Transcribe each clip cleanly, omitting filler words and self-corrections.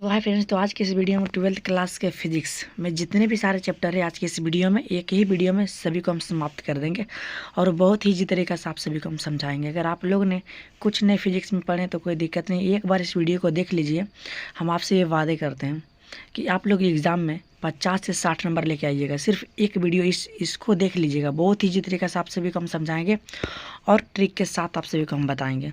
तो hi friends, तो आज की इस वीडियो में 12th क्लास के फिजिक्स में जितने भी सारे चैप्टर है आज की इस वीडियो में एक ही वीडियो में सभी को हम समाप्त कर देंगे और बहुत ही इजी तरीके से आप सभी को हम समझाएंगे। अगर आप लोग ने कुछ नए फिजिक्स में पढ़े तो कोई दिक्कत नहीं, एक बार इस वीडियो को देख लीजिए। हम आपसे ये वादे करते हैं कि आप लोग एग्ज़ाम में 50 से 60 नंबर लेके आइएगा। सिर्फ एक वीडियो इसको देख लीजिएगा, बहुत ही इजी तरीके से आप सभी को हम समझाएंगे और ट्रिक के साथ आप सभी को हम बताएंगे।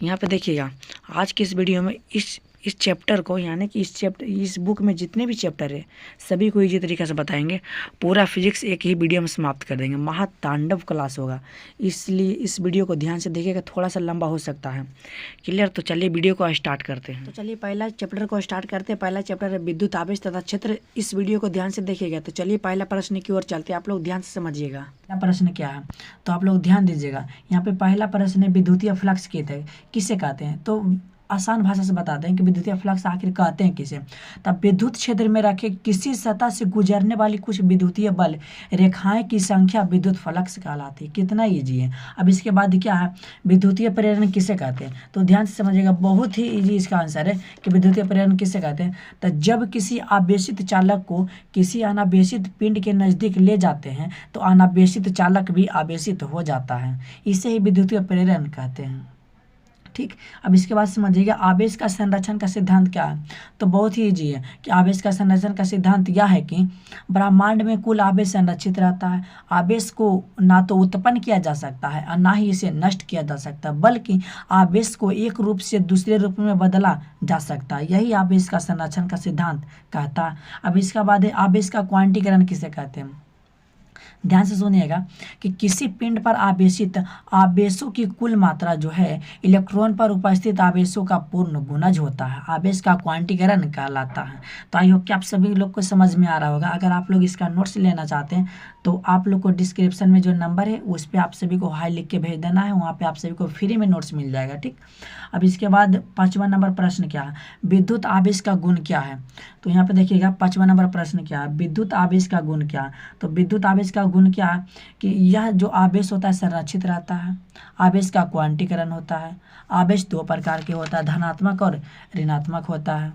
यहाँ पे देखिएगा, आज की इस वीडियो में इस चैप्टर को, यानी कि इस बुक में जितने भी चैप्टर है सभी को इजी तरीके से बताएंगे। पूरा फिजिक्स एक ही वीडियो में समाप्त कर देंगे। महातांडव क्लास होगा, इसलिए इस वीडियो को ध्यान से देखिएगा, थोड़ा सा लंबा हो सकता है। क्लियर? तो चलिए वीडियो को स्टार्ट करते हैं। तो चलिए पहला चैप्टर को स्टार्ट करते हैं। पहला चैप्टर है विद्युत आवेश तथा क्षेत्र। इस वीडियो को ध्यान से देखिएगा। तो चलिए पहला प्रश्न की ओर चलते हैं, आप लोग ध्यान से समझिएगा। पहला प्रश्न क्या है तो आप लोग ध्यान दीजिएगा। यहाँ पे पहला प्रश्न है विद्युतीय फ्लक्स किसे कहते हैं। तो आसान भाषा से बताते हैं कि विद्युतीय फ्लक्स आखिर कहते हैं किसे। तब विद्युत क्षेत्र में रखे किसी सतह से गुजरने वाली कुछ विद्युतीय बल रेखाएं की संख्या विद्युत फ्लक्स कहलाती है। कितना ईजी है। अब इसके बाद क्या है, विद्युतीय प्रेरण किसे कहते हैं। तो ध्यान से समझिएगा, बहुत ही ईजी इसका आंसर है कि विद्युतीय प्रेरण किसे कहते हैं। तो जब किसी आवेशित चालक को किसी अनावेशित पिंड के नज़दीक ले जाते हैं तो अनावेशित चालक भी आवेशित हो जाता है, इसे ही विद्युतीय प्रेरण कहते हैं। ठीक, अब इसके बाद समझिएगा आवेश का संरक्षण का सिद्धांत क्या है। तो बहुत ही ईजी है कि आवेश का संरक्षण का सिद्धांत यह है कि ब्रह्मांड में कुल आवेश संरक्षित रहता है। आवेश को ना तो उत्पन्न किया जा सकता है और ना ही इसे नष्ट किया जा सकता, बल्कि आवेश को एक रूप से दूसरे रूप में बदला जा सकता है। यही आवेश का संरक्षण का सिद्धांत कहता है। अब इसका बाद है आवेश का क्वांटीकरण किसे कहते हैं। ध्यान से सुनिएगा कि किसी पिंड पर आवेशित आवेशों की कुल मात्रा जो है इलेक्ट्रॉन पर उपस्थित आवेशों का पूर्ण गुणज होता है, आवेश का क्वांटीकरण कहलाता है। तो आई होप कि आप सभी लोग को समझ में आ रहा होगा। अगर आप लोग इसका नोट्स लेना चाहते हैं तो आप लोग को डिस्क्रिप्शन में जो नंबर है उस पर आप सभी को हाई लिख के भेज देना है, वहाँ पे आप सभी को फ्री में नोट्स मिल जाएगा। ठीक, अब इसके बाद 5वां नंबर प्रश्न क्या है, विद्युत आवेश का गुण क्या है। तो यहाँ पे देखिएगा 5वां नंबर प्रश्न क्या है, विद्युत आवेश का गुण क्या है। तो विद्युत आवेश का गुण क्या है कि यह जो आवेश होता है संरक्षित रहता है, आवेश का क्वांटीकरण होता है। आवेश दो प्रकार के होता है, धनात्मक और ऋणात्मक होता है।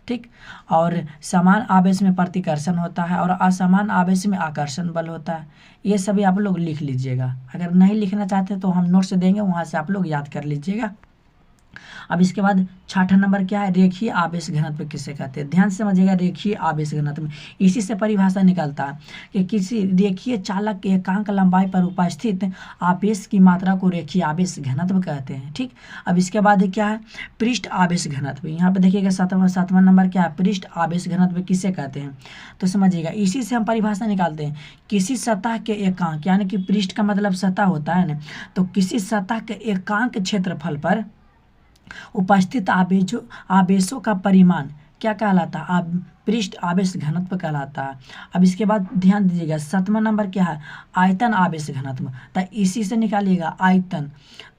ठीक, और समान आवेश में प्रतिकर्षण होता है और असमान आवेश में आकर्षण बल होता है। ये सभी आप लोग लिख लीजिएगा। अगर नहीं लिखना चाहते तो हम नोट्स देंगे, वहाँ से आप लोग याद कर लीजिएगा। अब इसके बाद 6वां नंबर क्या है, रेखीय आवेश घनत्व किसे कहते हैं। ध्यान से समझिएगा, रेखीय आवेश घनत्व इसी से परिभाषा निकलता है कि किसी रेखीय चालक के एकांक लंबाई पर उपस्थित आवेश की मात्रा को रेखीय आवेश घनत्व कहते हैं। ठीक, अब इसके बाद क्या है, पृष्ठ आवेश घनत्व। यहाँ पे देखिएगा 7वां नंबर क्या है, पृष्ठ आवेश घनत्व किसे कहते हैं। तो समझिएगा, इसी से हम परिभाषा निकालते हैं, किसी सतह के एकांक, यानी कि पृष्ठ का मतलब सतह होता है ना, तो किसी सतह के एकांक क्षेत्रफल पर उपस्थित आवेशों का परिमाण क्या कहलाता है, पृष्ठ आवेश घनत्व कहलाता है। अब इसके बाद ध्यान दीजिएगा 7वां नंबर क्या है, आयतन आवेश घनत्व। तो इसी से निकालिएगा आयतन।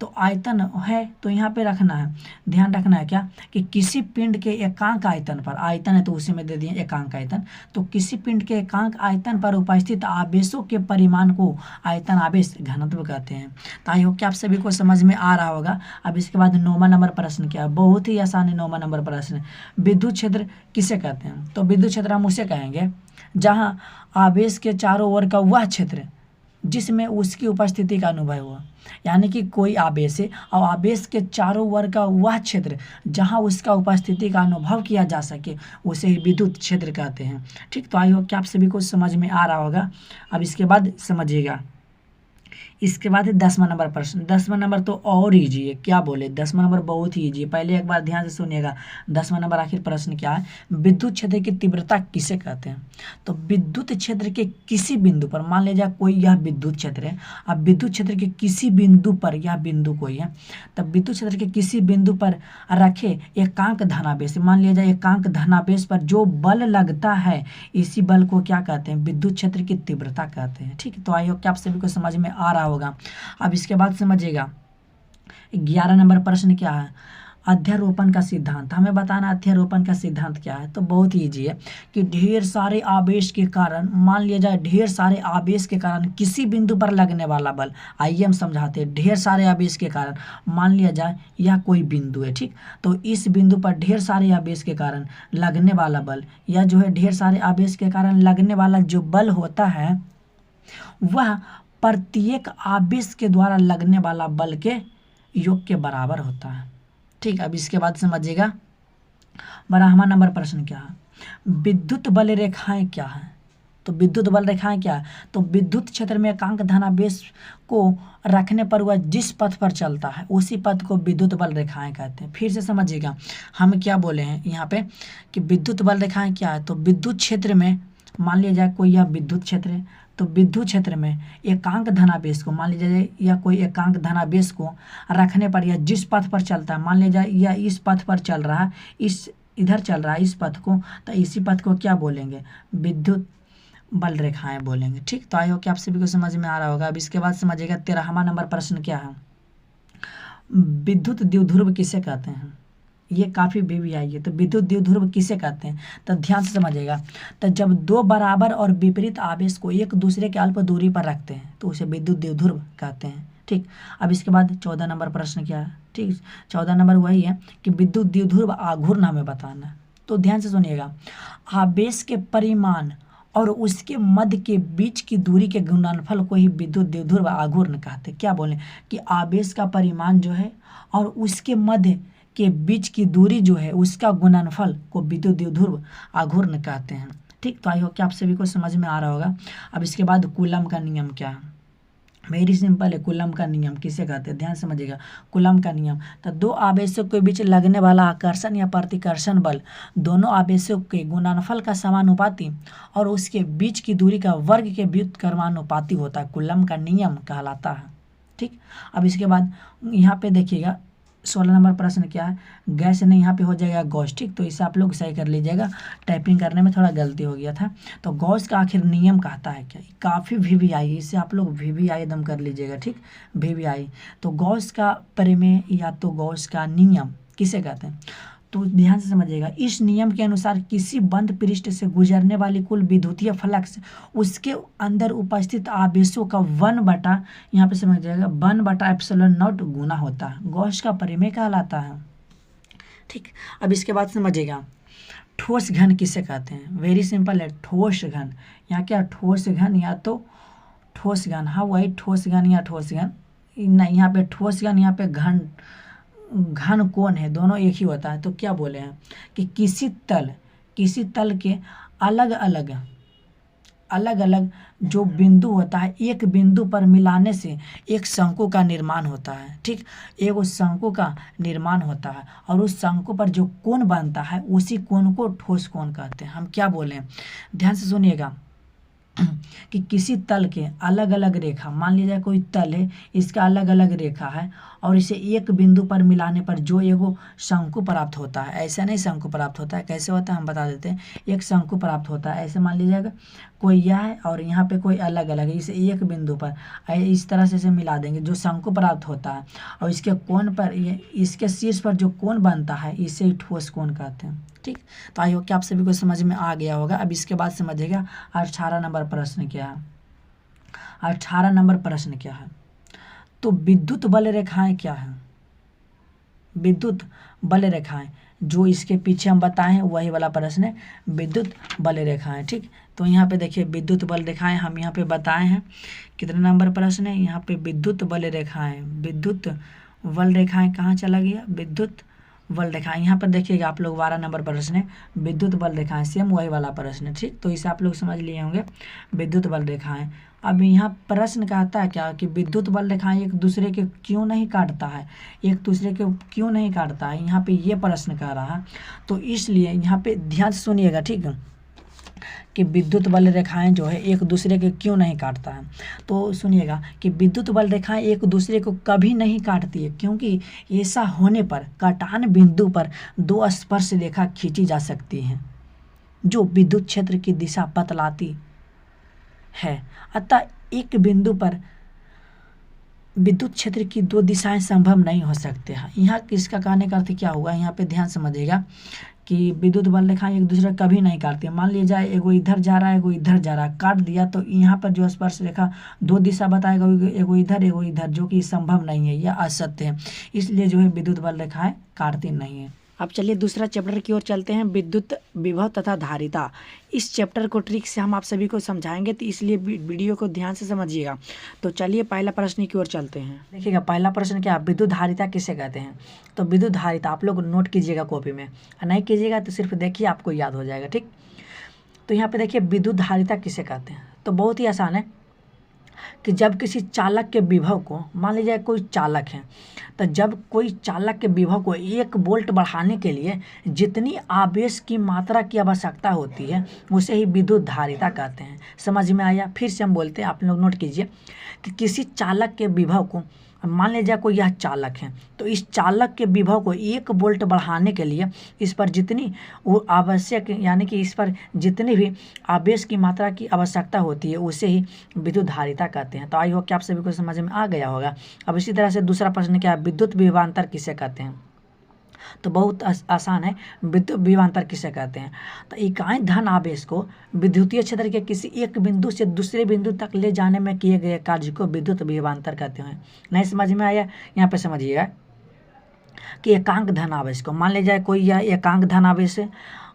तो आयतन है तो यहाँ पे रखना है, ध्यान रखना है क्या कि किसी पिंड के एकांक आयतन पर, आयतन है तो उसी में दे दिए एकांक आयतन, तो किसी पिंड के एकांक आयतन पर उपस्थित आवेशों के परिमाण को आयतन आवेश घनत्व कहते हैं। तो आई होप कि आप सभी को समझ में आ रहा होगा। अब इसके बाद 9वां नंबर प्रश्न क्या है, बहुत ही आसान है 9वां नंबर प्रश्न, विद्युत क्षेत्र किसे कहते हैं। तो विद्युत क्षेत्र हम उसे कहेंगे जहां आवेश के चारों ओर का वह क्षेत्र जिसमें उसकी उपस्थिति का अनुभव हुआ, यानी कि कोई आवेश है और आवेश के चारों ओर का वह क्षेत्र जहां उसका उपस्थिति का अनुभव किया जा सके उसे ही विद्युत क्षेत्र कहते हैं। ठीक, तो आई होप कि आप सभी को समझ में आ रहा होगा। अब इसके बाद समझिएगा, इसके बाद है 10वां नंबर प्रश्न। 10वां नंबर तो और ईजी है, क्या बोले, 10वां नंबर बहुत ही ईजी है। पहले एक बार ध्यान से सुनिएगा, 10वां नंबर आखिर प्रश्न क्या है, विद्युत क्षेत्र की तीव्रता किसे कहते हैं। तो विद्युत क्षेत्र के किसी बिंदु पर, मान लीजिए कोई यह विद्युत क्षेत्र है, अब विद्युत क्षेत्र के किसी बिंदु पर, यह बिंदु कोई है, तब विद्युत क्षेत्र के किसी बिंदु पर रखे एकांक धनावेश, मान लिया जाए एकांक धनावेश पर जो बल लगता है, इसी बल को क्या कहते हैं, विद्युत क्षेत्र की तीव्रता कहते हैं। ठीक, तो आई होप कि आप सभी को समझ में आ रहा होगा। अब इसके बाद समझिएगा 11 नंबर प्रश्न क्या है, अध्यारोपण का सिद्धांत, हमें बताना अध्यारोपण का सिद्धांत क्या है। तो बहुत ईजी है कि ढेर सारे आवेश के कारण, मान लिया जाए ढेर सारे आवेश के कारण किसी बिंदु पर लगने वाला बल, आइए हम समझाते हैं। ढेर सारे आवेश के कारण मान लिया जाए यह कोई बिंदु है, ठीक, तो इस बिंदु पर ढेर सारे आवेश के कारण लगने वाला बल, या जो है ढेर सारे आवेश के कारण लगने वाला जो बल होता है वह प्रत्येक आवेश के द्वारा लगने वाला बल के योग के बराबर होता है, ठीक। अब इसके बाद समझिएगा 12वां नंबर प्रश्न क्या है, विद्युत बल रेखाएं क्या है। तो विद्युत बल रेखाएं क्या है, तो विद्युत क्षेत्र में एकांक धनावेश को रखने पर वह जिस पथ पर चलता है उसी पथ को विद्युत बल रेखाएं कहते हैं। फिर से समझिएगा हम क्या बोले हैं यहाँ पे कि विद्युत बल रेखाएं क्या है। तो विद्युत क्षेत्र में मान लिया जाए कोई यह विद्युत क्षेत्र है, तो विद्युत क्षेत्र में एकांक धनावेश को, मान लीजिए जाए या कोई एकांक धनावेश को रखने पर या जिस पथ पर चलता है, मान लिया जाए या इस पथ पर चल रहा है, इस इधर चल रहा है इस पथ को, तो इसी पथ को क्या बोलेंगे, विद्युत बल रेखाएं बोलेंगे, ठीक। तो आई हो कि आप सभी को समझ में आ रहा होगा। अब इसके बाद समझिएगा 13वां नंबर प्रश्न क्या है, विद्युत द्विध्रुव किसे कहते हैं। ये काफ़ी भी आई है। तो विद्युत द्विध्रुव किसे कहते हैं, तो ध्यान से समझिएगा। तो जब दो बराबर और विपरीत आवेश को एक दूसरे के अल्प दूरी पर रखते हैं तो उसे विद्युत द्विध्रुव कहते हैं, ठीक। अब इसके बाद 14 नंबर प्रश्न क्या है, ठीक, 14 नंबर वही है कि विद्युत द्विध्रुव आघूर्ण हमें बताना है। तो ध्यान से सुनिएगा, आवेश के परिमाण और उसके मध्य के बीच की दूरी के गुणनफल को ही विद्युत द्विध्रुव आघूर्ण कहते हैं। क्या बोले कि आवेश का परिमाण जो है और उसके मध्य के बीच की दूरी जो है उसका गुणनफल को विद्युत द्विध्रुव आघूर्ण कहते हैं, ठीक। तो आई होप कि आप सभी को समझ में आ रहा होगा। अब इसके बाद कूलम का नियम क्या है, वेरी सिंपल है। कूलम का नियम किसे कहते हैं, ध्यान समझिएगा। कूलम का नियम, तो दो आवेशों के बीच लगने वाला आकर्षण या प्रतिकर्षण बल दोनों आवेशों के गुणनफल का समानुपाती और उसके बीच की दूरी का वर्ग के व्युत्क्रमानुपाती होता है, कूलम का नियम कहलाता है, ठीक। अब इसके बाद यहाँ पे देखिएगा 16 नंबर प्रश्न क्या है, गैस नहीं यहाँ पे हो जाएगा गॉस, ठीक। तो इसे आप लोग सही कर लीजिएगा, टाइपिंग करने में थोड़ा गलती हो गया था। तो गॉस का आखिर नियम कहता है क्या, काफ़ी VVI, इसे आप लोग VVI एकदम कर लीजिएगा, ठीक, VVI। तो गॉस का प्रमेय या तो गॉस का नियम किसे कहते हैं, तो ध्यान से समझिएगा। इस नियम के अनुसार किसी बंद पृष्ठ से गुजरने वाली कुल विद्युतीय फ्लक्स उसके अंदर उपस्थित आवेशों का 1/, यहाँ पे समझिएगा 1/ε0 गुना होता है, गॉस का प्रमेय कहलाता है, ठीक। अब इसके बाद समझिएगा ठोस घन किसे कहते हैं, वेरी सिंपल है, ठोस घन। यहाँ क्या ठोस घन या तो ठोस घन, हाँ वही ठोस घन या ठोस घन नहीं, यहाँ पे ठोस घन, यहाँ पे घन कोण है, दोनों एक ही होता है। तो क्या बोले हैं कि किसी तल के अलग अलग जो बिंदु होता है एक बिंदु पर मिलाने से एक शंकु का निर्माण होता है, ठीक। एक उस शंकु का निर्माण होता है और उस शंकु पर जो कोण बनता है उसी कोण को ठोस कोण कहते हैं। हम क्या बोले, ध्यान से सुनिएगा कि किसी तल के अलग अलग रेखा, मान लीजिए कोई तल है, इसका अलग अलग रेखा है और इसे एक बिंदु पर मिलाने पर जो एगो शंकु प्राप्त होता है, ऐसा नहीं शंकु प्राप्त होता है, कैसे होता है हम बता देते हैं। एक शंकु प्राप्त होता है, ऐसे मान लीजिएगा कोई यह है और यहाँ पे कोई अलग अलग है, इसे एक बिंदु पर इस तरह से इसे मिला देंगे, जो शंकु प्राप्त होता है और इसके कोण पर, इसके शीर्ष पर जो कोण बनता है इसे ठोस कोण कहते हैं, ठीक। तो आई होप कि आप सभी को समझ में आ गया होगा। अब इसके बाद समझिएगा 18 नंबर प्रश्न क्या है, 18 नंबर प्रश्न क्या है, तो विद्युत बल रेखाएं क्या है। विद्युत बल रेखाएं जो इसके पीछे हम बताए हैं वही वाला प्रश्न है, विद्युत बल रेखाएं, ठीक। तो यहाँ पे देखिए विद्युत बल रेखाएं हम यहाँ पे बताए हैं, कितने नंबर प्रश्न है यहाँ पे, विद्युत बल रेखाएं, विद्युत बल रेखाएं कहाँ चला गया, विद्युत बल रेखाएं, यहाँ पर देखिएगा आप लोग 12 नंबर प्रश्न है, विद्युत बल रेखाएं, सेम वही वाला प्रश्न है, ठीक। तो इसे आप लोग समझ लिए होंगे, विद्युत बल रेखाएं। अब यहाँ प्रश्न कहता है क्या कि विद्युत बल रेखाएं एक दूसरे के क्यों नहीं काटता है, एक दूसरे के क्यों नहीं काटता है, यहाँ पे ये प्रश्न कह रहा है। तो इसलिए यहाँ पे ध्यान से सुनिएगा, ठीक है, कि विद्युत बल रेखाएं जो है एक दूसरे के क्यों नहीं काटता है। तो सुनिएगा कि विद्युत बल रेखाएं एक दूसरे को कभी नहीं काटती है, क्योंकि ऐसा होने पर काटान बिंदु पर दो स्पर्श रेखा खींची जा सकती हैं जो विद्युत क्षेत्र की दिशा बतलाती है। अतः एक बिंदु पर विद्युत क्षेत्र की दो दिशाएं संभव नहीं हो सकते हैं। यहाँ इसका कहने का अर्थ क्या हुआ, यहाँ पे ध्यान समझिएगा कि विद्युत बल रेखाएं एक दूसरे कभी नहीं काटती। मान लिया जाए एगो इधर जा रहा है एगो इधर जा रहा है, काट दिया तो यहाँ पर जो स्पर्श रेखा दो दिशा बताएगा, एगो इधर, जो कि संभव नहीं है, यह असत्य है। इसलिए जो है विद्युत बल रेखाएं काटती नहीं है। अब चलिए दूसरा चैप्टर की ओर चलते हैं, विद्युत विभव तथा धारिता। इस चैप्टर को ट्रिक से हम आप सभी को समझाएंगे, तो इसलिए वीडियो को ध्यान से समझिएगा। तो चलिए पहला प्रश्न की ओर चलते हैं। देखिएगा पहला प्रश्न क्या, विद्युत धारिता किसे कहते हैं। तो विद्युत धारिता आप लोग नोट कीजिएगा कॉपी में, नहीं कीजिएगा तो सिर्फ देखिए आपको याद हो जाएगा, ठीक। तो यहाँ पे देखिए विद्युत धारिता किसे कहते हैं। तो बहुत ही आसान है कि जब किसी चालक के विभव को, मान लीजिए कोई चालक है, तो जब कोई चालक के विभव को 1 वोल्ट बढ़ाने के लिए जितनी आवेश की मात्रा की आवश्यकता होती है उसे ही विद्युत धारिता कहते हैं। समझ में आया। फिर से हम बोलते हैं, आप लोग नोट कीजिए कि किसी चालक के विभव को, मान लीजिए कोई यह चालक है, तो इस चालक के विभव को 1 वोल्ट बढ़ाने के लिए इस पर जितनी वो आवश्यक, यानी कि इस पर जितनी भी आवेश की मात्रा की आवश्यकता होती है उसे ही विद्युत धारिता कहते हैं। तो आई होप कि आप सभी को समझ में आ गया होगा। अब इसी तरह से दूसरा प्रश्न क्या है, विद्युत विभवांतर किसे कहते हैं। तो बहुत आसान है, विद्युत विभवांतर किसे कहते हैं। तो इकाई धन आवेश को विद्युतीय क्षेत्र के किसी एक बिंदु से दूसरे बिंदु तक ले जाने में किए गए कार्य को विद्युत विभवांतर कहते हैं। नहीं समझ में आया, यहाँ पे समझिएगा कि एकांक धन आवेश को, मान लीजिए कोई यह एकांक धन आवेश है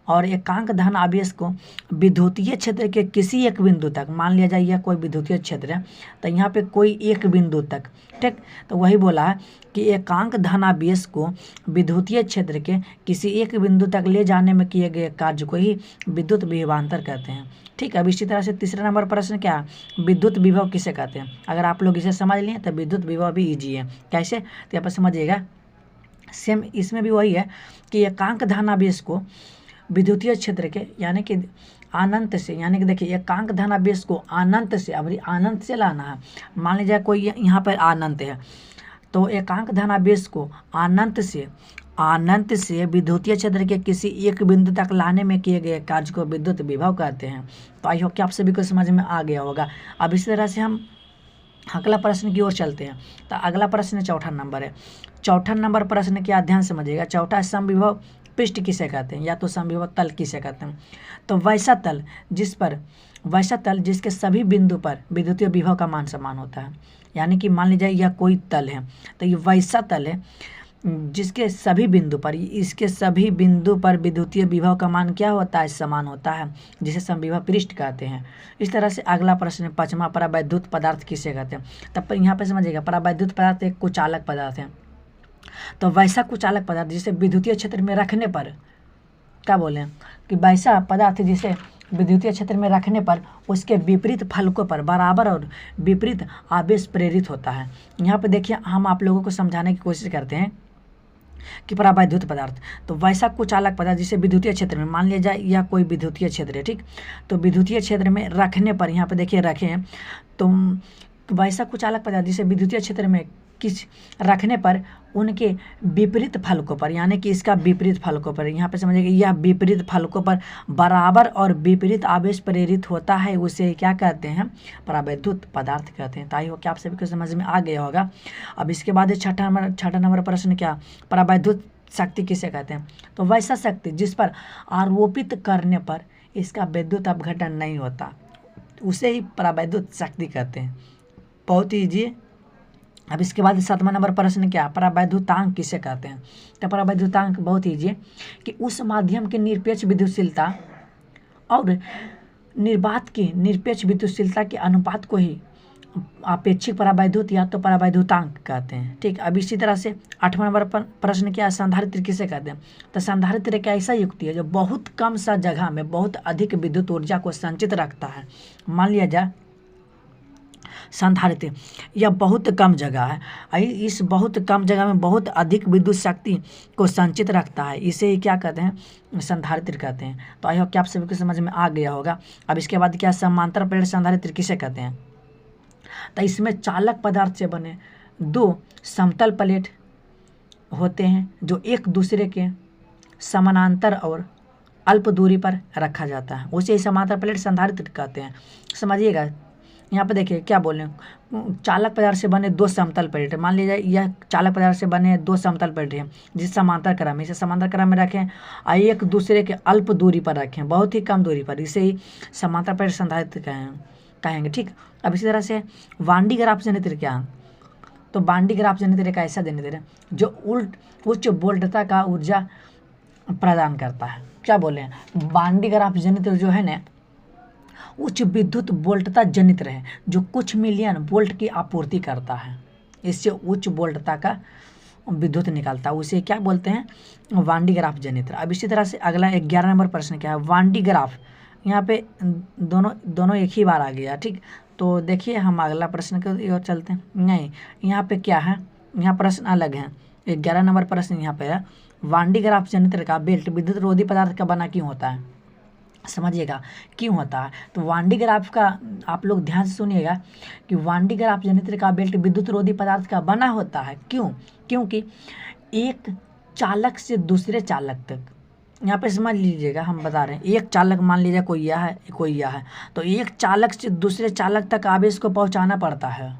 और एकांक धन आवेश को विद्युतीय क्षेत्र के किसी एक बिंदु तक, मान लिया जाए यह कोई विद्युतीय क्षेत्र है, तो यहाँ पे कोई एक बिंदु तक, ठीक। तो वही बोला है कि एकांक धन आवेश को विद्युतीय क्षेत्र के किसी एक बिंदु तक ले जाने में किए गए कार्य को ही विद्युत विभवांतर कहते हैं, ठीक। अब इसी तरह से तीसरा नंबर प्रश्न क्या है, विद्युत विभव किसे कहते हैं। अगर आप लोग इसे समझ लिए तो विद्युत विभव भी ईजी है। कैसे, तो यहाँ पर समझिएगा, सेम इसमें भी वही है कि एकांक धन आवेश को विद्युतीय क्षेत्र के, यानी कि अनंत से, यानी कि देखिए एकांक धन आवेश को अनंत से, अब अनंत से लाना है। मान लीजिए कोई यहाँ पर अनंत है, तो एकांक धन आवेश को अनंत से विद्युतीय क्षेत्र के किसी एक बिंदु तक लाने में किए गए कार्य को विद्युत विभव कहते हैं। तो आई होप कि आप सभी को समझ में आ गया होगा। अब इसी तरह से हम अगला प्रश्न की ओर चलते हैं। तो अगला प्रश्न चौथा नंबर है। चौथा नंबर प्रश्न क्या, ध्यान समझिएगा। चौथा समविभव पृष्ठ किसे कहते हैं, या तो समविभव तल किसे कहते हैं। तो वैसा तल जिसके सभी बिंदु पर विद्युतीय विभव का मान समान होता है। यानी कि मान लीजिए यह कोई तल है, तो ये वैसा तल है जिसके सभी बिंदु पर, इसके सभी बिंदु पर विद्युतीय विभव का मान क्या होता है, समान होता है, जिसे समविभव पृष्ठ कहते हैं। इस तरह से अगला प्रश्न पांचवा, परावैद्युत पदार्थ किसे कहते हैं। तब यहाँ पे समझिएगा, परावैद्युत पदार्थ एक कुचालक पदार्थ है। तो वैसा कुचालक पदार्थ जिसे विद्युतीय क्षेत्र में रखने पर, क्या बोले कि वैसा पदार्थ जिसे विद्युतीय क्षेत्र में रखने पर उसके विपरीत फलकों पर बराबर और विपरीत आवेश प्रेरित होता है। यहाँ पे देखिए हम आप लोगों को समझाने की कोशिश करते हैं कि परावैद्युत पदार्थ, तो वैसा कुचालक पदार्थ जिसे विद्युतीय क्षेत्र में, मान लिया जाए यह कोई विद्युतीय क्षेत्र है, ठीक। तो विद्युतीय क्षेत्र में रखने पर, यहाँ पे देखिए रखें, तो वैसा कुचालक पदार्थ जिसे विद्युतीय क्षेत्र में किस रखने पर उनके विपरीत फलकों पर, यानी कि इसका विपरीत फलकों पर, यहाँ पे समझिएगा यह विपरीत फलकों पर बराबर और विपरीत आवेश प्रेरित होता है, उसे क्या कहते हैं, परावैद्युत पदार्थ कहते हैं। ताई हो क्या आप सभी को समझ में आ गया होगा। अब इसके बाद छठा नंबर प्रश्न क्या, परावैद्युत शक्ति किसे कहते हैं। तो वैसा शक्ति जिस पर आरोपित करने पर इसका विद्युत अपघटन नहीं होता, उसे ही परावैद्युत शक्ति कहते हैं। बहुत ईजी। अब इसके बाद 7वां नंबर प्रश्न क्या, परावैद्युतांक किसे कहते हैं। तो परावैद्युतांक बहुत ईजी है कि उस माध्यम की निरपेक्ष विद्युतशीलता और निर्वात की निरपेक्ष विद्युतशीलता के अनुपात को ही आपेक्षिक परावैद्युत या तो परावैद्युतांक कहते हैं, ठीक। अब इसी तरह से 8वां नंबर प्रश्न क्या, संधारित्र किसे कहते हैं। तो संधारित्र एक ऐसा युक्ति है जो बहुत कम सा जगह में बहुत अधिक विद्युत ऊर्जा को संचित रखता है। मान लिया जाए संधारित्र यह बहुत कम जगह है, इस बहुत कम जगह में बहुत अधिक विद्युत शक्ति को संचित रखता है, इसे ही क्या कहते हैं, संधारित्र कहते हैं। तो आई होप कि आप सभी को समझ में आ गया होगा। अब इसके बाद क्या, समांतर प्लेट संधारित्र किसे कहते हैं। तो इसमें चालक पदार्थ से बने 2 समतल प्लेट होते हैं जो एक दूसरे के समानांतर और अल्प दूरी पर रखा जाता है, उसे समांतर प्लेट संधारित्र कहते हैं। समझिएगा यहाँ पे देखिए क्या बोले, चालक पदार्थ से बने दो समतल प्लेट है। मान लीजिए यह चालक पदार्थ से बने दो समतल प्लेट है जिस समांतर क्रम में, इसे समांतर क्रम में रखें और एक दूसरे के अल्प दूरी पर रखें, बहुत ही कम दूरी पर, इसे ही समांतर प्लेट संधारित्र कहेंगे। ठीक, अब इसी तरह से वांडी ग्राफ जनित्र क्या है, तो वांडी ग्राफ जनित्र एक ऐसा जनित्र है जो उच्च वोल्टता का ऊर्जा प्रदान करता है। क्या बोले, वांडी ग्राफ जनित्र जो है ना उच्च विद्युत वोल्टता जनित्र है जो कुछ मिलियन वोल्ट की आपूर्ति करता है, इससे उच्च वोल्टता का विद्युत निकालता है, उसे क्या बोलते हैं, वांडी ग्राफ जनित्र। अब इसी तरह से अगला 11 नंबर प्रश्न क्या है, वांडी ग्राफ, यहाँ पे दोनों एक ही बार आ गया। ठीक, तो देखिए हम अगला प्रश्न की ओर चलते हैं। नहीं, यहाँ पे क्या है, यहाँ प्रश्न अलग है। 11 नंबर प्रश्न यहाँ पे है, वांडी ग्राफ जनित्र का बेल्ट विद्युत रोधी पदार्थ का बना क्यों होता है, समझिएगा क्यों होता है। तो वांडी ग्राफ का आप लोग ध्यान से सुनिएगा कि वांडी ग्राफ जनित्र का बेल्ट विद्युत रोधी पदार्थ का बना होता है। क्यों, क्योंकि एक चालक से दूसरे चालक तक, यहाँ पे समझ लीजिएगा हम बता रहे हैं, एक चालक मान लीजिए कोई यह है कोई यह है, तो एक चालक से दूसरे चालक तक आवेश को पहुँचाना पड़ता है।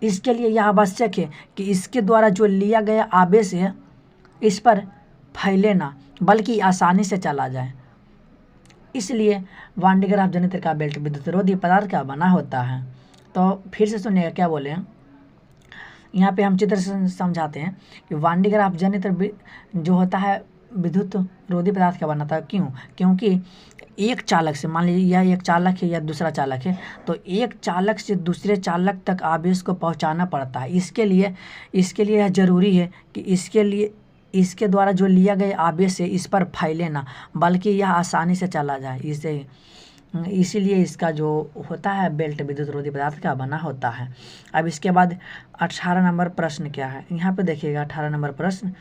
इसके लिए यह आवश्यक है कि इसके द्वारा जो लिया गया आवेश है इस पर फैले ना बल्कि आसानी से चला जाए, इसलिए वांडी ग्राफ जनित्र का बेल्ट विद्युत रोधी पदार्थ का बना होता है। तो फिर से सुनिएगा क्या बोले हैं, यहाँ पे हम चित्र से समझाते हैं कि वांडी ग्राफ जनित्र जो होता है विद्युत रोधी पदार्थ का बनाता है। क्यों, क्योंकि एक चालक से, मान लीजिए यह एक चालक है या दूसरा चालक है, तो एक चालक से दूसरे चालक तक आवेश को पहुँचाना पड़ता है। इसके लिए यह जरूरी है कि इसके द्वारा जो लिया गया आवेश है इस पर फैले ना बल्कि यह आसानी से चला जाए, इसीलिए इसका जो होता है बेल्ट विद्युत रोधी पदार्थ का बना होता है। अब इसके बाद 18 नंबर प्रश्न क्या है, यहाँ पे देखिएगा 18 नंबर प्रश्न,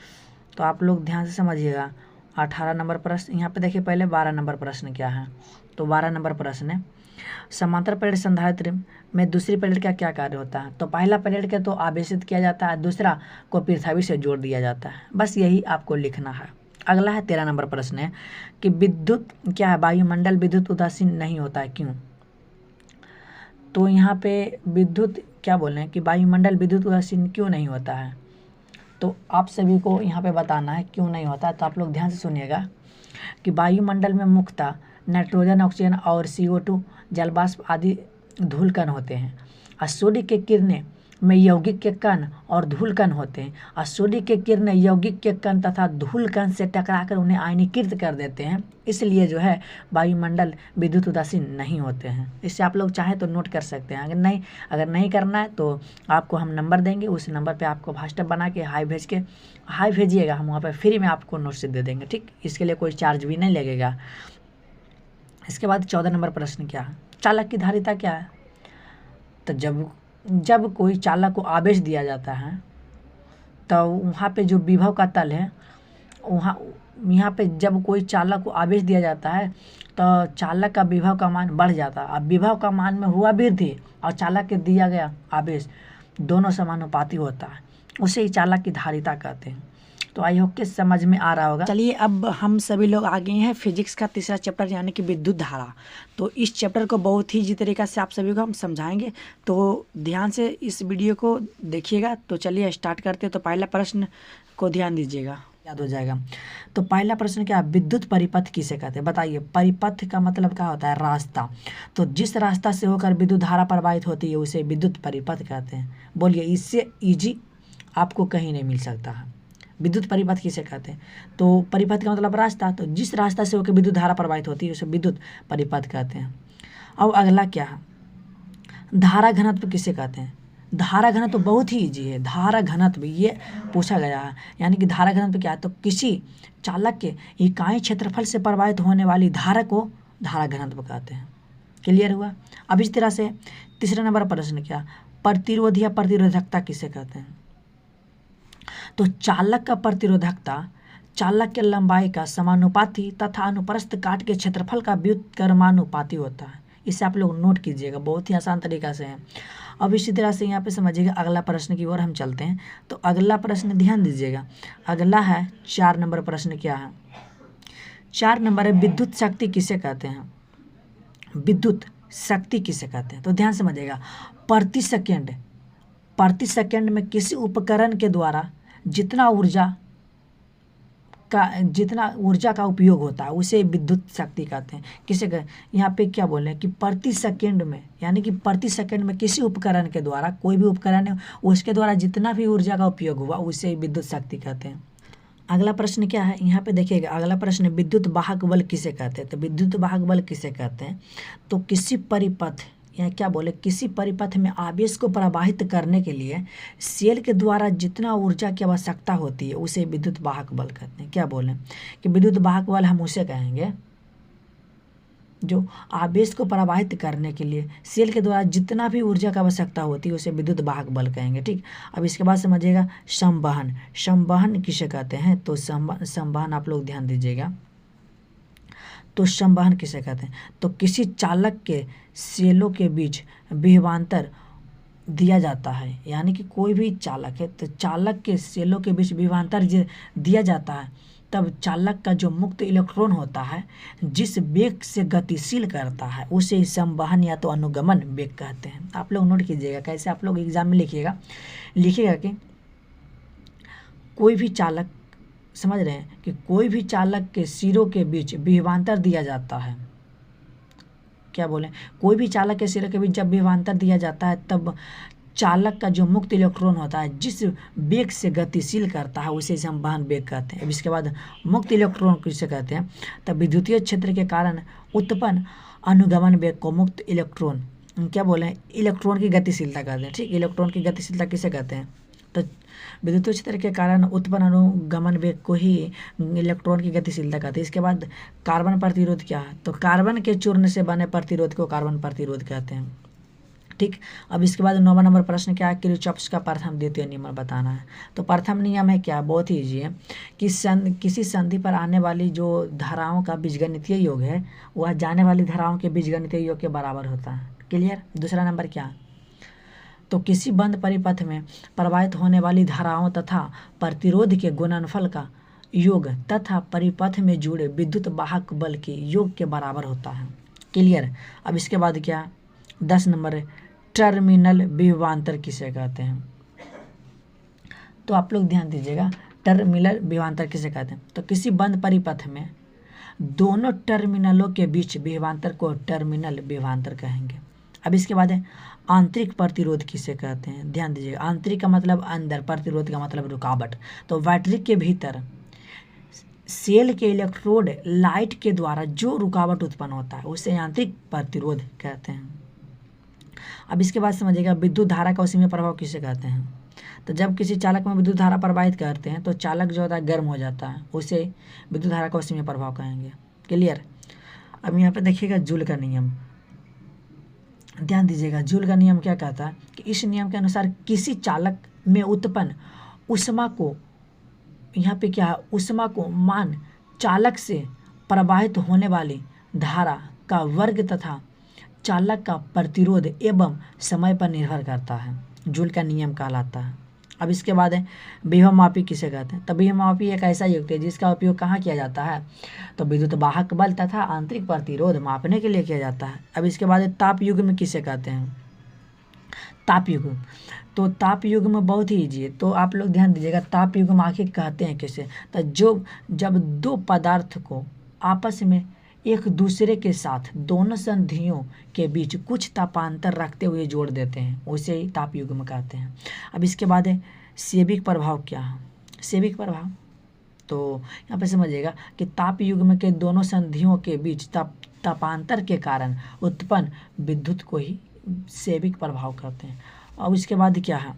तो आप लोग ध्यान से समझिएगा 18 नंबर प्रश्न। यहाँ पे देखिए पहले 12 नंबर प्रश्न क्या है, तो 12 नंबर प्रश्न है, समांतर प्लेट संधारित्र में दूसरी प्लेट का क्या कार्य होता है। तो पहला प्लेट के तो आवेशित किया जाता है, दूसरा को पृथ्वी से जोड़ दिया जाता है, बस यही आपको लिखना है। अगला है 13 नंबर प्रश्न है कि विद्युत क्या है, वायुमंडल विद्युत उदासीन नहीं होता है, क्यों। तो यहाँ पे विद्युत क्या बोल रहे हैं कि वायुमंडल विद्युत उदासीन क्यों नहीं होता है, तो आप सभी को यहाँ पे बताना है क्यों नहीं होता है। तो आप लोग ध्यान से सुनिएगा कि वायुमंडल में मुख्यतः नाइट्रोजन, ऑक्सीजन और CO2 जलवाष्प आदि धूल कण होते हैं। और सूर्य के किरणें में यौगिक के कण और धूल कण होते हैं, और सूर्य के किरणें यौगिक के कण तथा धूल कण से टकराकर उन्हें आयनीकृत कर देते हैं, इसलिए जो है वायुमंडल विद्युत उदासीन नहीं होते हैं। इससे आप लोग चाहें तो नोट कर सकते हैं, अगर नहीं करना है तो आपको हम नंबर देंगे, उस नंबर पे आपको व्हाट्सएप बना के हाई भेजिएगा, हम वहाँ पर फ्री में आपको नोट्स दे देंगे। ठीक, इसके लिए कोई चार्ज भी नहीं लगेगा। इसके बाद 14 नंबर प्रश्न क्या है, चालक की धारिता क्या है। तो जब कोई चालक को आवेश दिया जाता है तो वहाँ पे जो विभव का तल है, यहाँ पे जब कोई चालक को आवेश दिया जाता है तो चालक का विभव का मान बढ़ जाता है। अब विभव का मान में हुआ वृद्धि और चालक के दिया गया आवेश दोनों समानुपाती होता है, उसे ही चालक की धारिता कहते हैं। तो आई होप के समझ में आ रहा होगा। चलिए अब हम सभी लोग आ गए हैं फिजिक्स का तीसरा चैप्टर यानी कि विद्युत धारा। तो इस चैप्टर को बहुत ही इजी तरीका से आप सभी को हम समझाएंगे, तो ध्यान से इस वीडियो को देखिएगा। तो चलिए स्टार्ट करते हैं। तो पहला प्रश्न को ध्यान दीजिएगा, याद हो जाएगा। तो पहला प्रश्न क्या, विद्युत परिपथ किसे कहते हैं, बताइए। परिपथ का मतलब क्या होता है, रास्ता। तो जिस रास्ता से होकर विद्युत धारा प्रवाहित होती है उसे विद्युत परिपथ कहते हैं। बोलिए, इससे इजी आपको कहीं नहीं मिल सकता है। विद्युत परिपथ किसे कहते हैं, तो परिपथ का मतलब रास्ता, तो जिस रास्ता से होकर विद्युत धारा प्रवाहित होती है उसे विद्युत परिपथ कहते हैं। अब अगला क्या है, धारा घनत्व किसे कहते हैं। धारा घनत्व बहुत ही इजी है, धारा घनत्व ये पूछा गया है, यानी कि धारा घनत्व क्या है, तो किसी चालक के इकाई क्षेत्रफल से प्रवाहित होने वाली धारा को धारा घनत्व कहते हैं। क्लियर हुआ। अब इस तरह से तीसरा नंबर प्रश्न क्या, प्रतिरोध या प्रतिरोधकता किसे कहते हैं। तो चालक का प्रतिरोधकता चालक के लंबाई का समानुपाती तथा अनुप्रस्थ काट के क्षेत्रफल का व्युत्क्रमानुपाती होता है। इसे आप लोग नोट कीजिएगा, बहुत ही आसान तरीका से है। अब इसी तरह से यहाँ पे समझिएगा, अगला प्रश्न की ओर हम चलते हैं। तो अगला प्रश्न ध्यान दीजिएगा, अगला है 4 नंबर प्रश्न क्या है। 4 नंबर है विद्युत शक्ति किसे कहते हैं। विद्युत शक्ति किसे कहते हैं? तो ध्यान समझिएगा, प्रति सेकंड में किसी उपकरण के द्वारा जितना ऊर्जा का उपयोग होता है उसे विद्युत शक्ति कहते हैं। किसे यहाँ पे क्या बोल रहे हैं कि प्रति सेकंड में, यानी कि प्रति सेकंड में किसी उपकरण के द्वारा, कोई भी उपकरण है उसके द्वारा जितना भी ऊर्जा का उपयोग हुआ उसे विद्युत शक्ति कहते हैं। अगला प्रश्न क्या है यहाँ पे देखिएगा, अगला प्रश्न विद्युत वाहक बल किसे कहते हैं? तो विद्युत वाहक बल किसे कहते हैं? तो किसी परिपथ, यहाँ क्या बोले, किसी परिपथ में आवेश को प्रवाहित करने के लिए सेल के द्वारा जितना ऊर्जा की आवश्यकता होती है उसे विद्युत वाहक बल कहते हैं। क्या बोले कि विद्युत वाहक बल हम उसे कहेंगे जो आवेश को प्रवाहित करने के लिए सेल के द्वारा जितना भी ऊर्जा की आवश्यकता होती है उसे विद्युत वाहक बल कहेंगे। ठीक, अब इसके बाद समझिएगा संवहन। संवहन किसे कहते हैं? तो संवहन आप लोग ध्यान दीजिएगा, तो संवहन किसे कहते हैं? तो किसी चालक के सेलों के बीच विभवांतर दिया जाता है, यानी कि कोई भी चालक है तो चालक के सेलों के बीच विभवांतर दिया जाता है, तब चालक का जो मुक्त इलेक्ट्रॉन होता है जिस वेग से गतिशील करता है उसे संवहन या तो अनुगमन वेग कहते हैं। आप लोग नोट कीजिएगा, कैसे आप लोग एग्जाम में लिखिएगा कि कोई भी चालक, समझ रहे हैं कि कोई भी चालक के सिरों के बीच विभवांतर दिया जाता है। क्या बोले, कोई भी चालक के सिरों के बीच जब विभवांतर दिया जाता है तब चालक का जो मुक्त इलेक्ट्रॉन होता है जिस वेग से गतिशील करता है उसे संवहन वेग कहते हैं। अब इसके बाद मुक्त इलेक्ट्रॉन किसे कहते हैं? तब विद्युतीय क्षेत्र के कारण उत्पन्न अनुगमन वेग को मुक्त इलेक्ट्रॉन, क्या बोले, इलेक्ट्रॉन की गतिशीलता कहते हैं। ठीक, इलेक्ट्रॉन की गतिशीलता किसे कहते हैं? तो विद्युतीय क्षेत्र के कारण उत्पन्न अनुगमन वेग को ही इलेक्ट्रॉन की गतिशीलता कहते हैं। इसके बाद कार्बन प्रतिरोध क्या है? तो कार्बन के चूर्ण से बने प्रतिरोध को कार्बन प्रतिरोध कहते हैं। ठीक, अब इसके बाद 9वां नंबर प्रश्न क्या है? किरचॉफ का प्रथम द्वितीय नियम बताना है। तो प्रथम नियम है क्या? बहुत ही ईजी है कि किसी संधि पर आने वाली जो धाराओं का बीजगणितीय योग है वह जाने वाली धाराओं के बीजगणितीय योग के बराबर होता है। क्लियर? दूसरा नंबर क्या? तो किसी बंद परिपथ में प्रवाहित होने वाली धाराओं तथा प्रतिरोध के गुणनफल का योग तथा परिपथ में जुड़े विद्युत वाहक बल के योग के बराबर होता है। क्लियर? अब इसके बाद क्या? 10 नंबर है, टर्मिनल विभवांतर किसे कहते हैं? तो आप लोग ध्यान दीजिएगा, टर्मिनल विभवांतर किसे कहते हैं? तो किसी बंद परिपथ में दोनों टर्मिनलों के बीच विभवांतर को टर्मिनल विभवांतर कहेंगे। अब इसके बाद है आंतरिक प्रतिरोध किसे कहते हैं? ध्यान दीजिएगा, आंतरिक का मतलब अंदर, प्रतिरोध का मतलब रुकावट। तो बैटरी के भीतर सेल के इलेक्ट्रोड लाइट के द्वारा जो रुकावट उत्पन्न होता है उसे आंतरिक प्रतिरोध कहते हैं। अब इसके बाद समझिएगा विद्युत धारा का असीमित प्रभाव किसे कहते हैं? तो जब किसी चालक में विद्युत धारा प्रवाहित करते हैं तो चालक जो होता है गर्म हो जाता है, उसे विद्युत धारा का असीमित प्रभाव कहेंगे। क्लियर? अब यहाँ पे देखिएगा जूल का नियम, ध्यान दीजिएगा, जूल का नियम क्या कहता है कि इस नियम के अनुसार किसी चालक में उत्पन्न ऊष्मा को, यहाँ पे क्या है, ऊष्मा को मान चालक से प्रवाहित होने वाली धारा का वर्ग तथा चालक का प्रतिरोध एवं समय पर निर्भर करता है, जूल का नियम कहलाता है। अब इसके बाद है विभव मापी किसे कहते हैं? तो विभव मापी एक ऐसा युक्ति है जिसका उपयोग कहाँ किया जाता है? तो विद्युत वाहक बल तथा आंतरिक प्रतिरोध मापने के लिए किया जाता है। अब इसके बाद ताप युग्म किसे कहते हैं? ताप युग्म, तो ताप युग्म बहुत ही ईजी है, तो आप लोग ध्यान दीजिएगा, ताप युग्म आखिर कहते हैं किसे? तो जब दो पदार्थ को आपस में एक दूसरे के साथ दोनों संधियों के बीच कुछ तापांतर रखते हुए जोड़ देते हैं उसे ही ताप युग्म कहते हैं। अब इसके बाद है सेविक प्रभाव क्या है? सेविक प्रभाव, तो यहाँ पे समझिएगा कि ताप युग्म के दोनों संधियों के बीच तापांतर के कारण उत्पन्न विद्युत को ही सेविक प्रभाव कहते हैं। अब इसके बाद क्या है?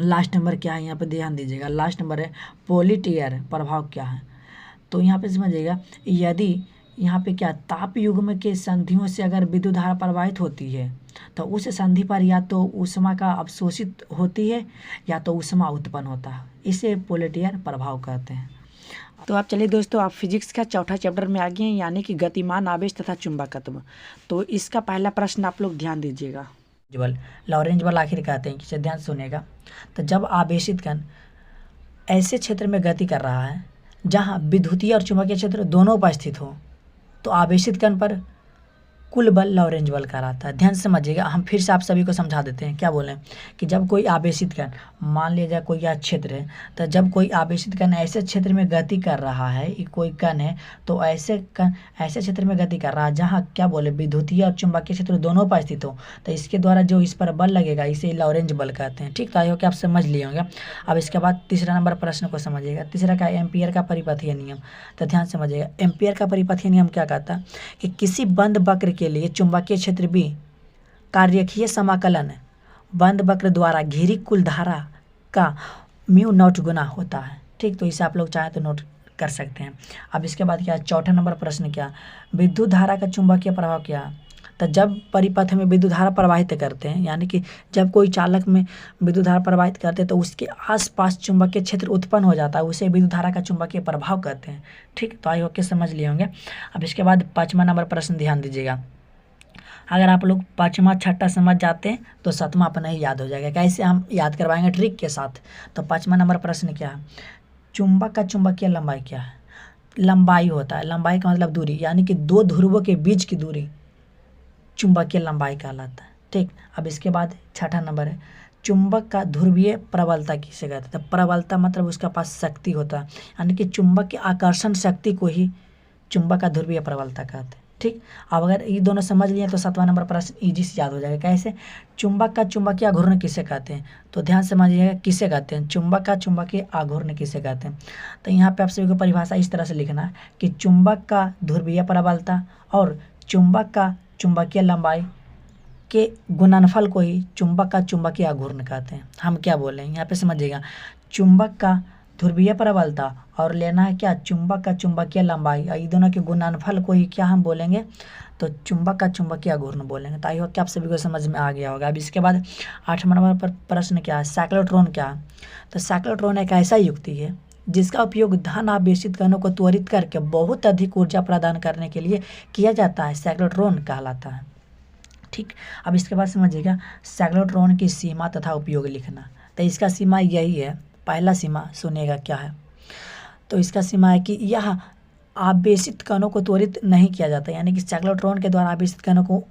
लास्ट नंबर क्या है? यहाँ पे ध्यान दीजिएगा, लास्ट नंबर है पोलिटियर प्रभाव क्या है? तो यहाँ पे समझिएगा, यदि यहाँ पे क्या ताप युग्म के संधियों से अगर विद्युत धारा प्रवाहित होती है तो उस संधि पर या तो ऊष्मा का अवशोषित होती है या तो ऊष्मा उत्पन्न होता है, इसे पोलिटियर प्रभाव कहते हैं। तो आप चलिए दोस्तों, आप फिजिक्स का चौथा चैप्टर में आ गए हैं, यानी कि गतिमान आवेश तथा चुंबकत्व। तो इसका पहला प्रश्न आप लोग ध्यान दीजिएगा। लॉरेंज बल आखिर कहते हैं, किसे? ध्यान सुनिएगा, तो जब आवेशित कण ऐसे क्षेत्र में गति कर रहा है जहाँ विद्युतीय और चुंबकीय क्षेत्र दोनों उपस्थित हो तो आवेशित कण पर कुल बल लॉरेंज बल कहलाता है। ध्यान से समझिएगा, हम फिर से आप सभी को समझा देते हैं। क्या बोलें कि जब कोई आवेशित कण, मान लिया जाए कोई यह क्षेत्र है, तो जब कोई आवेशित कण ऐसे क्षेत्र में गति कर रहा है, कोई कण है तो ऐसे क्षेत्र में गति कर रहा है जहाँ क्या बोले विद्युतीय और चुंबकीय क्षेत्र दोनों पर स्थित हो, तो इसके द्वारा जो इस पर बल लगेगा इसे लॉरेंज बल कहते हैं। ठीक, तो आई होप कि आप समझ लिए होंगे। अब इसके बाद तीसरा नंबर प्रश्न को समझिएगा। तीसरा का एम्पियर का परिपथीय नियम। तो ध्यान से समझिएगा, एम्पियर का परिपथीय नियम क्या कहता है कि किसी बंद वक्र के लिए चुंबकीय क्षेत्र B का रेखीय समाकलन बंद वक्र द्वारा घिरी कुल धारा का म्यू नॉट गुना होता है। ठीक, तो इसे आप लोग चाहें तो नोट कर सकते हैं। अब इसके बाद क्या, चौथा नंबर प्रश्न क्या, विद्युत धारा का चुंबकीय प्रभाव क्या। तो जब परिपथ में विद्युत धारा प्रवाहित करते हैं, यानी कि जब कोई चालक में विद्युत धारा प्रवाहित करते हैं तो उसके आसपास चुंबकीय क्षेत्र उत्पन्न हो जाता है, उसे विद्युत धारा का चुंबकीय प्रभाव कहते हैं। ठीक, तो आई होप के समझ लिए होंगे। अब इसके बाद 5वां नंबर प्रश्न ध्यान दीजिएगा। अगर आप लोग 5वां 6वां समझ जाते हैं तो 7वां अपना ही याद हो जाएगा। कैसे हम याद करवाएंगे, ट्रिक के साथ। तो 5वां नंबर प्रश्न क्या है, चुंबक का चुंबकीय लंबाई क्या है। लंबाई होता है, लंबाई का मतलब दूरी, यानी कि दो ध्रुवों के बीच की दूरी चुंबकीय लंबाई कहलाता है। ठीक, अब इसके बाद 6वां नंबर है, चुंबक का ध्रुवीय प्रबलता किसे कहते हैं। तो प्रबलता मतलब उसका पास शक्ति होता है, यानी कि चुंबक की आकर्षण शक्ति को ही चुंबक का ध्रुवीय प्रबलता कहते हैं। ठीक, अब अगर ये दोनों समझ लिए तो 7वां नंबर प्रश्न इजी से याद हो जाएगा। कैसे, चुंबक का चुंबकीय आघूर्ण किसे कहते हैं। तो ध्यान से समझिएगा, किसे कहते हैं, चुंबक का चुंबकीय आघूर्ण किसे कहते हैं। तो यहाँ पे आप सभी को परिभाषा इस तरह से लिखना है कि चुंबक का ध्रुवीय प्रबलता और चुंबक का चुंबकीय लंबाई के गुणनफल को ही चुंबक का चुंबकीय आघूर्ण कहते हैं। हम क्या बोल रहे हैं यहाँ पे समझिएगा, चुंबक का ध्रुवीय प्रबलता और लेना है क्या, चुंबक का चुंबकीय लंबाई, ये दोनों के गुणनफल को ही क्या हम बोलेंगे, तो चुंबक का चुंबकीय आघूर्ण बोलेंगे। तो आई होप कि आप सभी को समझ में आ गया होगा। अब इसके बाद 8वां नंबर पर प्रश्न क्या है, साइक्लोट्रॉन क्या है। तो साइक्लोट्रॉन एक ऐसा युक्ति है जिसका उपयोग धन आवेशित कणों को त्वरित करके बहुत अधिक ऊर्जा प्रदान करने के लिए किया जाता है, साइक्लोट्रॉन कहलाता है। ठीक, अब इसके बाद समझिएगा साइक्लोट्रॉन की सीमा तथा उपयोग लिखना। तो इसका सीमा यही है, पहला सीमा सुनिएगा क्या है। तो इसका सीमा है कि यह आवेशित कणों को त्वरित नहीं किया जाता, यानी कि साइक्लोट्रॉन के द्वारा आवेशित कणों को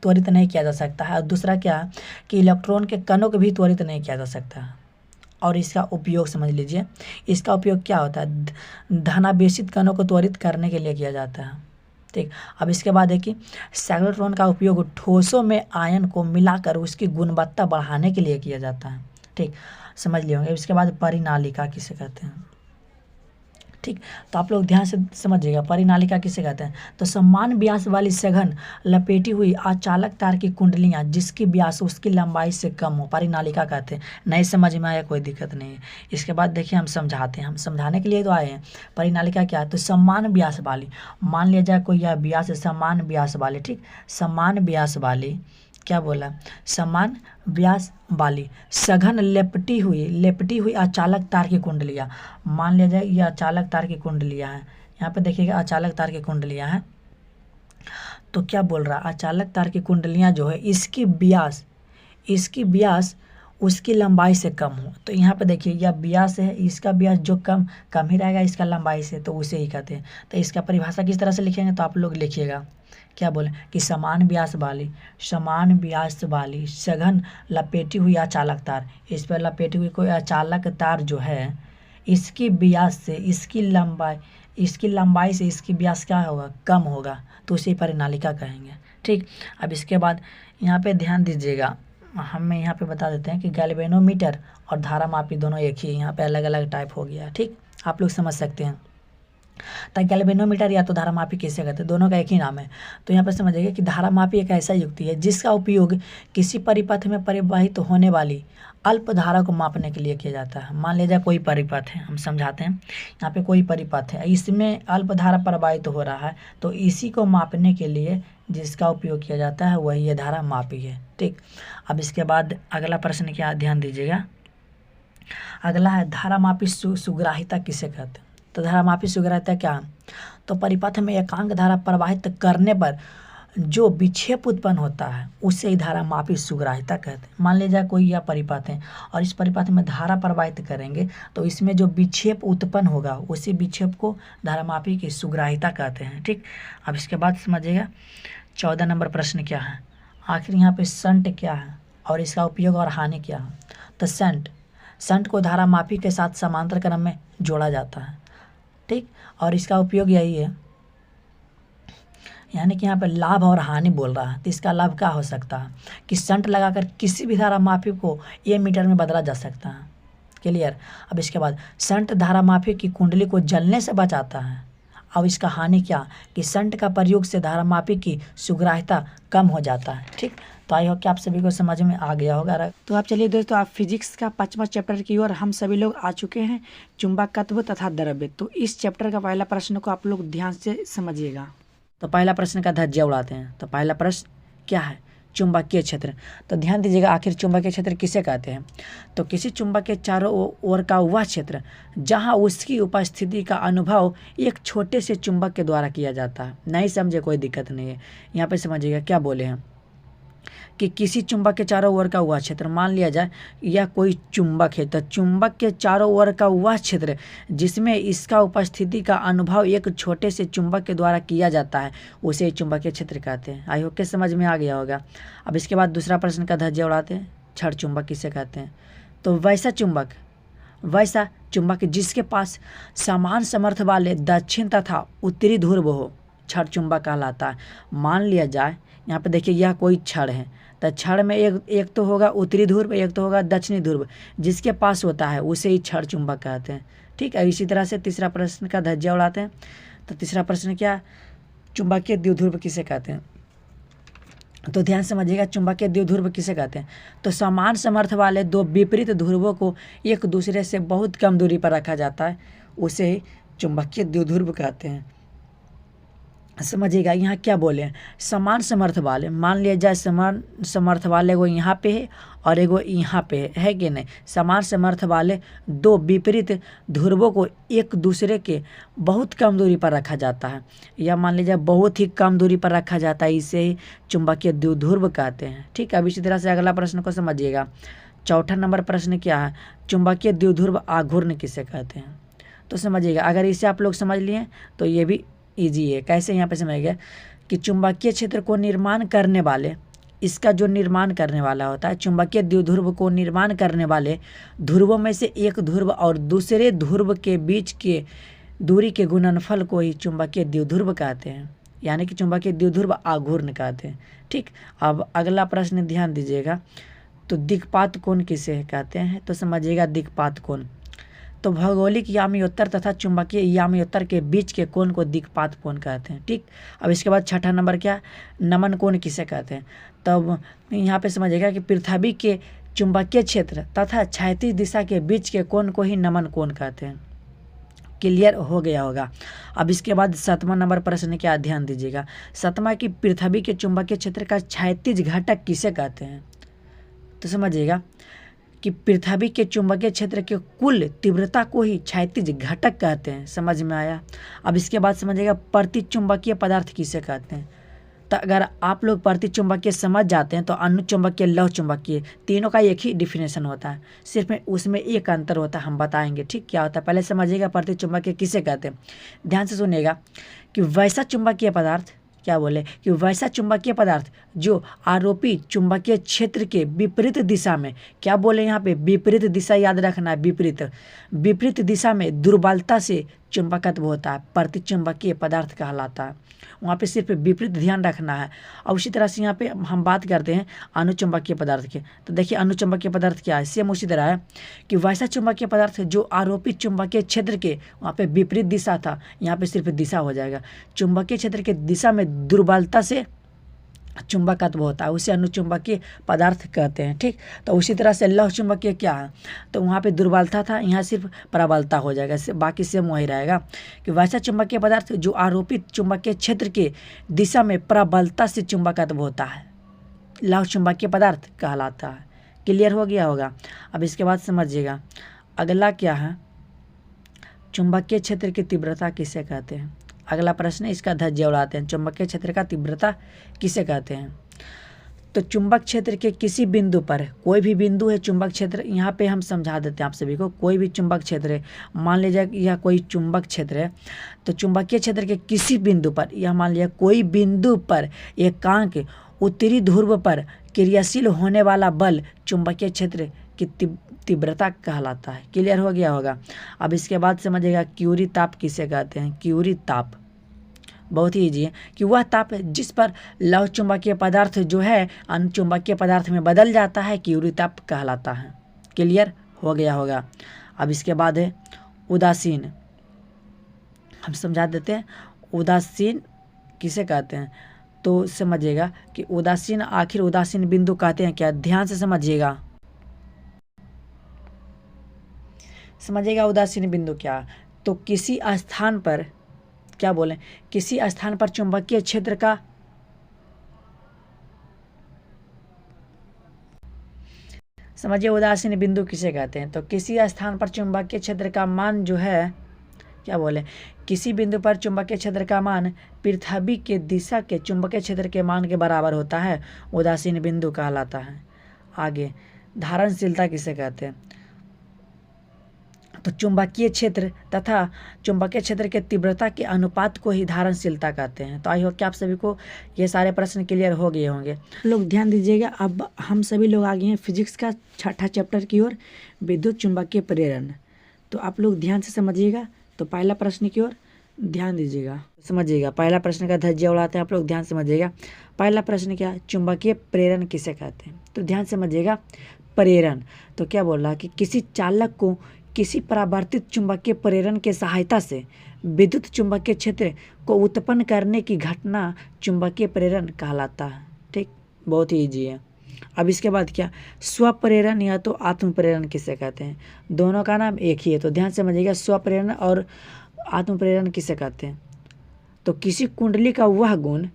त्वरित नहीं किया जा सकता है। और दूसरा क्या है कि इलेक्ट्रॉन के कणों को भी त्वरित नहीं किया जा सकता है। और इसका उपयोग समझ लीजिए, इसका उपयोग क्या होता है, धनावेशित कणों को त्वरित करने के लिए किया जाता है। ठीक, अब इसके बाद है कि साइक्लोट्रॉन का उपयोग ठोसों में आयन को मिलाकर उसकी गुणवत्ता बढ़ाने के लिए किया जाता है। ठीक, समझ लिए होंगे। इसके बाद परिनालिका किसे कहते हैं। ठीक, तो आप लोग ध्यान से समझिएगा, परिनालिका किसे कहते हैं। तो समान व्यास वाली सघन लपेटी हुई अचालक तार की कुंडलियां जिसकी व्यास उसकी लंबाई से कम हो, परिनालिका कहते हैं। नहीं समझ में आया कोई दिक्कत नहीं है। इसके बाद देखिए हम समझाते हैं, हम समझाने के लिए तो आए हैं। परिनालिका क्या है, तो समान व्यास वाली, मान लिया जाए कोई यह व्यास है समान व्यास वाली। ठीक, समान व्यास वाली, क्या बोला, समान व्यास वाली सघन लेपटी हुई अचालक तार की कुंडलियाँ, मान लिया जाए ये अचालक तार की कुंडलियाँ हैं। यहाँ पे देखिएगा अचालक तार की कुंडलियाँ हैं। तो क्या बोल रहा है, अचालक तार की कुंडलियाँ जो है इसकी व्यास उसकी लंबाई से कम हो। तो यहाँ पे देखिए यह व्यास है, इसका व्यास जो कम ही रहेगा इसका लंबाई से, तो उसे ही कहते हैं। तो इसका परिभाषा किस तरह से लिखेंगे, तो आप लोग लिखिएगा क्या बोले कि समान व्यास वाली सघन लपेटी हुई अचालक तार, इस पर लपेटी हुई कोई अचालक तार जो है इसकी व्यास से इसकी लंबाई से इसकी व्यास क्या होगा, कम होगा, तो उसे परिनालिका कहेंगे। ठीक, अब इसके बाद यहाँ पे ध्यान दीजिएगा, हमें यहाँ पे बता देते हैं कि गैल्वेनोमीटर और धारामापी दोनों एक ही, यहाँ पे अलग अलग टाइप हो गया। ठीक, आप लोग समझ सकते हैं। तो गैल्वेनोमीटर या तो धारामापी किसे कहते हैं, दोनों का एक ही नाम है। तो यहाँ पर समझिएगा कि धारामापी एक ऐसा युक्ति है जिसका उपयोग किसी परिपथ में परिवाहित होने वाली अल्प धारा को मापने के लिए किया जाता है। मान लीजिए कोई परिपथ है, हम समझाते हैं, यहाँ पे कोई परिपथ है, इसमें अल्प धारा प्रवाहित हो रहा है, तो इसी को मापने के लिए जिसका उपयोग किया जाता है वही ये धारामापी है। ठीक, अब इसके बाद अगला प्रश्न क्या, ध्यान दीजिएगा। अगला है धारामापी सुग्राहिता किसे कहते हैं। तो धारामापी सुग्राहिता क्या, तो परिपथ में एकांक धारा प्रवाहित करने पर जो विक्षेप उत्पन्न होता है उसे ही धारामापी सुग्राह्यता कहते हैं। मान लीजिए कोई यह परिपथ है और इस परिपथ में धारा प्रवाहित करेंगे तो इसमें जो विक्षेप उत्पन्न होगा उसी विक्षेप को धारामापी की सुग्राह्यता कहते हैं। ठीक, अब इसके बाद समझिएगा 14 नंबर प्रश्न क्या है। आखिर यहाँ पे संट क्या है और इसका उपयोग और हानि क्या है। तो संट को धारामापी के साथ समांतर क्रम में जोड़ा जाता है। ठीक, और इसका उपयोग यही है, यानी कि यहाँ पे लाभ और हानि बोल रहा है। तो इसका लाभ क्या हो सकता है कि संट लगाकर किसी भी धारामापी को एमीटर में बदला जा सकता है। क्लियर। अब इसके बाद संट धारामापी की कुंडली को जलने से बचाता है। अब इसका हानि क्या कि संट का प्रयोग से धारामापी की सुग्राह्यता कम हो जाता है। ठीक, तो आई होप कि आप सभी को समझ में आ गया होगा। तो आप चलिए दोस्तों, आप फिजिक्स का 5वां चैप्टर की ओर हम सभी लोग आ चुके हैं, चुंबकत्व तथा द्रव्य। तो इस चैप्टर का पहला प्रश्न को आप लोग ध्यान से समझिएगा। तो पहला प्रश्न का धज्जिया उड़ाते हैं। तो पहला प्रश्न क्या है, चुंबकीय क्षेत्र। तो ध्यान दीजिएगा, आखिर चुंबकीय क्षेत्र किसे कहते हैं। तो किसी चुंबक के चारों ओर का वह क्षेत्र जहां उसकी उपस्थिति का अनुभव एक छोटे से चुंबक के द्वारा किया जाता है। नहीं समझे कोई दिक्कत नहीं है, यहाँ पे समझिएगा क्या बोले हैं कि किसी चुंबक के चारों ओर का वह क्षेत्र, मान लिया जाए यह कोई चुंबक है, तो चुंबक के चारों ओर का वह क्षेत्र जिसमें इसका उपस्थिति का अनुभव एक छोटे से चुंबक के द्वारा किया जाता है उसे चुंबकीय क्षेत्र कहते हैं। आई होप के समझ में आ गया होगा। अब इसके बाद दूसरा प्रश्न का धज्जिया उड़ाते हैं, क्षण चुंबक किसे कहते हैं। तो वैसा चुंबक जिसके पास समान समर्थ वाले दक्षिण तथा उत्तरी ध्रुव हो, क्षण चुंबक कहलाता है। मान लिया जाए यहाँ पे देखिए यह कोई क्षण है, तो क्षण में एक तो होगा उत्तरी ध्रुव, एक तो होगा दक्षिणी ध्रुव, जिसके पास होता है उसे ही क्षण चुंबक कहते हैं। ठीक है, इसी तरह से तीसरा प्रश्न का धज्जिया उड़ाते हैं। तो तीसरा प्रश्न क्या, चुंबकीय द्विध्रुव किसे कहते हैं। तो ध्यान समझिएगा, चुंबकीय द्विध्रुव किसे कहते हैं। तो समान समर्थ वाले दो विपरीत ध्रुवों को एक दूसरे से बहुत कम दूरी पर रखा जाता है, उसे ही चुंबकीय द्विध्रुव कहते हैं। समझिएगा यहाँ क्या बोले हैं, समान समर्थ वाले, मान लिया जाए समान समर्थ वाले एगो यहाँ पे है और एगो यहाँ पे है कि नहीं। समान समर्थ वाले दो विपरीत ध्रुवों को एक दूसरे के बहुत कम दूरी पर रखा जाता है, या मान लीजिए बहुत ही कम दूरी पर रखा जाता है, इसे ही चुंबकीय द्विध्रुव कहते हैं। ठीक है, अब इसी तरह से अगला प्रश्न को समझिएगा। चौथा नंबर प्रश्न क्या है, चुंबकीय द्विध्रुव आघूर्ण किसे कहते हैं। तो समझिएगा, अगर इसे आप लोग समझ लिए तो ये भी ईजी है। कैसे, यहाँ पे समझिएगा कि चुंबकीय क्षेत्र को निर्माण करने वाले, इसका जो निर्माण करने वाला होता है, चुंबकीय द्विध्रुव को निर्माण करने वाले ध्रुवों में से एक ध्रुव और दूसरे ध्रुव के बीच के दूरी के गुणनफल को ही चुंबकीय द्विध्रुव कहते हैं, यानी कि चुंबकीय द्विध्रुव आघूर्ण कहते हैं। ठीक, अब अगला प्रश्न ध्यान दीजिएगा। तो दिक्पात कोण किसे कहते हैं। तो समझिएगा दिक्पात कोण, तो भौगोलिक याम्योत्तर तथा चुंबकीय याम्योत्तर के बीच के कोण को दिक्पात कोण कहते हैं। ठीक, अब इसके बाद छठा नंबर क्या, नमन कोण किसे कहते हैं। तब यहाँ पे समझिएगा कि पृथ्वी के चुंबकीय क्षेत्र तथा क्षैतिज दिशा के बीच के कोण को ही नमन कोण कहते हैं। क्लियर हो गया होगा। अब इसके बाद 7वां नंबर प्रश्न क्या, ध्यान दीजिएगा। 7वां की पृथ्वी के चुंबकीय क्षेत्र का क्षैतिज घटक किसे कहते हैं। तो समझिएगा कि पृथ्वी के चुंबकीय क्षेत्र के कुल तीव्रता को ही क्षैतिज घटक कहते हैं। समझ में आया। अब इसके बाद समझिएगा प्रतिचुंबकीय पदार्थ किसे कहते हैं। तो अगर आप लोग प्रतिचुंबकीय समझ जाते हैं तो अनुचुंबकीय, लौह चुंबकीय, तीनों का एक ही डिफिनेशन होता है, सिर्फ उसमें एक अंतर होता है, हम बताएंगे। ठीक, क्या होता है पहले समझिएगा प्रतिचुंबकीय किसे कहते हैं। ध्यान से सुनिएगा कि वैसा चुंबकीय पदार्थ, क्या बोले कि वैसा चुंबकीय पदार्थ जो आरोपी चुंबकीय क्षेत्र के विपरीत दिशा में, क्या बोले यहाँ पे विपरीत दिशा, याद रखना है, विपरीत दिशा में दुर्बलता से चुंबकत्व होता है, प्रतिचुंबकीय पदार्थ कहलाता है। वहाँ पे सिर्फ विपरीत ध्यान रखना है। और उसी तरह से यहाँ पे हम बात करते हैं अनुचुंबकीय पदार्थ के। तो देखिए अनुचुंबकीय पदार्थ क्या है, सेम उसी तरह है कि वैसा चुंबकीय पदार्थ जो आरोपित चुंबकीय क्षेत्र के वहाँ पे विपरीत दिशा था, यहाँ पे सिर्फ दिशा हो जाएगा। चुंबकीय क्षेत्र के दिशा में दुर्बलता से चुंबकत्व होता है, उसे अनुचुंबकीय पदार्थ कहते हैं। ठीक, तो उसी तरह से लौह चुंबकीय क्या है, तो वहाँ पे दुर्बलता था, यहाँ सिर्फ प्रबलता हो जाएगा, बाकी सेम वही रहेगा कि वैसा चुंबकीय पदार्थ जो आरोपित चुंबकीय क्षेत्र के दिशा में प्रबलता से चुंबकत्व होता है, लौह चुंबकीय पदार्थ कहलाता है। क्लियर हो गया होगा। अब इसके बाद समझिएगा अगला क्या है, चुंबकीय क्षेत्र की तीव्रता किसे कहते हैं। अगला प्रश्न है, इसका धज्जियां उड़ाते हैं। चुंबकीय क्षेत्र का तीव्रता किसे कहते हैं? तो चुंबक क्षेत्र के किसी बिंदु पर, कोई भी बिंदु है चुंबक क्षेत्र, यहाँ पे हम समझा देते हैं आप सभी को। कोई भी चुंबक क्षेत्र है, मान लीजिए यह कोई चुंबक क्षेत्र है, तो चुंबकीय क्षेत्र के किसी बिंदु पर, यह मान लिया कोई बिंदु पर एकांक उत्तरी ध्रुव पर क्रियाशील होने वाला बल चुंबकीय क्षेत्र की तीव्रता कहलाता है। क्लियर हो गया होगा। अब इसके बाद समझिएगा क्यूरी ताप किसे कहते हैं। क्यूरी ताप बहुत ही ईजी है कि वह ताप जिस पर लौह चुंबकीय पदार्थ जो है अन्य चुंबकीय पदार्थ में बदल जाता है, क्यूरी ताप कहलाता है। क्लियर हो गया होगा। अब इसके बाद है उदासीन, हम समझा देते हैं उदासीन किसे कहते हैं। तो समझिएगा कि उदासीन, आखिर उदासीन बिंदु कहते हैं क्या, ध्यान से समझिएगा। समझिएगा उदासीन बिंदु क्या, तो किसी स्थान पर, क्या बोलें, किसी स्थान पर चुंबकीय क्षेत्र का समझिए उदासीन बिंदु किसे कहते हैं। तो किसी स्थान पर चुंबकीय क्षेत्र का मान जो है, क्या बोले, किसी बिंदु पर चुंबकीय क्षेत्र का मान पृथ्वी के दिशा के चुंबकीय क्षेत्र के मान के बराबर होता है, उदासीन बिंदु कहलाता है। आगे धारणशीलता किसे कहते हैं। तो चुंबकीय क्षेत्र तथा चुंबकीय क्षेत्र के तीव्रता के अनुपात को ही धारणशीलता कहते हैं। तो आई होप कि आप सभी को ये सारे प्रश्न क्लियर हो गए होंगे। लोग ध्यान दीजिएगा, अब हम सभी लोग आ गए हैं फिजिक्स का छठा चैप्टर की ओर, विद्युत चुंबकीय प्रेरण। तो आप लोग ध्यान से समझिएगा। तो पहला प्रश्न की ओर ध्यान दीजिएगा, समझिएगा। पहला प्रश्न का धज्जियां उड़ाते हैं आप लोग, ध्यान से समझिएगा। पहला प्रश्न क्या है, चुंबकीय प्रेरण किसे कहते हैं। तो ध्यान से समझिएगा, प्रेरण तो क्या बोल रहा है कि किसी चालक को किसी परावर्तित चुंबकीय प्रेरण के सहायता से विद्युत चुंबकीय क्षेत्र को उत्पन्न करने की घटना चुंबकीय प्रेरण कहलाता है। ठीक, बहुत ही ईजी है। अब इसके बाद क्या, स्वप्रेरण या तो आत्म प्रेरण किसे कहते हैं। दोनों का नाम एक ही है, तो ध्यान से समझिएगा। स्वप्रेरण और आत्म प्रेरण किसे कहते हैं। तो किसी कुंडली का वह गुण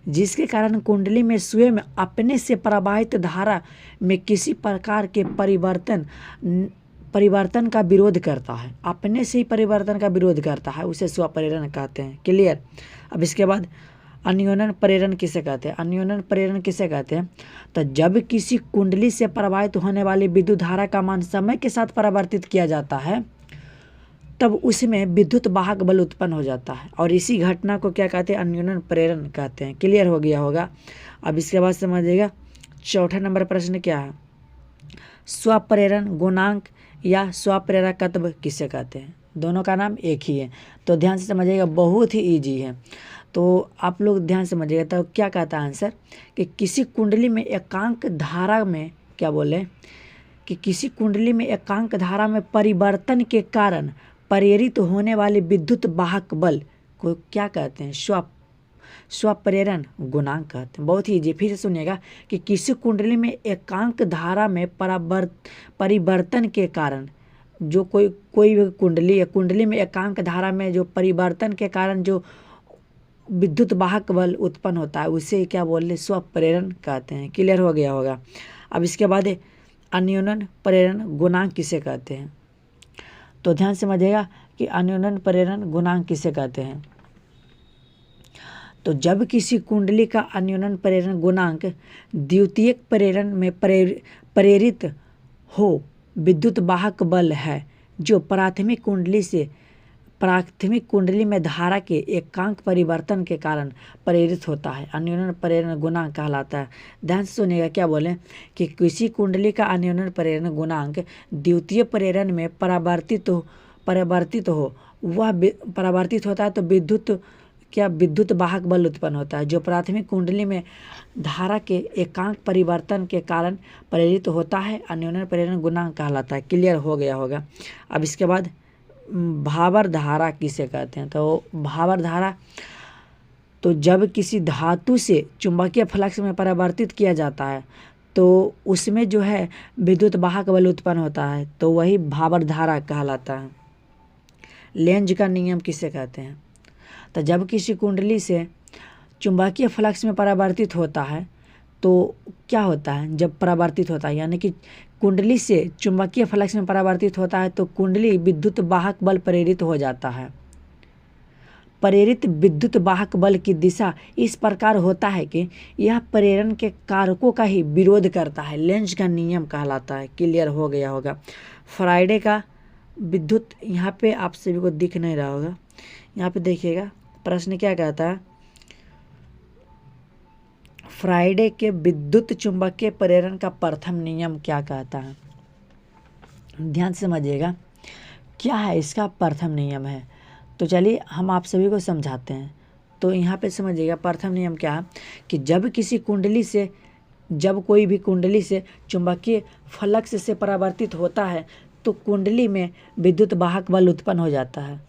जिसके कारण कुंडली में स्वयं अपने से प्रवाहित धारा में किसी प्रकार के परिवर्तन का विरोध करता है, अपने से ही परिवर्तन का विरोध करता है, उसे स्वप्रेरण कहते हैं। क्लियर। अब इसके बाद अन्योन्य प्रेरण किसे कहते हैं। अन्योन्य प्रेरण किसे कहते हैं, तो जब किसी कुंडली से प्रवाहित होने वाली विद्युत धारा का मान समय के साथ परिवर्तित किया जाता है, तब उसमें विद्युत वाहक बल उत्पन्न हो जाता है, और इसी घटना को क्या कहते हैं, अन्योन्य प्रेरण कहते हैं। क्लियर हो गया होगा। अब इसके बाद समझिएगा चौथा नंबर प्रश्न क्या है, स्वप्रेरण गुणांक या स्वप्रेरकत्व किसे कहते हैं। दोनों का नाम एक ही है, तो ध्यान से समझिएगा, बहुत ही ईजी है। तो आप लोग ध्यान से समझिएगा। तो क्या कहता है आंसर कि किसी कुंडली में एकांक धारा में, क्या बोले, कि किसी कुंडली में एकांक धारा में परिवर्तन के कारण प्रेरित होने वाले विद्युत वाहक बल को क्या कहते हैं, स्वप्रेरण गुणांक कहते हैं। बहुत ही ईजी, फिर से सुनिएगा कि किसी कुंडली में एकांक धारा में परिवर्तन के कारण, जो कोई कुंडली है, कुंडली में एकांक धारा में जो परिवर्तन के कारण जो विद्युत वाहक बल उत्पन्न होता है, उसे क्या बोले, स्वप्रेरण कहते हैं। क्लियर हो गया होगा। अब इसके बाद अन्योन्य प्रेरण गुणांक किसे कहते हैं। तो ध्यान से समझिएगा कि अन्योन्य प्रेरण गुणांक किसे कहते हैं। तो जब किसी कुंडली का अन्योन्य प्रेरण गुणांक द्वितीयक प्रेरण में प्रेरित हो विद्युत वाहक बल है जो प्राथमिक कुंडली में धारा के एकांक परिवर्तन के कारण प्रेरित होता है, अन्योन्य प्रेरण गुणांक कहलाता है। ध्यान से सुनिएगा, क्या बोलें कि किसी कुंडली का अन्योन्य प्रेरण गुणांक द्वितीय प्रेरण में परावर्तित हो, वह परावर्तित होता है तो विद्युत वाहक बल उत्पन्न होता है, जो प्राथमिक कुंडली में धारा के एकांक परिवर्तन के कारण प्रेरित होता है, अन्योन्य प्रेरण गुणांक कहलाता है। क्लियर हो गया होगा। अब इसके बाद भावर धारा किसे कहते हैं। तो भावर धारा, तो जब किसी धातु से चुंबकीय फ्लक्स में परिवर्तित किया जाता है तो उसमें जो है विद्युत वाहक बल उत्पन्न होता है, तो वही भावर धारा कहलाता है। लेंज का नियम किसे कहते हैं। तो जब किसी कुंडली से चुंबकीय फ्लक्स में परिवर्तित होता है तो क्या होता है, जब परिवर्तित होता है यानी कि कुंडली से चुंबकीय फ्लक्स में परिवर्तित होता है तो कुंडली विद्युत वाहक बल प्रेरित हो जाता है। प्रेरित विद्युत वाहक बल की दिशा इस प्रकार होता है कि यह प्रेरण के कारकों का ही विरोध करता है। लेंज का नियम कहलाता है। क्लियर हो गया होगा। फ्राइडे का विद्युत, यहाँ पे आप सभी को दिख नहीं रहा होगा, यहाँ पे देखिएगा प्रश्न क्या कहता है, फ्राइडे के विद्युत चुंबकीय प्रेरण का प्रथम नियम क्या कहता है। ध्यान से समझिएगा क्या है इसका प्रथम नियम है। तो चलिए हम आप सभी को समझाते हैं। तो यहाँ पे समझिएगा प्रथम नियम क्या है कि जब कोई भी कुंडली से चुंबकीय फ्लक्स से परावर्तित होता है तो कुंडली में विद्युत वाहक बल उत्पन्न हो जाता है,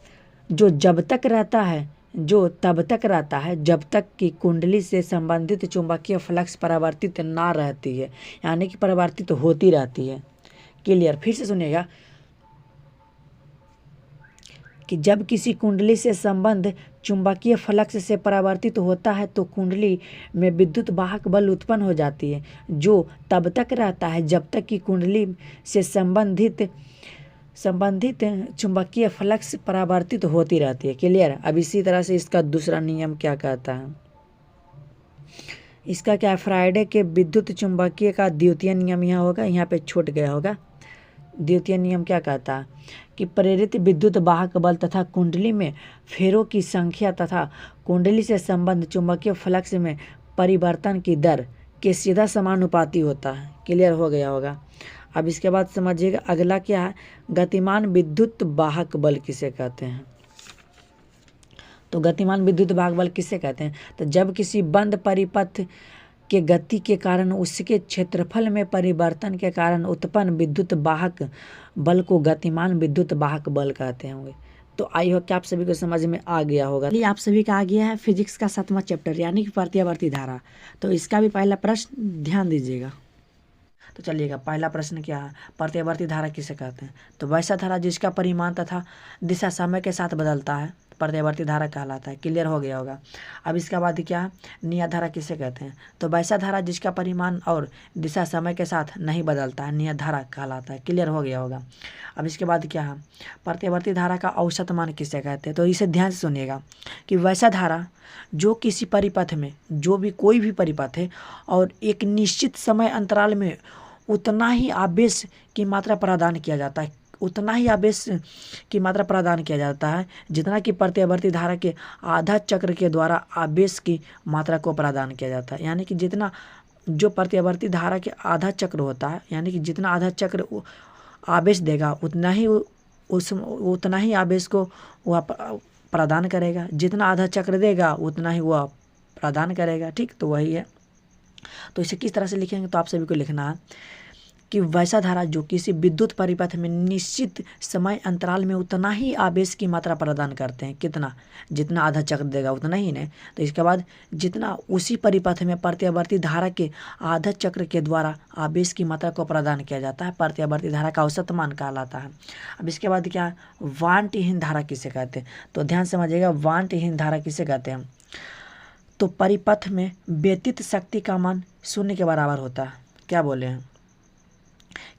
जो तब तक रहता है जब तक कि कुंडली से संबंधित चुंबकीय फ्लक्स परावर्तित ना रहती है, यानी कि परावर्तित होती रहती है। क्लियर, फिर से सुनिएगा कि जब किसी कुंडली से संबंध चुंबकीय फ्लक्स से परावर्तित होता है तो कुंडली में विद्युत वाहक बल उत्पन्न हो जाती है, जो तब तक रहता है जब तक कि कुंडली से संबंधित चुंबकीय फ्लक्स परावर्तित होती रहती है। क्लियर। अब इसी तरह से इसका दूसरा नियम क्या कहता है, इसका क्या है, फ्राइडे के विद्युत चुंबकीय का द्वितीय नियम यहाँ होगा, यहाँ पे छूट गया होगा। द्वितीय नियम क्या कहता है कि प्रेरित विद्युत वाहक बल तथा कुंडली में फेरों की संख्या तथा कुंडली से संबंध चुंबकीय फ्लक्स में परिवर्तन की दर के सीधा समानुपाती होता है। क्लियर हो गया होगा। अब इसके बाद समझिएगा अगला क्या है, गतिमान विद्युत वाहक बल किसे कहते हैं। तो गतिमान विद्युत वाहक बल किसे कहते हैं, तो जब किसी बंद परिपथ के गति के कारण उसके क्षेत्रफल में परिवर्तन के कारण उत्पन्न विद्युत वाहक बल को गतिमान विद्युत वाहक बल कहते होंगे। तो आई होप कि आप सभी को समझ में आ गया होगा। ये आप सभी का आ गया है फिजिक्स का 7वां चैप्टर यानी कि प्रत्यावर्ती धारा। तो इसका भी पहला प्रश्न ध्यान दीजिएगा। तो चलिएगा पहला प्रश्न क्या है, प्रत्यावर्ती धारा किसे कहते हैं। तो वैसा धारा जिसका परिमाण तथा दिशा समय के साथ बदलता है प्रत्यावर्ती धारा कहलाता है। क्लियर हो गया होगा। अब इसके बाद क्या है, नियत धारा किसे कहते हैं। तो वैसा धारा जिसका परिमाण और दिशा समय के साथ नहीं बदलता है नियत धारा कहलाता है। क्लियर हो गया होगा। अब इसके बाद क्या है, प्रत्यावर्ती धारा का औसत मान किसे कहते हैं। तो इसे ध्यान से सुनिएगा कि वैसा धारा जो किसी परिपथ में, जो भी कोई भी परिपथ है और एक निश्चित समय अंतराल में उतना ही आवेश की मात्रा प्रदान किया जाता है, उतना ही आवेश की मात्रा प्रदान किया जाता है जितना कि प्रत्यावर्ती धारा के आधा चक्र के द्वारा आवेश की मात्रा को प्रदान किया जाता है। यानी कि जितना जो प्रत्यावर्ती धारा के आधा चक्र होता है, यानी कि जितना आधा चक्र आवेश देगा उतना ही आवेश को वह प्रदान करेगा, जितना आधा चक्र देगा उतना ही वह प्रदान करेगा। ठीक, तो वही है। तो इसे किस तरह से लिखेंगे, तो आप सभी को लिखना है कि वैसा धारा जो किसी विद्युत परिपथ में निश्चित समय अंतराल में उतना ही आवेश की मात्रा प्रदान करते हैं। कितना, जितना आधा चक्र देगा उतना ही नहीं। तो इसके बाद जितना उसी परिपथ में प्रत्यावर्ती धारा के आधा चक्र के द्वारा आवेश की मात्रा को प्रदान किया जाता है प्रत्यावर्ती धारा का औसत मान कहलाता है। अब इसके बाद क्या है, वांटहीन धारा किसे कहते हैं। तो ध्यान समझिएगा वांटहीन धारा किसे कहते हैं। तो परिपथ में व्यतीत शक्ति का मान शून्य के बराबर होता है। क्या बोले हैं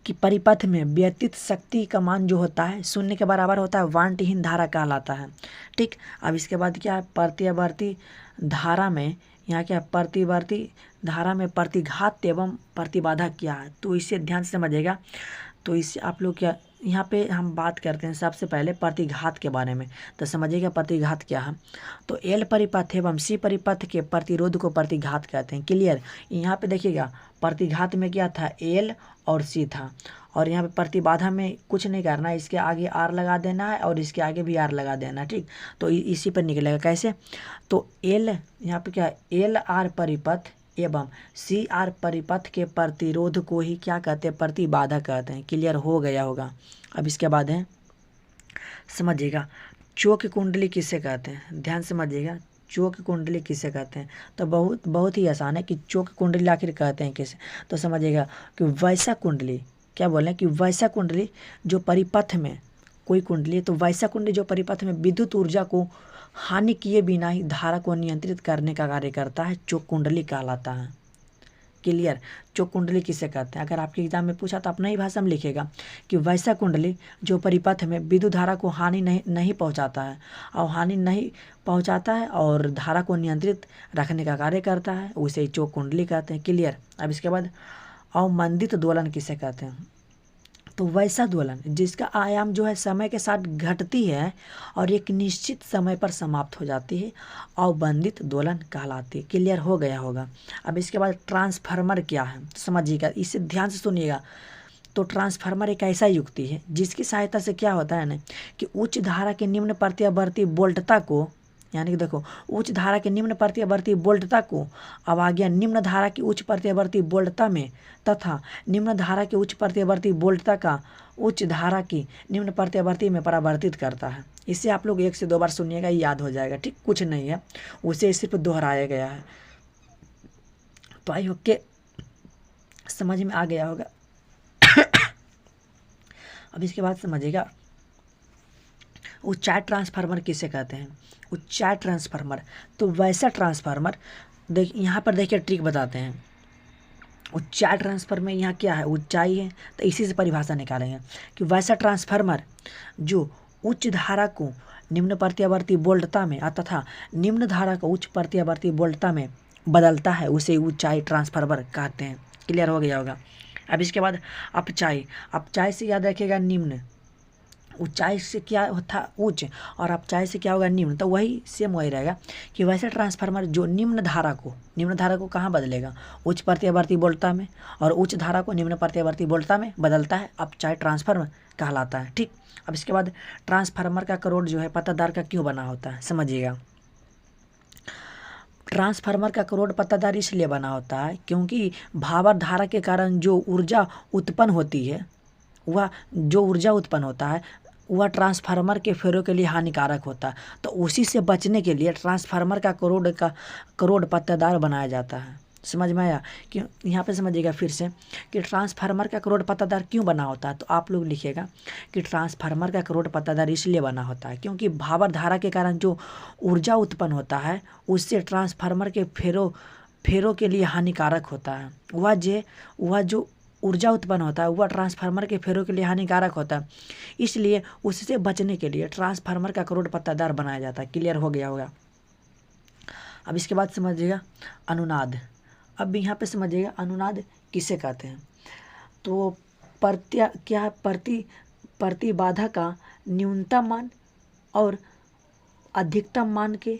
कि परिपथ में व्यतीत शक्ति का मान जो होता है शून्य के बराबर होता है, वांटहीन धारा कहलाता है। ठीक, अब इसके बाद क्या है, प्रत्यावर्ती धारा में यहाँ क्या है, प्रतिवर्ती धारा में प्रतिघात एवं प्रतिबाधा क्या है। तो इसे ध्यान से समझिएगा। तो इससे आप लोग क्या, यहाँ पे हम बात करते हैं सबसे पहले प्रतिघात के बारे में। तो समझिएगा प्रतिघात क्या है। तो एल परिपथ एवं सी परिपथ के प्रतिरोध को प्रतिघात कहते हैं। क्लियर। यहाँ पे देखिएगा प्रतिघात में क्या था, एल और सी था, और यहाँ पे प्रतिबाधा में कुछ नहीं करना, इसके आगे आर लगा देना है और इसके आगे भी आर लगा देना है। ठीक, तो इसी पर निकलेगा कैसे। तो एल यहाँ पे क्या, एल आर परिपथ एवं सी आर परिपथ के प्रतिरोध को ही क्या कहते हैं, प्रतिबाधा कहते हैं। क्लियर हो गया होगा। अब इसके बाद है समझिएगा चौक कुंडली किसे कहते हैं। ध्यान समझिएगा चौक कुंडली किसे कहते हैं। तो बहुत ही आसान है कि चौक कुंडली आखिर कहते हैं किसे। तो समझिएगा कि वैसा कुंडली, क्या बोले कि वैसा कुंडली जो परिपथ में, कोई कुंडली है तो वैसा कुंडली जो परिपथ में विद्युत ऊर्जा को हानि किए बिना ही धारा को नियंत्रित करने का कार्य करता है, चौक कुंडली कहलाता है। क्लियर। चोक कुंडली किसे कहते हैं? अगर आपके एग्जाम में पूछा तो अपना ही भाषा में लिखेगा कि वैसा कुंडली जो परिपथ में विद्युत धारा को हानि नहीं पहुंचाता है और हानि नहीं पहुंचाता है और धारा को नियंत्रित रखने का कार्य करता है, उसे चोक कुंडली कहते हैं। क्लियर। अब इसके बाद अवमंदित दोलन किसे कहते हैं? तो वैसा दोलन जिसका आयाम जो है समय के साथ घटती है और एक निश्चित समय पर समाप्त हो जाती है, अवमंदित दोलन कहलाती है। क्लियर हो गया होगा। अब इसके बाद ट्रांसफार्मर क्या है समझिएगा, इसे ध्यान से सुनिएगा। तो ट्रांसफार्मर एक ऐसा युक्ति है जिसकी सहायता से क्या होता है ना कि उच्च धारा के निम्न प्रत्यावर्ती वोल्टता को, यानी कि देखो उच्च धारा के निम्न प्रत्यावर्ती वोल्टता को अवज्ञा निम्न धारा की उच्च प्रत्यावर्ती वोल्टता में तथा निम्न धारा के उच्च प्रत्यावर्ती वोल्टता का उच्च धारा की निम्न प्रत्यावर्ती में परावर्तित करता है। इसे आप लोग 1 से 2 बार सुनिएगा, याद हो जाएगा। ठीक, कुछ नहीं है, उसे सिर्फ दोहराया गया है। तो आई होप के समझ में आ गया होगा। अब इसके बाद समझिएगा ऊंचाई ट्रांसफार्मर किसे कहते हैं? ऊंचाई ट्रांसफार्मर, तो वैसा ट्रांसफार्मर देख यहाँ पर देखिए ट्रिक बताते हैं। ऊंचाई ट्रांसफार्मर में यहाँ क्या है? ऊंचाई है, तो इसी से परिभाषा निकालेंगे कि वैसा ट्रांसफार्मर जो उच्च धारा को निम्न प्रत्यावर्ती वोल्टता में तथा निम्न धारा को उच्च प्रत्यावर्ती वोल्टता में बदलता है, उसे ऊंचाई ट्रांसफार्मर कहते हैं। क्लियर हो गया होगा। अब इसके बाद अपचाई, अपचाई से याद रखिएगा निम्न, ऊंचाई से क्या होता उच्च और अपचाई से क्या होगा निम्न, तो वही सेम वही रहेगा कि वैसे ट्रांसफार्मर जो निम्न धारा को कहाँ बदलेगा? उच्च प्रत्यावर्ती वोल्टता में, और उच्च धारा को निम्न प्रत्यावर्ती वोल्टता में बदलता है, अपचाई ट्रांसफार्मर कहलाता है। ठीक। अब इसके बाद ट्रांसफार्मर का करोड़ जो है पत्तादार का क्यों बना होता है समझिएगा। ट्रांसफार्मर का करोड़ पत्तादार इसलिए बना होता है क्योंकि भावर धारा के कारण जो ऊर्जा उत्पन्न होती है, वह जो ऊर्जा उत्पन्न होता है वह ट्रांसफार्मर के फेरों के लिए हानिकारक होता है। तो उसी से बचने के लिए ट्रांसफार्मर का करोड़ पत्तादार बनाया जाता है। समझ में आया? कि यहाँ पे समझिएगा फिर से कि ट्रांसफार्मर का करोड़ पत्तादार क्यों बना होता है। तो आप लोग लिखिएगा कि ट्रांसफार्मर का करोड़ पत्तादार इसलिए बना होता है क्योंकि भावर धारा के कारण जो ऊर्जा उत्पन्न होता है उससे ट्रांसफार्मर के फेरों के लिए हानिकारक होता है। वह जो ऊर्जा उत्पन्न होता है वह ट्रांसफार्मर के फेरों के लिए हानिकारक होता है, इसलिए उससे बचने के लिए ट्रांसफार्मर का करोड़ पत्तादार बनाया जाता है। क्लियर हो गया होगा। अब इसके बाद समझिएगा अनुनाद। अब यहाँ पे समझिएगा अनुनाद किसे कहते हैं। तो प्रतिबाधा का न्यूनतम मान और अधिकतम मान के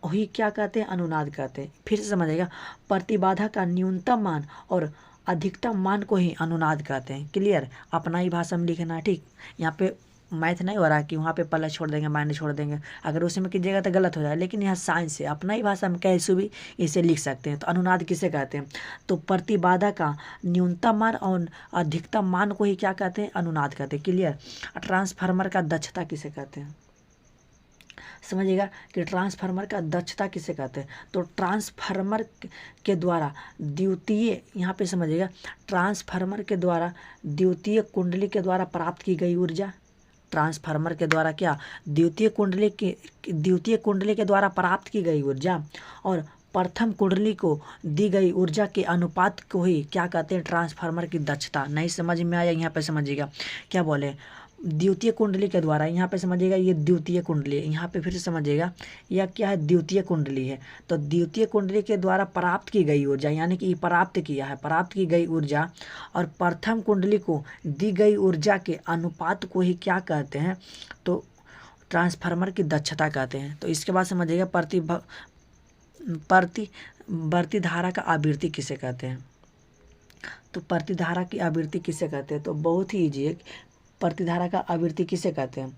वही क्या कहते हैं? अनुनाद कहते हैं। फिर से समझिएगा, प्रतिबाधा का न्यूनतम मान और अधिकतम मान को ही अनुनाद कहते हैं। क्लियर। अपना ही भाषा में लिखना है। ठीक, यहाँ पे मैथ नहीं हो रहा है कि वहाँ पे प्लस छोड़ देंगे माइनस छोड़ देंगे, अगर उसमें कीजिएगा तो गलत हो जाए, लेकिन यहाँ साइंस है, अपना ही भाषा में कैसे भी इसे लिख सकते हैं। तो अनुनाद किसे कहते हैं? तो प्रतिबाधा का न्यूनतम मान और अधिकतम मान को ही क्या कहते हैं? अनुनाद कहते हैं। क्लियर। ट्रांसफार्मर का दक्षता किसे कहते हैं समझिएगा कि ट्रांसफार्मर का दक्षता किसे कहते हैं। तो ट्रांसफार्मर के द्वारा द्वितीय, यहाँ पे समझिएगा, ट्रांसफार्मर के द्वारा द्वितीय कुंडली के द्वारा प्राप्त की गई ऊर्जा, ट्रांसफार्मर के द्वारा क्या द्वितीय कुंडली के द्वारा प्राप्त की गई ऊर्जा और प्रथम कुंडली को दी गई ऊर्जा के अनुपात को ही क्या कहते हैं? ट्रांसफार्मर की दक्षता। नहीं समझ में आया? यहाँ पे समझिएगा क्या बोले, द्वितीय कुंडली के द्वारा, यहाँ पे समझिएगा ये द्वितीय कुंडली है, यहाँ पे फिर से समझिएगा यह क्या है? द्वितीय कुंडली है। तो द्वितीय कुंडली के द्वारा प्राप्त की गई ऊर्जा, यानी कि प्राप्त की गई ऊर्जा और प्रथम कुंडली को दी गई ऊर्जा के अनुपात को ही क्या कहते हैं? तो ट्रांसफार्मर की दक्षता कहते हैं। तो इसके बाद समझिएगा प्रतिवर्ती धारा का आवृत्ति किसे कहते हैं। तो प्रतिधारा की आवृत्ति किसे कहते हैं? तो बहुत ही ईजी है, प्रतिधारा का आवृत्ति किसे कहते हैं।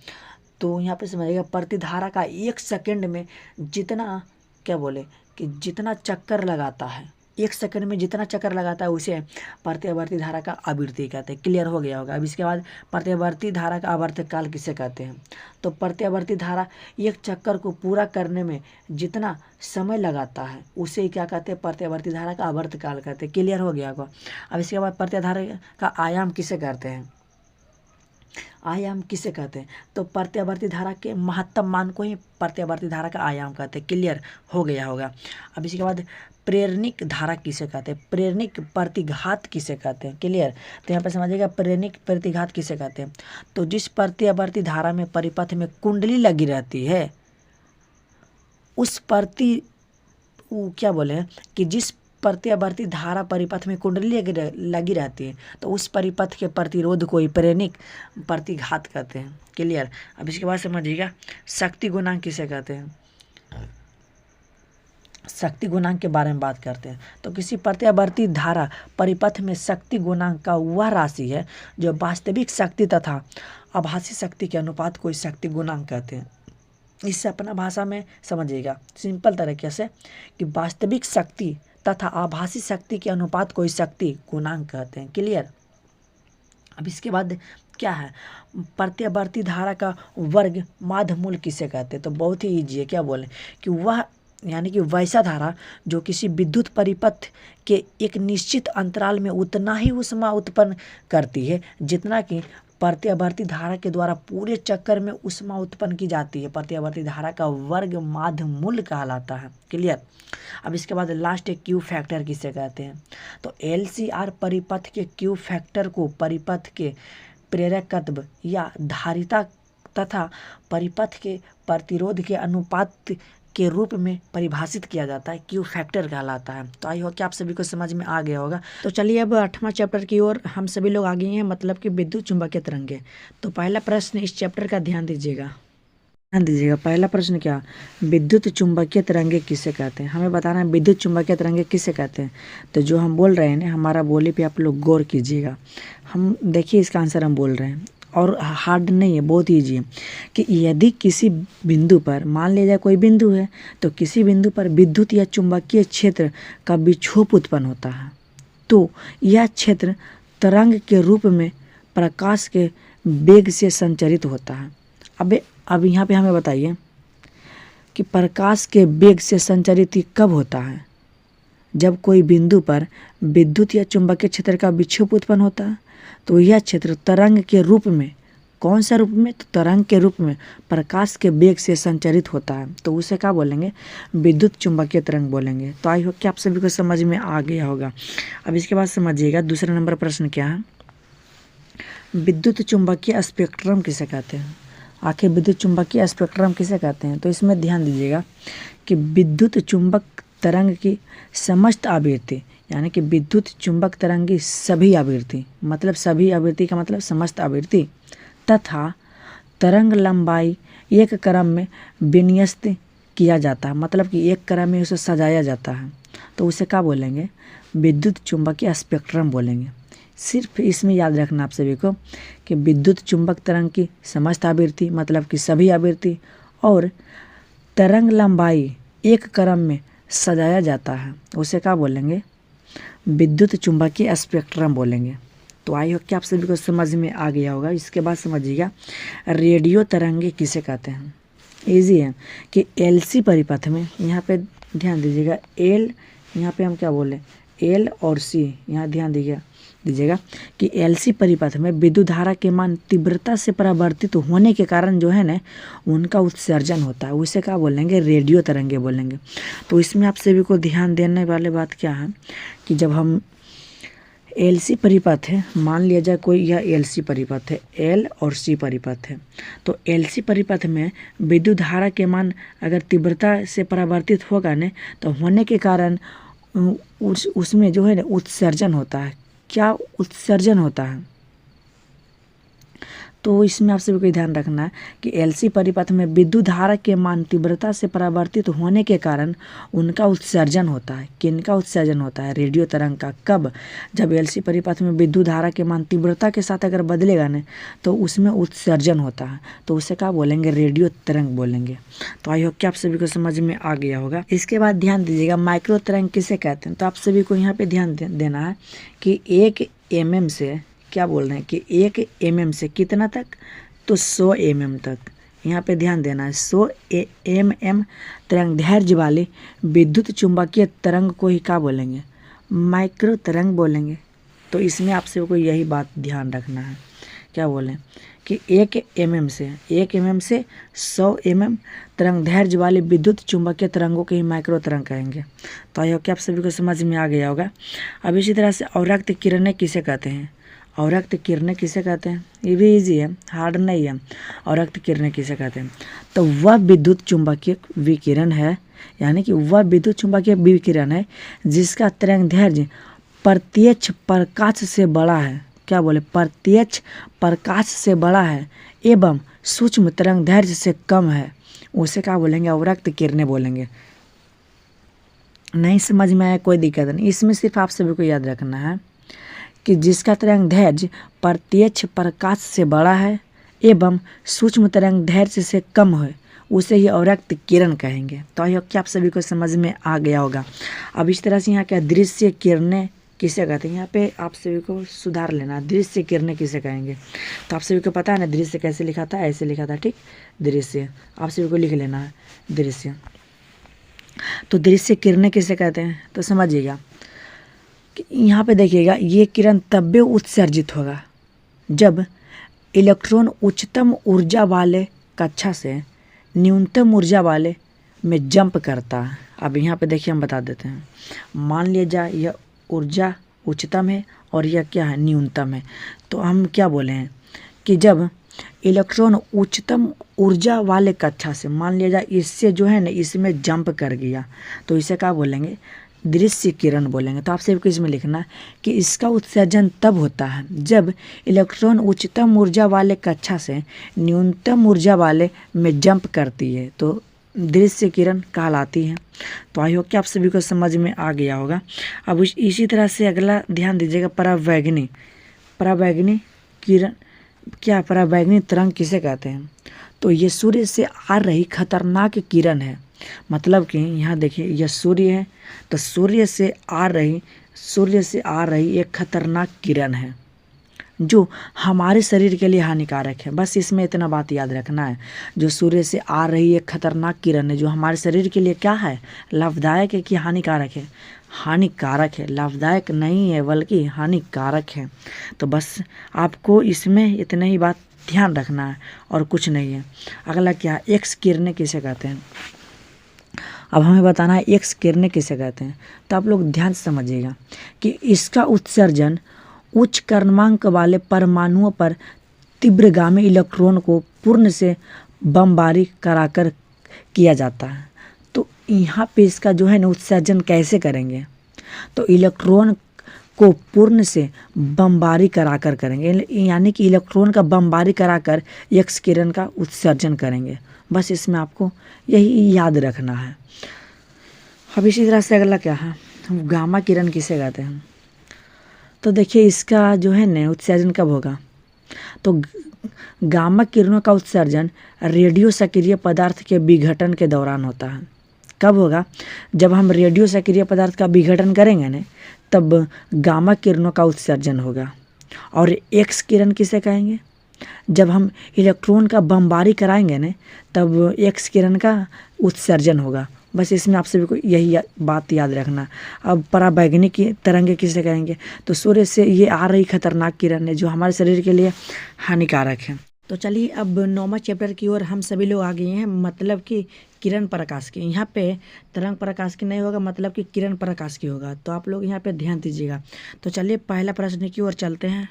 तो यहाँ पे समझिएगा प्रतिधारा का 1 सेकंड में जितना क्या बोले कि जितना चक्कर लगाता है, 1 सेकंड में जितना चक्कर लगाता है उसे प्रत्यावर्ती धारा का आवृत्ति कहते हैं। क्लियर हो गया होगा। अब इसके बाद प्रत्यावर्ती धारा का आवर्तक काल किसे कहते हैं। तो प्रत्यावर्ती धारा 1 चक्कर को पूरा करने में जितना समय लगाता है उसे क्या कहते हैं? प्रत्यावर्ती धारा का आवर्तक काल कहते हैं। क्लियर हो गया होगा। अब इसके बाद प्रत्याधारा का आयाम किसे कहते हैं। आयाम किसे कहते हैं? तो प्रत्यावर्ती धारा के महत्तम मान को ही प्रत्यावर्ती धारा का आयाम कहते हैं। क्लियर हो गया होगा। अब इसके बाद प्रेरणिक धारा किसे कहते हैं? प्रेरणिक प्रतिघात किसे कहते हैं? क्लियर। तो यहाँ पे समझिएगा प्रेरणिक प्रतिघात किसे कहते हैं? तो जिस प्रत्यावर्ती धारा में परिपथ में कुंडली लगी रहती है उस क्या बोले हैं कि जिस प्रत्यावर्ती धारा परिपथ में कुंडली लगी रहती है तो उस परिपथ के प्रतिरोध को ही प्रेरणिक प्रतिघात कहते हैं। क्लियर। अब इसके बाद समझिएगा शक्ति गुणांक किसे कहते हैं? शक्ति गुणांक के बारे में बात करते हैं। तो किसी प्रत्यावर्ती धारा परिपथ में शक्ति गुणांक का वह राशि है जो वास्तविक शक्ति तथा आभासी शक्ति के अनुपात को शक्ति गुणांक कहते हैं। इससे अपना भाषा में समझिएगा सिंपल तरीके से कि वास्तविक शक्ति तथा आभासी शक्ति के अनुपात को शक्ति गुणांक कहते हैं। क्लियर। अब इसके बाद क्या है? प्रत्यावर्ती धारा का वर्ग माध्य मूल किसे कहते हैं? तो बहुत ही ईजी है। क्या बोले कि वह यानी कि वैसा धारा जो किसी विद्युत परिपथ के एक निश्चित अंतराल में उतना ही ऊष्मा उत्पन्न करती है जितना कि प्रत्यावर्ती धारा के द्वारा पूरे चक्कर में ऊष्मा उत्पन्न की जाती है। प्रत्यावर्ती धारा का वर्ग माध्य मूल कहलाता है। क्लियर। अब इसके बाद लास्ट क्यू फैक्टर किसे कहते हैं? तो LCR परिपथ के क्यू फैक्टर को परिपथ के प्रेरकत्व या धारिता तथा परिपथ के प्रतिरोध के अनुपात के रूप में परिभाषित किया जाता है। क्यू फैक्टर कहलाता है। तो आई होप कि आप सभी को समझ में आ गया होगा। तो चलिए अब 8वां चैप्टर की ओर हम सभी लोग आ गए हैं, मतलब कि विद्युत चुम्बकीय तरंगे। तो पहला प्रश्न इस चैप्टर का ध्यान दीजिएगा। पहला प्रश्न क्या? विद्युत चुम्बकीय तरंगे किसे कहते हैं? हमें बताना है विद्युत चुम्बकीय तरंगे किसे कहते हैं। तो जो हम बोल रहे हैं ना, हमारा बोली पे आप लोग गौर कीजिएगा। हम देखिए इसका आंसर हम बोल रहे हैं और हार्ड नहीं है, बहुत ईजी है कि यदि किसी बिंदु पर मान लिया जाए कोई बिंदु है तो किसी बिंदु पर विद्युत या चुंबकीय क्षेत्र का विक्षोभ उत्पन्न होता है तो यह क्षेत्र तरंग के रूप में प्रकाश के वेग से संचरित होता है। अब यहाँ पे हमें बताइए कि प्रकाश के वेग से संचरित कब होता है? जब कोई बिंदु पर विद्युत या चुंबकीय क्षेत्र का विक्षोभ उत्पन्न होता है तो यह क्षेत्र तरंग के रूप में, कौन सा रूप में? तो तरंग के रूप में प्रकाश के वेग से संचरित होता है। तो उसे क्या बोलेंगे? विद्युत चुंबकीय तरंग बोलेंगे। तो आई होप कि आप सभी को समझ में आ गया होगा। अब इसके बाद समझिएगा दूसरा नंबर प्रश्न क्या है? विद्युत चुंबकीय स्पेक्ट्रम किसे कहते हैं? आखिर विद्युत चुंबकीय स्पेक्ट्रम किसे कहते हैं? तो इसमें ध्यान दीजिएगा कि विद्युत चुंबक तरंग की समस्त आवृत्ति, यानी कि विद्युत चुंबक तरंग की सभी आवृत्ति, मतलब सभी आवृत्ति का मतलब समस्त आवृत्ति, तथा तरंग लंबाई एक क्रम में विन्यस्त किया जाता है, मतलब कि एक क्रम में उसे सजाया जाता है। तो उसे क्या बोलेंगे? विद्युत चुंबकीय स्पेक्ट्रम बोलेंगे। सिर्फ इसमें याद रखना आप सभी को कि विद्युत चुंबक तरंग की समस्त आवृत्ति मतलब कि सभी आवृत्ति और तरंग लंबाई एक क्रम में सजाया जाता है, उसे क्या बोलेंगे? विद्युत चुंबकीय स्पेक्ट्रम बोलेंगे। तो आई होप कि आप सभी को समझ में आ गया होगा। इसके बाद समझिएगा रेडियो तरंगे किसे कहते हैं? इजी है कि LC परिपथ में, यहाँ पे ध्यान दीजिएगा L, यहाँ पे हम क्या बोले L और C, यहाँ ध्यान दीजिएगा कि LC परिपथ में विद्युत धारा के मान तीव्रता से परावर्तित होने के कारण जो है ना उनका उत्सर्जन होता है, उसे क्या बोलेंगे? रेडियो तरंगे बोलेंगे। तो इसमें आप सभी को ध्यान देने वाली बात क्या है कि जब हम LC परिपथ है, मान लिया जाए कोई यह LC परिपथ है, L और C परिपथ है, तो LC परिपथ में विद्युत धारा के मान अगर तीव्रता से परावर्तित होगा न तो होने के कारण उसमें जो है ना उत्सर्जन होता है। क्या उत्सर्जन होता है? तो इसमें आप सभी को ध्यान रखना है कि LC परिपथ में विद्युत धारा के मान तीव्रता से परावर्तित होने के कारण उनका उत्सर्जन होता है। किनका उत्सर्जन होता है? रेडियो तरंग का। कब? जब LC परिपथ में विद्युत धारा के मान तीव्रता के साथ अगर बदलेगा न तो उसमें उत्सर्जन होता है, तो उसे क्या बोलेंगे? रेडियो तरंग बोलेंगे। तो आई होप कि आप सभी को समझ में आ गया होगा। इसके बाद ध्यान दीजिएगा माइक्रो तरंग किसे कहते हैं? तो आप सभी को यहाँ पे ध्यान देना है कि 1 mm से, क्या बोल रहे हैं कि 1 mm से कितना तक? तो 100 mm तक। यहाँ पे ध्यान देना है 100 mm तरंग दैर्ध्य वाली विद्युत चुंबकीय तरंग को ही क्या बोलेंगे? माइक्रो तरंग बोलेंगे। तो इसमें आप सबको यही बात ध्यान रखना है क्या बोलें कि 1 mm से 100 mm तरंगदैर्घ्य वाले विद्युत चुंबकीय तरंगों के ही माइक्रो तरंग कहेंगे। तो आई होप कि आप सभी को समझ में आ गया होगा। अब इसी तरह से अवरक्त किरणें किसे कहते हैं? अवरक्त किरणें किसे कहते हैं? ये भी इजी है, हार्ड नहीं है। अवरक्त किरणें किसे कहते हैं? तो वह विद्युत चुंबकीय विकिरण है, यानी कि वह विद्युत चुंबकीय विकिरण है जिसका तरंगदैर्घ्य प्रत्यक्ष प्रकाश से बड़ा है। क्या बोले? प्रत्यक्ष प्रकाश से बड़ा है एवं सूक्ष्म तरंगदैर्घ्य से कम है, उसे क्या बोलेंगे? अवरक्त किरणें बोलेंगे। नहीं समझ में आया कोई दिक्कत नहीं, इसमें सिर्फ आप सभी को याद रखना है कि जिसका तरंगदैर्घ्य प्रत्यक्ष प्रकाश से बड़ा है एवं सूक्ष्म तरंगदैर्घ्य से कम है, उसे ही अवरक्त किरण कहेंगे। तो आई होप कि आप सभी को समझ में आ गया होगा। अब इस तरह से यहाँ क्या दृश्य किरणें किसे कहते हैं? यहाँ पे आप सभी को सुधार लेना, दृश्य किरणें किसे कहेंगे? तो आप सभी को पता है ना दृश्य कैसे लिखा था? ऐसे लिखा था, ठीक। दृश्य आप सभी को लिख लेना है, दृश्य। तो दृश्य किरणें किसे कहते हैं? तो समझिएगा कि यहाँ पे देखिएगा, ये किरण तब भी उत्सर्जित होगा जब इलेक्ट्रॉन उच्चतम ऊर्जा वाले कक्षा से न्यूनतम ऊर्जा वाले में जंप करता है। अब यहाँ पे देखिए हम बता देते हैं। मान लिया जाए यह ऊर्जा उच्चतम है और यह क्या है? न्यूनतम है। तो हम क्या बोले हैं कि जब इलेक्ट्रॉन उच्चतम ऊर्जा वाले कक्षा से, मान लिया जाए इससे जो है ना, इसमें जंप कर गया, तो इसे क्या बोलेंगे? दृश्य किरण बोलेंगे। तो आप सबको इसमें लिखना है कि इसका उत्सर्जन तब होता है जब इलेक्ट्रॉन उच्चतम ऊर्जा वाले कक्षा से न्यूनतम ऊर्जा वाले में जंप करती है, तो दृश्य किरण कहलाती है। तो आई होप कि आप सभी को समझ में आ गया होगा। अब इसी तरह से अगला ध्यान दीजिएगा, परावैंगनी। परावैंगनी किरण क्या? परावैंगनी तरंग किसे कहते हैं? तो ये सूर्य से आ रही खतरनाक किरण है। मतलब कि यहाँ देखिए, यह सूर्य है, तो सूर्य से आ रही एक खतरनाक किरण है जो हमारे शरीर के लिए हानिकारक है। बस इसमें इतना बात याद रखना है, जो सूर्य से आ रही एक खतरनाक किरण है जो हमारे शरीर के लिए क्या है? लाभदायक है कि हानिकारक है? हानिकारक है, लाभदायक नहीं है बल्कि हानिकारक है। तो बस आपको इसमें इतना ही बात ध्यान रखना है और कुछ नहीं है। अगला क्या है? एक्स किरणें किसे कहते हैं? अब हमें बताना है एक्स किरणें किसे कहते हैं। तो आप लोग ध्यान से समझिएगा कि इसका उत्सर्जन उच्च क्रमांक वाले परमाणुओं पर तीव्रगामी इलेक्ट्रॉन को पूर्ण से बमबारी कराकर किया जाता है। तो यहाँ पे इसका जो है ना उत्सर्जन कैसे करेंगे? तो इलेक्ट्रॉन को पूर्ण से बमबारी कराकर करेंगे, यानी कि इलेक्ट्रॉन का बमबारी कराकर एक्स किरण का उत्सर्जन करेंगे। बस इसमें आपको यही याद रखना है। अब इसी तरह से अगला क्या है? गामा किरण किसे कहते हैं? तो देखिए इसका जो है ना उत्सर्जन कब होगा? तो गामा किरणों का उत्सर्जन रेडियो सक्रिय पदार्थ के विघटन के दौरान होता है। कब होगा? जब हम रेडियो सक्रिय पदार्थ का विघटन करेंगे ना, तब गामा किरणों का उत्सर्जन होगा। और एक्स किरण किसे कहेंगे? जब हम इलेक्ट्रॉन का बमबारी कराएंगे ना, तब एक्स किरण का उत्सर्जन होगा। बस इसमें आप सभी को यही बात याद रखना। अब परावैंगनी की तरंगे किसे कहेंगे? तो सूर्य से ये आ रही खतरनाक किरण है जो हमारे शरीर के लिए हानिकारक है। तो चलिए अब 9वां चैप्टर की ओर हम सभी लोग आ गए हैं, मतलब कि किरण प्रकाश की। यहाँ पे तरंग प्रकाश की नहीं होगा, मतलब कि किरण प्रकाश की होगा। तो आप लोग यहाँ पे ध्यान दीजिएगा। तो चलिए पहला प्रश्न की ओर चलते हैं।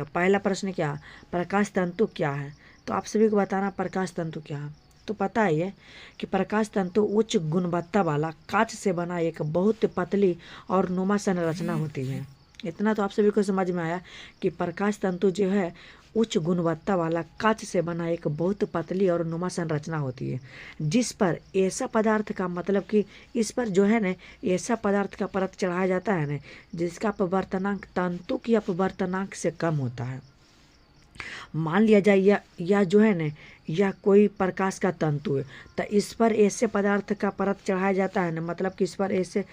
पहला प्रश्न क्या? प्रकाश तंतु क्या है? तो आप सभी को बताना प्रकाश तंतु क्या है। तो पता है कि प्रकाश तंतु उच्च गुणवत्ता वाला कांच से बना एक बहुत पतली और नुमा संरचना होती है। इतना तो आप सभी को समझ में आया कि प्रकाश तंतु जो है उच्च गुणवत्ता वाला कांच से बना एक बहुत पतली और नुमा संरचना होती है, जिस पर ऐसा पदार्थ का, मतलब कि इस पर जो है ना ऐसा पदार्थ का परत चढ़ाया जाता है ना जिसका अपवर्तनांक तंतु की अपवर्तनांक से कम होता है। मान लिया जाए या जो है ना यह कोई प्रकाश का तंतु है, तो इस पर ऐसे पदार्थ का परत चढ़ाया जाता है ना, मतलब कि इस पर ऐसे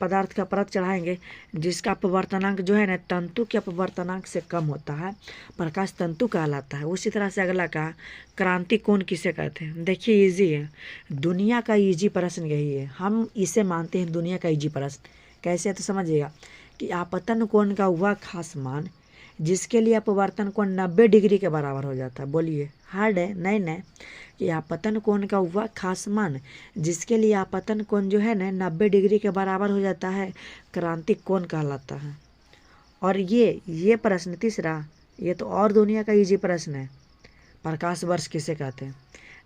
पदार्थ का परत चढ़ाएंगे जिसका अपवर्तनांक जो है ना तंतु के अपवर्तनांक से कम होता है, प्रकाश तंतु कहलाता है। उसी तरह से अगला कहा क्रांति कोण किसे कहते हैं? देखिए इजी है, दुनिया का इजी प्रश्न यही है, हम इसे मानते हैं दुनिया का इजी प्रश्न। कैसे? तो समझिएगा कि आपतन कोण का वह खास मान जिसके लिए अपवर्तन कोण 90 डिग्री के बराबर हो जाता है। बोलिए हार्ड है? नहीं ना। कि आपतन कोण का वह खास मान जिसके लिए आपतन कोण जो है ना 90 डिग्री के बराबर हो जाता है क्रांतिक कोण कहलाता है। और ये प्रश्न तीसरा, ये तो और दुनिया का इजी प्रश्न है। प्रकाश वर्ष किसे कहते हैं?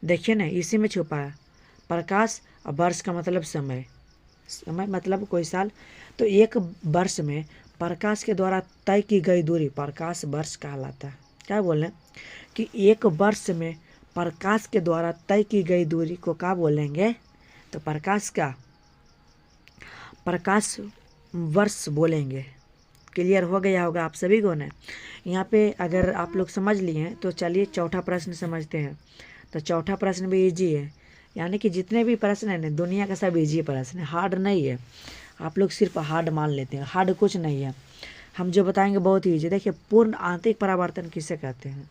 देखिए ना, इसी में छुपा है। प्रकाश और वर्ष का मतलब समय, समय मतलब कोई साल। तो एक वर्ष में प्रकाश के द्वारा तय की गई दूरी प्रकाश वर्ष कहलाता है। क्या बोले कि एक वर्ष में प्रकाश के द्वारा तय की गई दूरी को क्या बोलेंगे? तो प्रकाश वर्ष बोलेंगे। क्लियर हो गया होगा आप सभी को ना। यहाँ पे अगर आप लोग समझ लिए हैं तो चलिए चौथा प्रश्न समझते हैं। तो चौथा प्रश्न भी इजी है, यानी कि जितने भी प्रश्न हैं ना दुनिया का सब इजी प्रश्न है, हार्ड नहीं है। आप लोग सिर्फ हार्ड मान लेते हैं, हार्ड कुछ नहीं है। हम जो बताएंगे बहुत ही ईजी। देखिए पूर्ण आंतरिक परावर्तन किसे कहते हैं?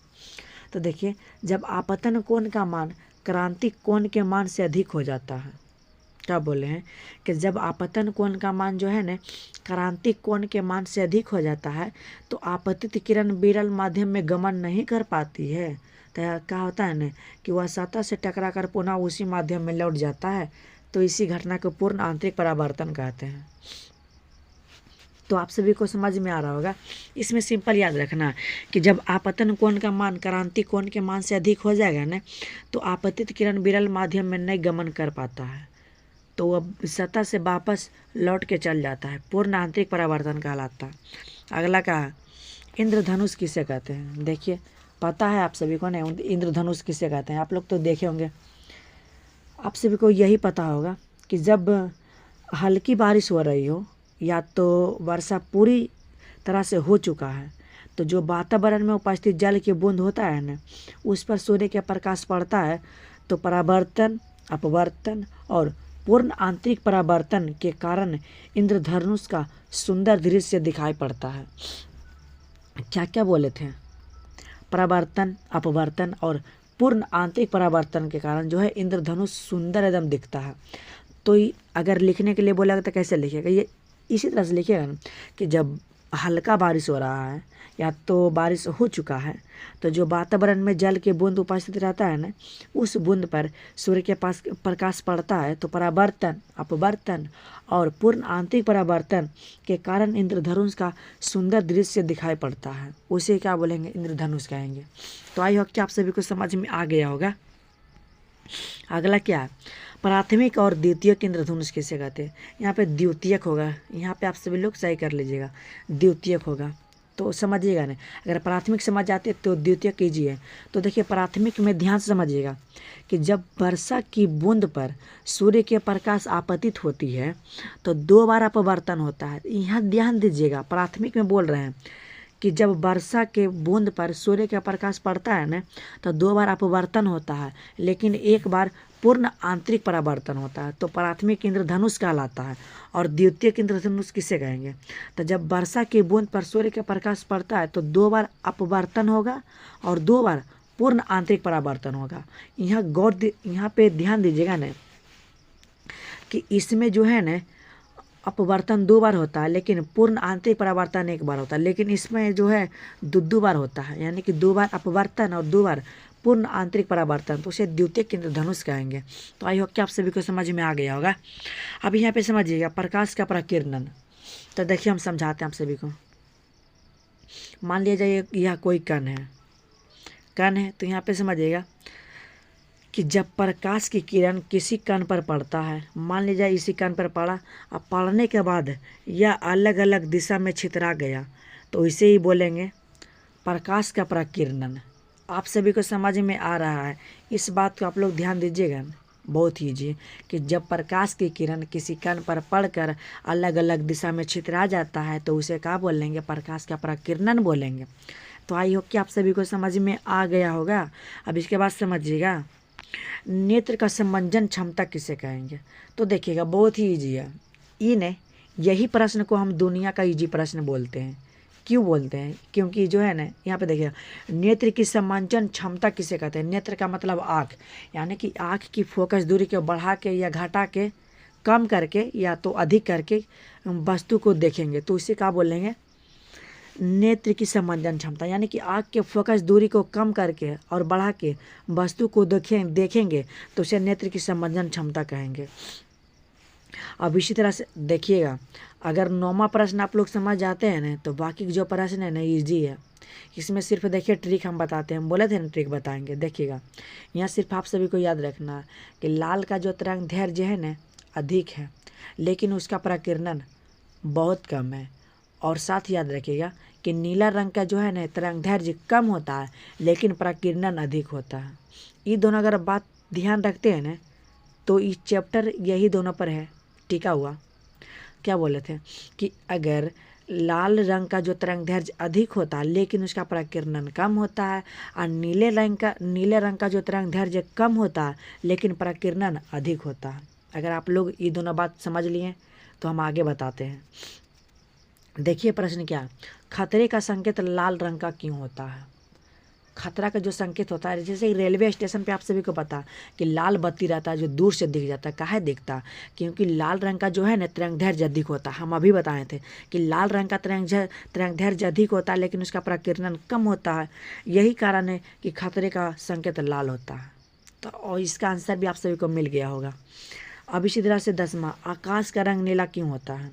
तो देखिए जब आपतन कोण का मान क्रांतिक कोण के मान से अधिक हो जाता है। क्या बोले हैं कि जब आपतन कोण का मान जो है ना क्रांतिक कोण के मान से अधिक हो जाता है तो आपतित किरण विरल माध्यम में गमन नहीं कर पाती है। तो क्या होता है ना कि वह सतह से टकरा कर पुनः उसी माध्यम में लौट जाता है। तो इसी घटना को पूर्ण आंतरिक परावर्तन कहते हैं। तो आप सभी को समझ में आ रहा होगा। इसमें सिंपल याद रखना कि जब आपतन कोण का मान क्रांतिक कोण के मान से अधिक हो जाएगा ना तो आपतित किरण विरल माध्यम में नहीं गमन कर पाता है, तो वह सतह से वापस लौट के चल जाता है। पूर्ण आंतरिक परावर्तन कहलाता है। अगला क्या है? इंद्रधनुष किसे कहते हैं? देखिए पता है आप सभी को ना इंद्रधनुष किसे कहते हैं? आप लोग तो देखे होंगे, आप सभी को यही पता होगा कि जब हल्की बारिश हो रही हो या तो वर्षा पूरी तरह से हो चुका है तो जो वातावरण में उपस्थित जल की बूंद होता है ना उस पर सूर्य का प्रकाश पड़ता है तो परावर्तन, अपवर्तन और पूर्ण आंतरिक परावर्तन के कारण इंद्रधनुष का सुंदर दृश्य दिखाई पड़ता है। क्या क्या बोले थे? परावर्तन, अपवर्तन और पूर्ण आंतरिक परावर्तन के कारण जो है इंद्रधनुष सुंदर एकदम दिखता है। तो अगर लिखने के लिए बोला तो कैसे लिखेगा? ये इसी तरह से लिखिएगा ना कि जब हल्का बारिश हो रहा है या तो बारिश हो चुका है तो जो वातावरण में जल के बूंद उपस्थित रहता है ना उस बूंद पर सूर्य के पास प्रकाश पड़ता है तो परावर्तन, अपवर्तन और पूर्ण आंतरिक परावर्तन के कारण इंद्रधनुष का सुंदर दृश्य दिखाई पड़ता है। उसे क्या बोलेंगे? इंद्रधनुष कहेंगे। तो आई होप कि आप सभी को समझ में आ गया होगा। अगला क्या है? प्राथमिक और द्वितीयक इंद्रधनुष किसे कहते हैं? यहाँ पे द्वितीयक होगा, यहाँ पे आप सभी लोग सही कर लीजिएगा, द्वितीयक होगा तो समझिएगा ना। अगर प्राथमिक समझ जाते तो द्वितीयक कीजिए। तो देखिए प्राथमिक में ध्यान से समझिएगा कि जब वर्षा की बूंद पर सूर्य के प्रकाश आपतित होती है तो 2 बार अपवर्तन होता है। यहाँ ध्यान दीजिएगा, प्राथमिक में बोल रहे हैं कि जब वर्षा के बूंद पर सूर्य का प्रकाश पड़ता है ना तो 2 बार अपवर्तन होता है लेकिन 1 बार पूर्ण आंतरिक परावर्तन होता है। तो प्राथमिक इंद्रधनुष कहलाता है। और द्वितीयक इंद्रधनुष किसे कहेंगे? तो जब वर्षा की बूंद पर सूर्य का प्रकाश पड़ता है तो 2 बार अपवर्तन होगा और 2 बार पूर्ण आंतरिक परावर्तन होगा। यहाँ पे ध्यान दीजिएगा ना कि इसमें जो है ना अपवर्तन 2 बार होता है लेकिन पूर्ण आंतरिक परावर्तन 1 बार होता है, लेकिन इसमें जो है 2 बार होता है, यानी कि 2 बार अपवर्तन और 2 बार पूर्ण आंतरिक परावर्तन। तो उसे द्वितीयक इंद्रधनुष कहेंगे। तो आई होप कि आप सभी को समझ में आ गया होगा। अब यहाँ पे समझिएगा प्रकाश का प्रकीर्णन। तो देखिए हम समझाते हैं आप सभी को। मान लिया जाए यह कोई कण है तो यहाँ पे समझिएगा कि जब प्रकाश की किरण किसी कण पर पड़ता है, मान लीजिए इसी कण पर पड़ा, अब पड़ने के बाद यह अलग अलग दिशा में छितरा गया तो इसे ही बोलेंगे प्रकाश का प्रकीर्णन। आप सभी को समझ में आ रहा है? इस बात को आप लोग ध्यान दीजिएगा, बहुत ईजी कि जब प्रकाश की किरण किसी कण पर पड़कर अलग अलग दिशा में छितरा जाता है तो उसे क्या बोलेंगे? प्रकाश का प्रकीर्णन बोलेंगे। तो आई होप कि आप सभी को समझ में आ गया होगा। अब इसके बाद समझिएगा नेत्र का समंजन क्षमता किसे कहेंगे? तो देखिएगा बहुत ही ईजी है। यही प्रश्न को हम दुनिया का ईजी प्रश्न बोलते हैं। क्यों बोलते हैं? क्योंकि जो है ना यहाँ पे देखिएगा नेत्र की समंजन क्षमता किसे कहते हैं? नेत्र का मतलब आँख, यानी कि आँख की फोकस दूरी को बढ़ा के या घटा के, कम करके या तो अधिक करके वस्तु को देखेंगे तो इसे क्या बोलेंगे? नेत्र की संवेदन क्षमता, यानी कि आँख के फोकस दूरी को कम करके और बढ़ा के वस्तु को देखेंगे तो उसे नेत्र की संवेदन क्षमता कहेंगे। अब इसी तरह से देखिएगा, अगर 9वां प्रश्न आप लोग समझ जाते हैं ना तो बाकी जो प्रश्न है ना ईजी है। इसमें सिर्फ देखिए ट्रिक हम बताते हैं, हम बोले थे ना ट्रिक बताएंगे। देखिएगा यहाँ सिर्फ आप सभी को याद रखना है कि लाल का जो तरंग दैर्ध्य है ना अधिक है, लेकिन उसका प्रकीर्णन बहुत कम है। और साथ याद रखिएगा कि नीला रंग का जो है ना तरंग दैर्ध्य कम होता है, लेकिन प्रकीर्णन अधिक होता है। ये दोनों अगर बात ध्यान रखते हैं ना तो इस चैप्टर यही दोनों पर है टिका हुआ। क्या बोले थे कि अगर लाल रंग का जो तरंग दैर्ध्य अधिक होता है लेकिन उसका प्रकीर्णन कम होता है, और नीले रंग का जो तरंग दैर्ध्य कम होता है लेकिन प्रकीर्णन अधिक होता है। अगर आप लोग ये दोनों बात समझ लिए तो हम आगे बताते हैं। देखिए प्रश्न क्या, खतरे का संकेत लाल रंग का क्यों होता है? खतरा का जो संकेत होता है, जैसे रेलवे स्टेशन पे आप सभी को पता कि लाल बत्ती रहता है जो दूर से दिख जाता है। काहे दिखता है? क्योंकि लाल रंग का जो है ना तरंग दैर्ध्य अधिक होता है। हम अभी बताए थे कि लाल रंग का तरंग दैर्ध्य अधिक होता है लेकिन उसका प्रकीर्णन कम होता है। यही कारण है कि खतरे का संकेत लाल होता है। तो और इसका आंसर भी आप सभी को मिल गया होगा। अब इसी तरह से 10वां, आकाश का रंग नीला क्यों होता है?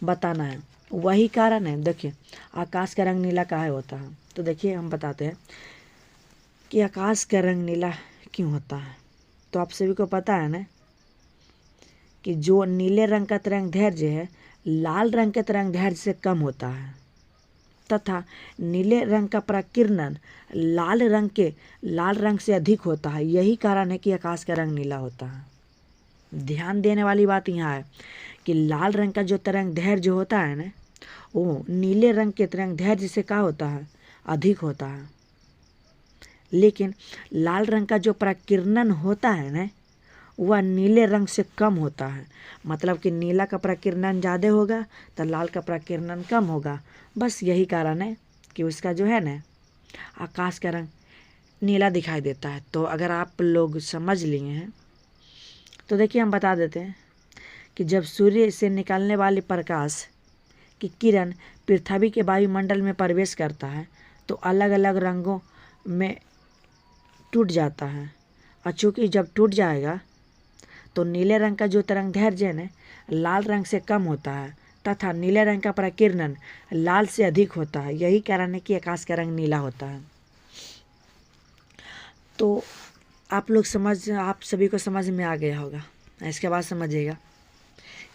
बताना है। वही कारण है, देखिए आकाश का रंग नीला काहे होता है? तो देखिए हम बताते हैं कि आकाश का रंग नीला क्यों होता है। तो आप सभी को पता है ना कि जो नीले रंग का तरंग दैर्ध्य है लाल रंग के तरंग दैर्ध्य से कम होता है, तथा नीले रंग का प्रकीर्णन लाल रंग से अधिक होता है। यही कारण है कि आकाश का रंग नीला होता है। ध्यान देने वाली बात यहाँ है कि लाल रंग का जो तरंग दैर्ध्य होता है ना वो नीले रंग के तरंग दैर्ध्य से क्या होता है? अधिक होता है। लेकिन लाल रंग का जो प्रकीर्णन होता है ना वह नीले रंग से कम होता है। मतलब कि नीला का प्रकीर्णन ज़्यादा होगा तो लाल का प्रकीर्णन कम होगा। बस यही कारण है कि उसका जो है ना आकाश का रंग नीला दिखाई देता है। तो अगर आप लोग समझ लिए हैं तो देखिए हम बता देते हैं कि जब सूर्य से निकलने वाले प्रकाश की किरण पृथ्वी के वायुमंडल में प्रवेश करता है तो अलग अलग रंगों में टूट जाता है। और चूँकि जब टूट जाएगा तो नीले रंग का जो तरंग दैर्ध्य है ना लाल रंग से कम होता है, तथा नीले रंग का प्रकीर्णन लाल से अधिक होता है। यही कारण है कि आकाश का रंग नीला होता है। तो आप सभी को समझ में आ गया होगा। इसके बाद समझिएगा,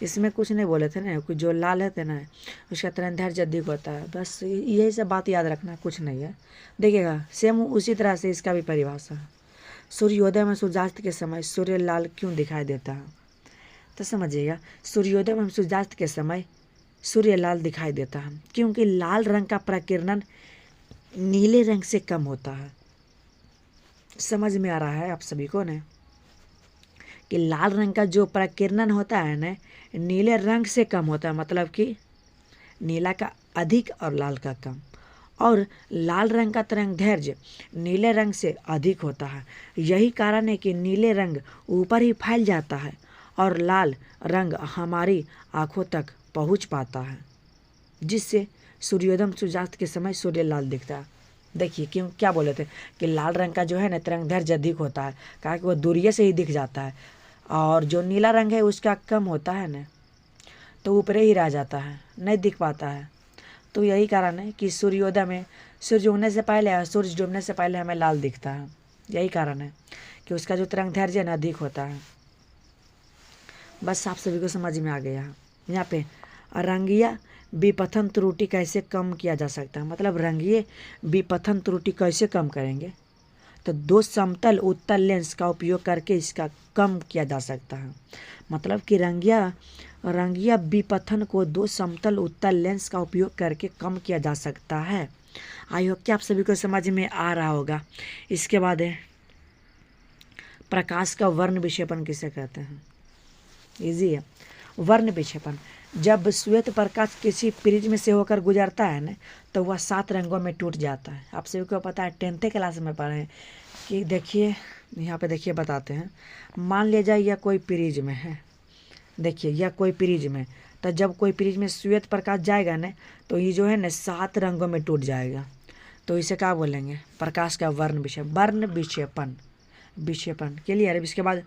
इसमें कुछ नहीं बोले थे ना, कुछ जो लाल है ना उसका तरंग दैर्ध्य अधिक होता है। बस यही सब बात याद रखना, कुछ नहीं है। देखिएगा सेम उसी तरह से इसका भी परिभाषा है। सूर्योदय में सूर्यास्त के समय सूर्य लाल क्यों दिखाई देता है? तो समझिएगा, सूर्योदय में सूर्यास्त के समय सूर्य लाल दिखाई देता है क्योंकि लाल रंग का प्रकीर्णन नीले रंग से कम होता है। समझ में आ रहा है आप सभी को ना कि लाल रंग का जो प्रकीर्णन होता है ना नीले रंग से कम होता है। मतलब कि नीला का अधिक और लाल का कम, और लाल रंग का तरंग दैर्ध्य नीले रंग से अधिक होता है। यही कारण है कि नीले रंग ऊपर ही फैल जाता है और लाल रंग हमारी आँखों तक पहुंच पाता है, जिससे सूर्योदय सूर्यास्त के समय सूर्य लाल दिखता है। देखिए क्यों क्या बोले थे कि लाल रंग का जो है ना तरंग दैर्ध्य अधिक होता है, कहा कि वो दूरिये से ही दिख जाता है, और जो नीला रंग है उसका कम होता है ना तो ऊपर ही रह जाता है, नहीं दिख पाता है। तो यही कारण है कि सूर्योदय में सूर्य उगने से पहले और सूर्य डूबने से पहले हमें लाल दिखता है। यही कारण है कि उसका जो तरंग दैर्ध्य ना अधिक होता है। बस आप सभी को समझ में आ गया। यहाँ पे रंगीय विपथन त्रुटि कैसे कम किया जा सकता है? मतलब रंगीय विपथन त्रुटि कैसे कम करेंगे? तो 2 समतल उत्तल लेंस का उपयोग करके इसका कम किया जा सकता है। मतलब कि रंगीय विपथन को 2 समतल उत्तल लेंस का उपयोग करके कम किया जा सकता है। आई होप कि आप सभी को समझ में आ रहा होगा। इसके बाद है प्रकाश का वर्ण विक्षेपण किसे कहते हैं? इजी है। वर्ण विक्षेपण, जब श्वेत प्रकाश किसी प्रिज्म से होकर गुजरता है ना तो वह 7 रंगों में टूट जाता है। आप सभी को पता है, 10th क्लास में पढ़े कि देखिए यहाँ पे देखिए बताते हैं। मान लिया जाए यह कोई प्रिज्म है, देखिए या कोई प्रिज्म है, तो जब कोई प्रिज्म में श्वेत प्रकाश जाएगा ना तो ये जो है ना 7 रंगों में टूट जाएगा। तो इसे क्या बोलेंगे? प्रकाश का वर्ण विक्षेपण, वर्ण विक्षेपण, विक्षेपण। क्लियर है? इसके बाद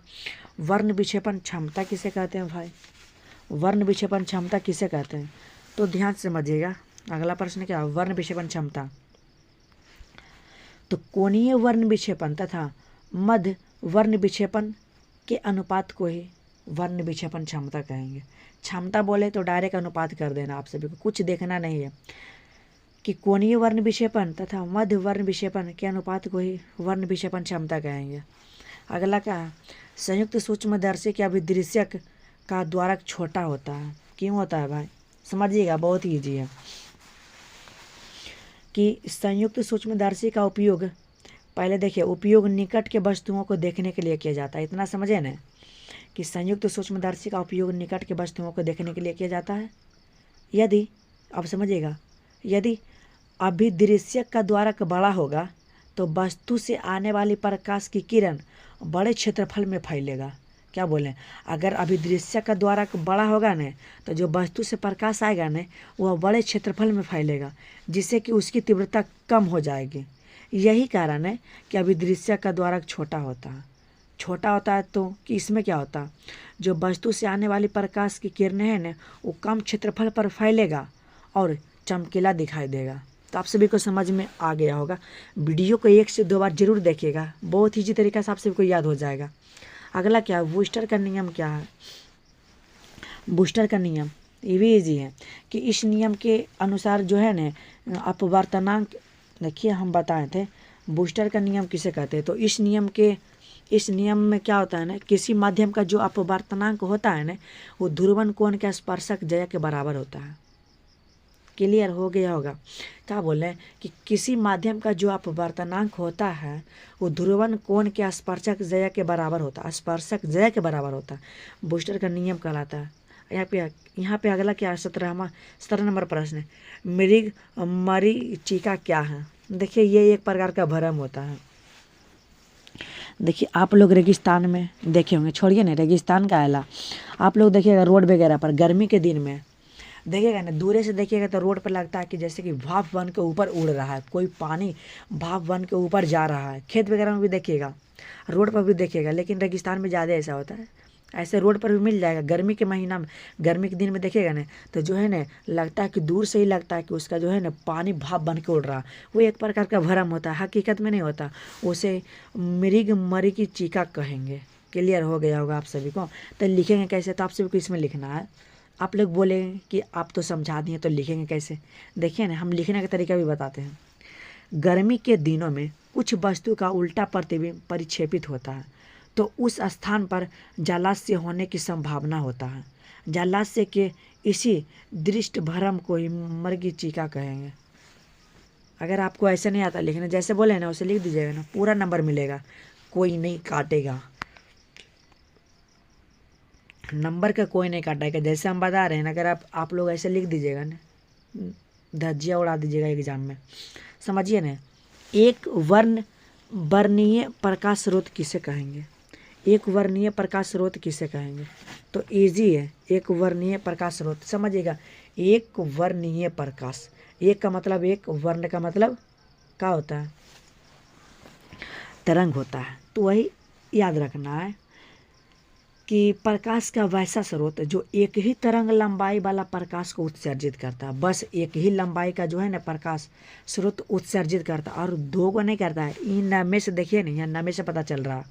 वर्ण विक्षेपण क्षमता किसे कहते हैं भाई? वर्ण विक्षेपण क्षमता किसे कहते हैं? तो ध्यान से समझिएगा। अगला प्रश्न क्या है? वर्ण विक्षेपण क्षमता। तो कोणीय वर्ण विक्षेपण तथा मध्य वर्ण विक्षेपण के अनुपात को ही वर्ण विक्षेपण क्षमता कहेंगे। क्षमता बोले तो डायरेक्ट अनुपात कर देना, आप सभी को कुछ देखना नहीं है कि कोणीय वर्ण विक्षेपण तथा मध्य वर्ण विक्षेपण के अनुपात को ही वर्ण विक्षेपण क्षमता कहेंगे। अगला क्या है? संयुक्त सूक्ष्मदर्शी के अभिदृश्यक का द्वारक छोटा होता है। क्यों होता है भाई? समझिएगा, बहुत ईजी है कि संयुक्त सूक्ष्मदर्शी का उपयोग, पहले देखिए, उपयोग निकट के वस्तुओं को देखने के लिए किया जाता है। इतना समझे ना कि संयुक्त सूक्ष्मदर्शी का उपयोग निकट के वस्तुओं को देखने के लिए किया जाता है। यदि, अब समझिएगा, यदि अभिदृश्यक का द्वारक बड़ा होगा तो वस्तु से आने वाली प्रकाश की किरण बड़े क्षेत्रफल में फैलेगा। क्या बोलें? अगर अभिदृश्यक का द्वारक बड़ा होगा न तो जो वस्तु से प्रकाश आएगा न वह बड़े क्षेत्रफल में फैलेगा, जिससे कि उसकी तीव्रता कम हो जाएगी। यही कारण है कि अभिदृश्यक का द्वारक छोटा होता है। छोटा होता है तो कि इसमें क्या होता है? जो वस्तु से आने वाली प्रकाश की किरणें हैं न वो कम क्षेत्रफल पर फैलेगा और चमकीला दिखाई देगा। तो आप सभी को समझ में आ गया होगा। वीडियो को 1 से 2 बार जरूर देखिएगा, बहुत ईजी तरीका से आप सभी को याद हो जाएगा। अगला क्या है? बूस्टर का नियम क्या है? बूस्टर का नियम ये भी ईजी है कि इस नियम के अनुसार जो है ना अपवर्तनांक, देखिए हम बताए थे बूस्टर का नियम किसे कहते हैं। तो इस नियम में क्या होता है ना, किसी माध्यम का जो अपवर्तनांक होता है ना वो ध्रुवन कोण के स्पर्शक जया के बराबर होता है। क्लियर हो गया होगा? क्या बोले कि किसी माध्यम का जो अपवर्तनांक होता है वो ध्रुवन कोण के स्पर्शक जया के बराबर होता है, स्पर्शक जया के बराबर होता है। बूस्टर का नियम कहलाता है। यहाँ पे अगला क्या है? 17 नंबर प्रश्न है, मृग मरीचिका क्या है? देखिए ये एक प्रकार का भ्रम होता है। देखिए आप लोग रेगिस्तान में देखे होंगे, छोड़िए ना रेगिस्तान का आला, आप लोग देखिएगा रोड वगैरह पर गर्मी के दिन में देखिएगा ना, दूर से देखिएगा तो रोड पर लगता है कि जैसे कि भाप बन के ऊपर उड़ रहा है, कोई पानी भाप बन के ऊपर जा रहा है। खेत वगैरह में भी देखिएगा, रोड पर भी देखिएगा, लेकिन रेगिस्तान में ज़्यादा ऐसा होता है। ऐसे रोड पर भी मिल जाएगा। गर्मी के महीना में, गर्मी के दिन में देखिएगा ना तो जो है ना लगता है कि दूर से ही लगता है कि उसका जो है ना पानी भाप बन के उड़ रहा है। वो एक प्रकार का भ्रम होता है, हकीकत में नहीं होता। उसे मृग मरीचिका कहेंगे। क्लियर हो गया होगा आप सभी को? तो लिखेंगे कैसे? तो आप सभी को इसमें लिखना है। आप लोग बोलेंगे कि आप तो समझा दिए, तो लिखेंगे कैसे? देखिए ना, हम लिखने का तरीका भी बताते हैं। गर्मी के दिनों में कुछ वस्तु का उल्टा प्रतिबिंब परिक्षेपित होता है तो उस स्थान पर जलाशय होने की संभावना होता है। जलाशय के इसी दृष्ट भ्रम को ही मरीचिका कहेंगे। अगर आपको ऐसे नहीं आता लिखना, जैसे बोले ना उसे लिख दीजिएगा ना, पूरा नंबर मिलेगा, कोई नहीं काटेगा, नंबर का कोई नहीं काटेगा। जैसे हम बता रहे हैं ना, अगर आप लोग ऐसे लिख दीजिएगा ना, धज्जियाँ उड़ा दीजिएगा एग्जाम में। समझिए ना, एक वर्णीय प्रकाश स्रोत किसे कहेंगे? एक वर्णीय प्रकाश स्रोत किसे कहेंगे? तो इजी है, एक वर्णीय प्रकाश स्रोत। समझिएगा, एक वर्णीय प्रकाश, एक का मतलब एक, वर्ण का मतलब क्या होता है? तरंग होता है। तो वही याद रखना है कि प्रकाश का वैसा स्रोत जो एक ही तरंग लंबाई वाला प्रकाश को उत्सर्जित करता है। बस एक ही लंबाई का जो है ना प्रकाश स्रोत उत्सर्जित करता है और दो को नहीं करता है। इन नामे से देखिए नहीं, यहाँ नामे से पता चल रहा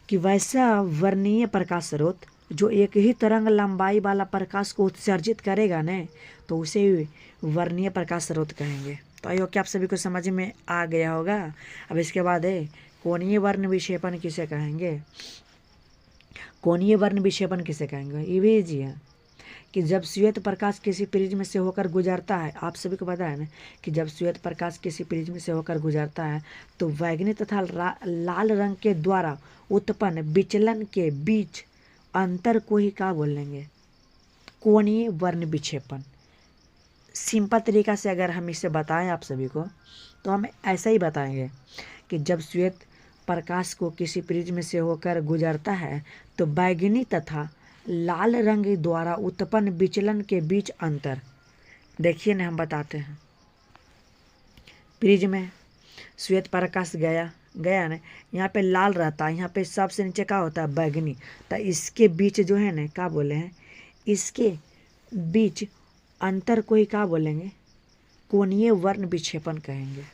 कि वैसा वर्णीय प्रकाश स्रोत जो एक ही तरंग लंबाई वाला प्रकाश को उत्सर्जित करेगा न तो उसे वर्णीय प्रकाश स्रोत कहेंगे। तो आई होप कि आप सभी को समझ में आ गया होगा। अब इसके बाद है कोणीय वर्ण विक्षेपण किसे कहेंगे? कोणीय वर्ण विक्षेपण किसे कहेंगे? ये भी इजी है कि जब श्वेत प्रकाश किसी प्रिज्म से होकर गुजरता है, आप सभी को पता है ना कि जब श्वेत प्रकाश किसी प्रिज्म से होकर गुजरता है तो बैंगनी तथा लाल रंग के द्वारा उत्पन्न विचलन के बीच अंतर को ही क्या बोलेंगे? कोणीय वर्ण विक्षेपण। सिंपल तरीका से अगर हम इसे बताएं आप सभी को तो हम ऐसा ही बताएंगे कि जब श्वेत प्रकाश को किसी प्रिज्म से होकर गुजरता है तो बैंगनी तथा लाल रंग द्वारा उत्पन्न विचलन के बीच अंतर। देखिए ना, हम बताते हैं। प्रिज्म में श्वेत प्रकाश गया ना, यहाँ पे लाल रहता है, यहाँ पे सबसे नीचे क्या होता है, बैगनी। तो इसके बीच जो है ना, क्या बोले हैं, इसके बीच अंतर को ही क्या बोलेंगे, कोणीय वर्ण विक्षेपण कहेंगे।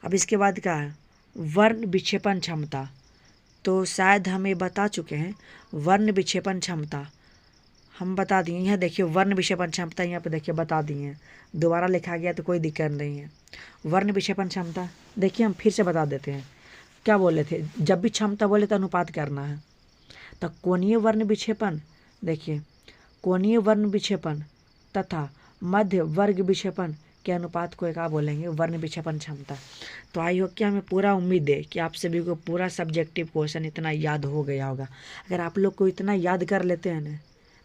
अब इसके बाद क्या है, वर्ण विक्षेपण क्षमता। तो शायद हम ये बता चुके हैं, वर्ण विक्षेपण क्षमता हम बता दिए। यहाँ देखिए वर्ण विक्षेपण क्षमता, यहाँ पे देखिए बता दिए हैं, दोबारा लिखा गया तो कोई दिक्कत नहीं है। वर्ण विक्षेपण क्षमता देखिए हम फिर से बता देते हैं। क्या बोले थे, जब भी क्षमता बोले तो अनुपात करना है। तो कोणीय वर्ण विक्षेपण, देखिए कोणीय वर्ण विक्षेपण तथा मध्य वर्ग विक्षेपण के अनुपात को क्या बोलेंगे, वर्ण विक्षेपण क्षमता। तो आई होप कि हमें पूरा उम्मीद है कि आप सभी को पूरा सब्जेक्टिव क्वेश्चन इतना याद हो गया होगा। अगर आप लोग को इतना याद कर लेते हैं ना,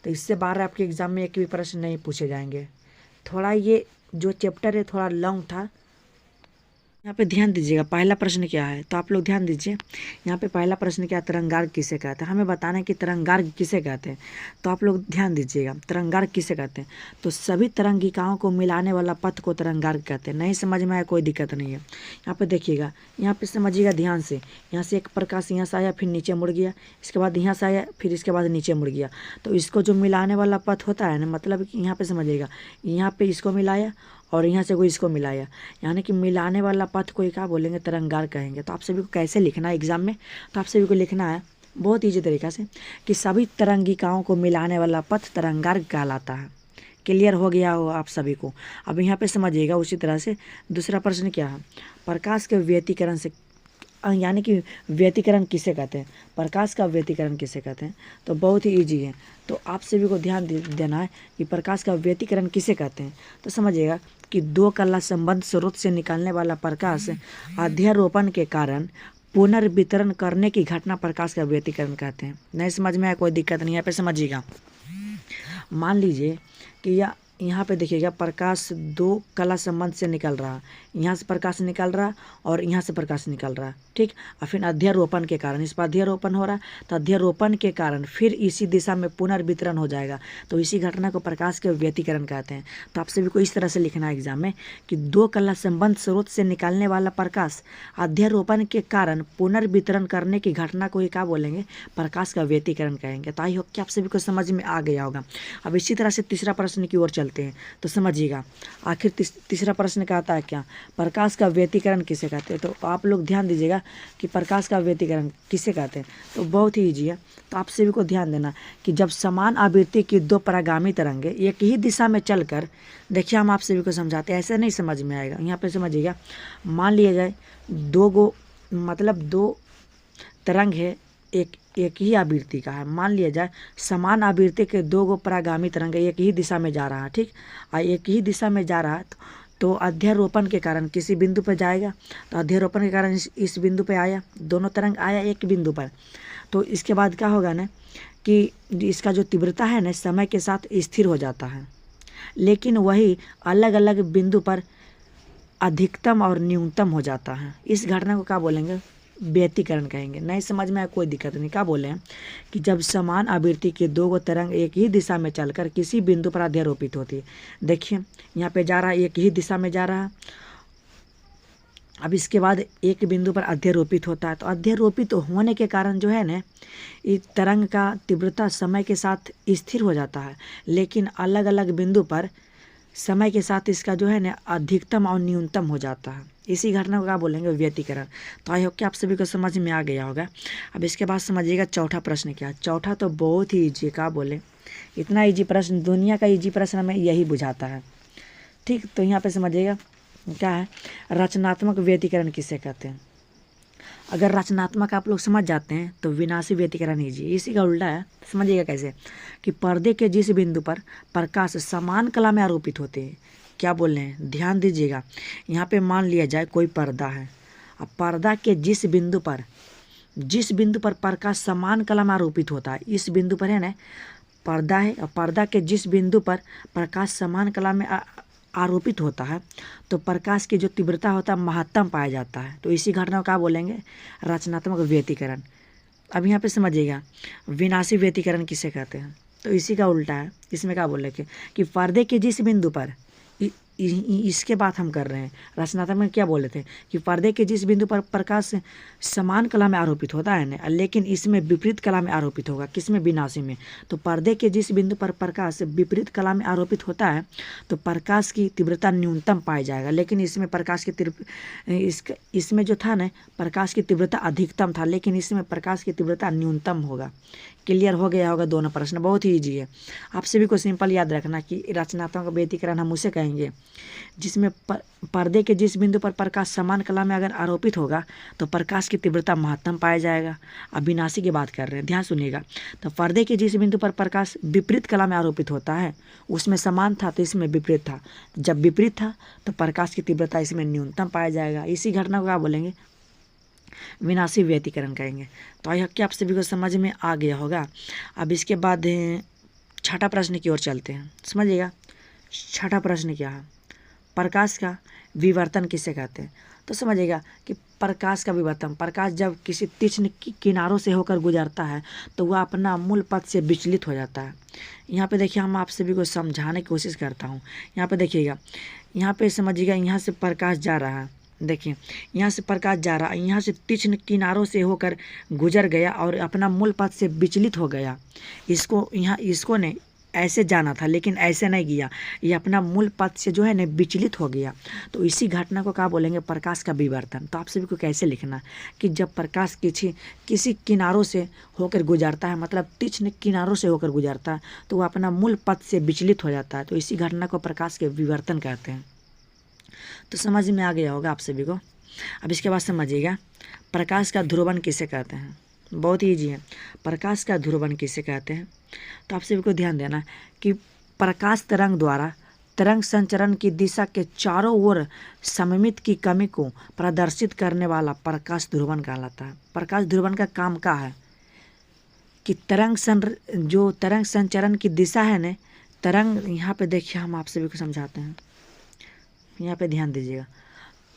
तो इससे बाहर आपके एग्जाम में एक भी प्रश्न नहीं पूछे जाएंगे। थोड़ा ये जो चैप्टर है थोड़ा लॉन्ग था। यहाँ पे ध्यान दीजिएगा, पहला प्रश्न क्या है, तो आप लोग ध्यान दीजिए। यहाँ पे पहला प्रश्न क्या है, तरंगार्ग किसे कहते हैं। हमें बताना है कि तरंगार्ग किसे कहते हैं। तो आप लोग ध्यान दीजिएगा, तरंगार्ग किसे कहते हैं। तो सभी तरंगिकाओं को मिलाने वाला पथ को तरंगार्ग कहते हैं। नहीं समझ में आया कोई दिक्कत नहीं है। यहाँ पे देखिएगा, यहाँ पे समझिएगा ध्यान से। यहाँ से एक प्रकाश यहाँ से आया, फिर नीचे मुड़ गया, इसके बाद यहाँ से आया, फिर इसके बाद नीचे मुड़ गया। तो इसको जो मिलाने वाला पथ होता है ना, मतलब कि यहाँ पे समझिएगा, यहाँ पे इसको मिलाया और यहाँ से कोई इसको मिलाया, यानी कि मिलाने वाला पथ को क्या बोलेंगे, तरंगार्ग कहेंगे। तो आप सभी को कैसे लिखना है एग्जाम में, तो आप सभी को लिखना है बहुत ईजी तरीका से कि सभी तरंगिकाओं को मिलाने वाला पथ तरंगार्ग कहलाता है। क्लियर हो गया हो आप सभी को। अब यहाँ पे समझिएगा उसी तरह से दूसरा प्रश्न क्या है, प्रकाश के व्यतिकरण से, यानी कि व्यतिकरण किसे कहते हैं, प्रकाश का व्यतिकरण किसे कहते हैं। तो बहुत ही ईजी है। तो आप सभी को ध्यान देना है कि प्रकाश का व्यतिकरण किसे कहते हैं। तो समझिएगा कि दो कला संबंध स्रोत से निकलने वाला प्रकाश अध्यारोपण के कारण पुनर्वितरण करने की घटना प्रकाश का व्यतिकरण कहते हैं। नहीं समझ में आया कोई दिक्कत नहीं है। यहाँ पे समझिएगा, मान लीजिए कि यहाँ पे देखिएगा प्रकाश दो कला संबंध से निकल रहा, यहाँ से प्रकाश निकल रहा और यहाँ से प्रकाश निकल रहा, ठीक। और फिर अध्यारोपण के कारण इस पर अध्यारोपण हो रहा, तो अध्यारोपण के कारण फिर इसी दिशा में पुनर्वितरण हो जाएगा। तो इसी घटना को प्रकाश के व्यतिकरण कहते हैं। तो आप सभी को इस तरह से लिखना है एग्जाम में कि दो कला संबंध स्रोत से निकलने वाला प्रकाश अध्यारोपण के कारण पुनर्वितरण करने की घटना को ही क्या बोलेंगे, प्रकाश का व्यतिकरण कहेंगे। तो आई होप कि आप सभी को समझ में आ गया होगा। अब इसी तरह से तीसरा प्रश्न की ओर चलते हैं। तो समझिएगा आखिर तीसरा प्रश्न का आता है क्या, प्रकाश का व्यतिकरण किसे कहते हैं। तो आप लोग ध्यान दीजिएगा कि प्रकाश का व्यतिकरण किसे कहते हैं। तो बहुत ही ईजी है। तो आप सभी को ध्यान देना कि जब समान आवृत्ति की दो परागामी तरंगे एक ही दिशा में चलकर, देखिए हम आप सभी को समझाते हैं, ऐसे नहीं समझ में आएगा। यहाँ पे समझिएगा, मान लिया जाए दो तरंग है, एक ही आवृत्ति का है। मान लिया जाए समान आवृत्ति के दो गो परागामी तरंग एक ही दिशा में जा रहा है, ठीक। और एक ही दिशा में जा रहा है तो अध्यारोपण के कारण किसी बिंदु पर जाएगा। तो अध्यारोपण के कारण इस बिंदु पर आया, दोनों तरंग आया एक बिंदु पर। तो इसके बाद क्या होगा ना कि इसका जो तीव्रता है ना समय के साथ स्थिर हो जाता है, लेकिन वही अलग अलग बिंदु पर अधिकतम और न्यूनतम हो जाता है। इस घटना को क्या बोलेंगे, व्यतिकरण कहेंगे। नहीं समझ में आया कोई दिक्कत नहीं। क्या बोले हैं कि जब समान आवृत्ति के दो गो तरंग एक ही दिशा में चलकर किसी बिंदु पर अध्यारोपित होती है। देखिए यहाँ पे जा रहा है, एक ही दिशा में जा रहा है। अब इसके बाद एक बिंदु पर अध्यारोपित होता है। तो अध्यारोपित होने के कारण जो है ना, इस तरंग का तीव्रता समय के साथ स्थिर हो जाता है, लेकिन अलग अलग बिंदु पर समय के साथ इसका जो है ना अधिकतम और न्यूनतम हो जाता है। इसी घटना को क्या बोलेंगे, व्यतिकरण। तो आई होप कि आप सभी को समझ में आ गया होगा। अब इसके बाद समझिएगा चौथा प्रश्न क्या है। चौथा तो बहुत ही ईजी, क्या बोले, इतना ईजी प्रश्न, दुनिया का ईजी प्रश्न हमें यही बुझाता है, ठीक। तो यहाँ पे समझिएगा क्या है, रचनात्मक व्यतिकरण किसे कहते हैं। अगर रचनात्मक आप लोग समझ जाते हैं तो विनाशी व्यतिकरण ईजी। इसी का उल्टा है, समझिएगा कैसे, कि पर्दे के जिस बिंदु पर प्रकाश समान कला में आरोपित होते हैं, क्या बोल रहे हैं, ध्यान दीजिएगा। यहाँ पे मान लिया जाए कोई पर्दा है, अब पर्दा के जिस बिंदु पर प्रकाश समान कला में आरोपित होता है, इस बिंदु पर है ना पर्दा है, और पर्दा के जिस बिंदु पर प्रकाश समान कला में आरोपित होता है तो प्रकाश की जो तीव्रता होता है महत्तम पाया जाता है। तो इसी घटना को क्या बोलेंगे, रचनात्मक व्यतिकरण। अब यहाँ पे समझिएगा विनाशी व्यतिकरण किसे कहते हैं, तो इसी का उल्टा है। इसमें क्या बोल रहे कि पर्दे के जिस बिंदु पर इसके बात हम कर रहे हैं, रचनात्मक में क्या बोले थे कि पर्दे के जिस बिंदु पर प्रकाश समान कला में आरोपित होता है ना, लेकिन इसमें विपरीत कला में आरोपित होगा, किसमें, विनाशी में। तो पर्दे के जिस बिंदु पर प्रकाश विपरीत कला में आरोपित होता है तो प्रकाश की तीव्रता न्यूनतम पाया जाएगा, लेकिन इसमें प्रकाश की इसमें जो था ना प्रकाश की तीव्रता अधिकतम था, लेकिन इसमें प्रकाश की तीव्रता न्यूनतम होगा। क्लियर हो गया होगा दोनों प्रश्न, बहुत ही ईजी है। आप सभी को सिंपल याद रखना कि रचनात्मक व्यतिकरण हम उसे कहेंगे जिसमें पर्दे के जिस बिंदु पर प्रकाश समान कला में अगर आरोपित होगा तो प्रकाश की तीव्रता महत्तम पाया जाएगा। अब विनाशी की बात कर रहे हैं, ध्यान सुनिएगा। तो पर्दे के जिस बिंदु पर प्रकाश विपरीत कला में आरोपित होता है, उसमें समान था तो इसमें विपरीत था, जब विपरीत था तो प्रकाश की तीव्रता इसमें न्यूनतम पाया जाएगा। इसी घटना को क्या बोलेंगे, विनाशी व्यतिकरण कहेंगे। तो आई होप कि आप सभी को समझ में आ गया होगा। अब इसके बाद छठा प्रश्न की ओर चलते हैं, समझिएगा। छठा प्रश्न क्या है, प्रकाश का विवर्तन किसे कहते हैं। तो समझिएगा कि प्रकाश का विवर्तन, प्रकाश जब किसी तीक्ष्ण किनारों से होकर गुजरता है तो वह अपना मूल पथ से विचलित हो जाता है। यहाँ पे देखिए हम आप सभी को समझाने की कोशिश करता हूँ। यहाँ पे देखिएगा, यहाँ पे समझिएगा, यहाँ से प्रकाश जा रहा है, देखिए यहाँ से प्रकाश जा रहा है, यहाँ से तीक्ष्ण किनारों से होकर गुजर गया और अपना मूल पथ से विचलित हो गया। इसको ने ऐसे जाना था लेकिन ऐसे नहीं गया, ये अपना मूल पथ से जो है ना विचलित हो गया। तो इसी घटना को क्या बोलेंगे, प्रकाश का विवर्तन। तो आप सभी को कैसे लिखना कि जब प्रकाश किसी किनारों से होकर गुजरता है, मतलब तीक्ष्ण किनारों से होकर गुजरता है, तो वह अपना मूल पथ से विचलित हो जाता है। तो इसी घटना को प्रकाश के विवर्तन कहते हैं। तो समझ में आ गया होगा आप सभी को। अब इसके बाद समझिएगा प्रकाश का ध्रुवण किसे कहते हैं। बहुत ही ईजी है, प्रकाश का ध्रुवण किसे कहते हैं। तो आप सभी को ध्यान देना कि प्रकाश तरंग द्वारा तरंग संचरण की दिशा के चारों ओर सममित की कमी को प्रदर्शित करने वाला प्रकाश ध्रुवण कहलाता है। प्रकाश ध्रुवण का काम क्या है कि जो तरंग संचरण की दिशा है ना, तरंग, यहाँ पे देखिए हम आप सभी को समझाते हैं, यहाँ पे ध्यान दीजिएगा।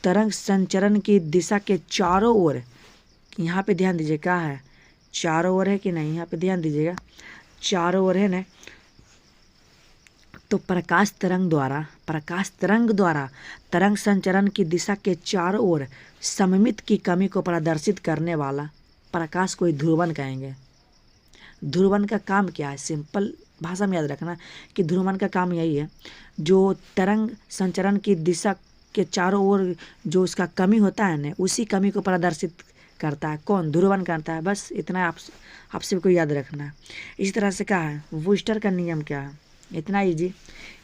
तरंग संचरण की दिशा के चारों ओर, यहाँ पे ध्यान दीजिए क्या है, चारों ओर है कि नहीं, यहाँ पे ध्यान दीजिएगा, चारों ओर है ना। तो प्रकाश तरंग द्वारा तरंग संचरण की दिशा के चारों ओर सममित की कमी को प्रदर्शित करने वाला प्रकाश को ध्रुवण कहेंगे। ध्रुवण का काम क्या है, सिंपल भाषा में याद रखना कि ध्रुवण का काम यही है, जो तरंग संचरण की दिशा के चारों ओर जो उसका कमी होता है ना, उसी कमी को प्रदर्शित करता है। कौन, ध्रुवण करता है। बस इतना आप सबको याद रखना है। इस तरह से क्या है, वूस्टर का नियम क्या है, इतना इजी,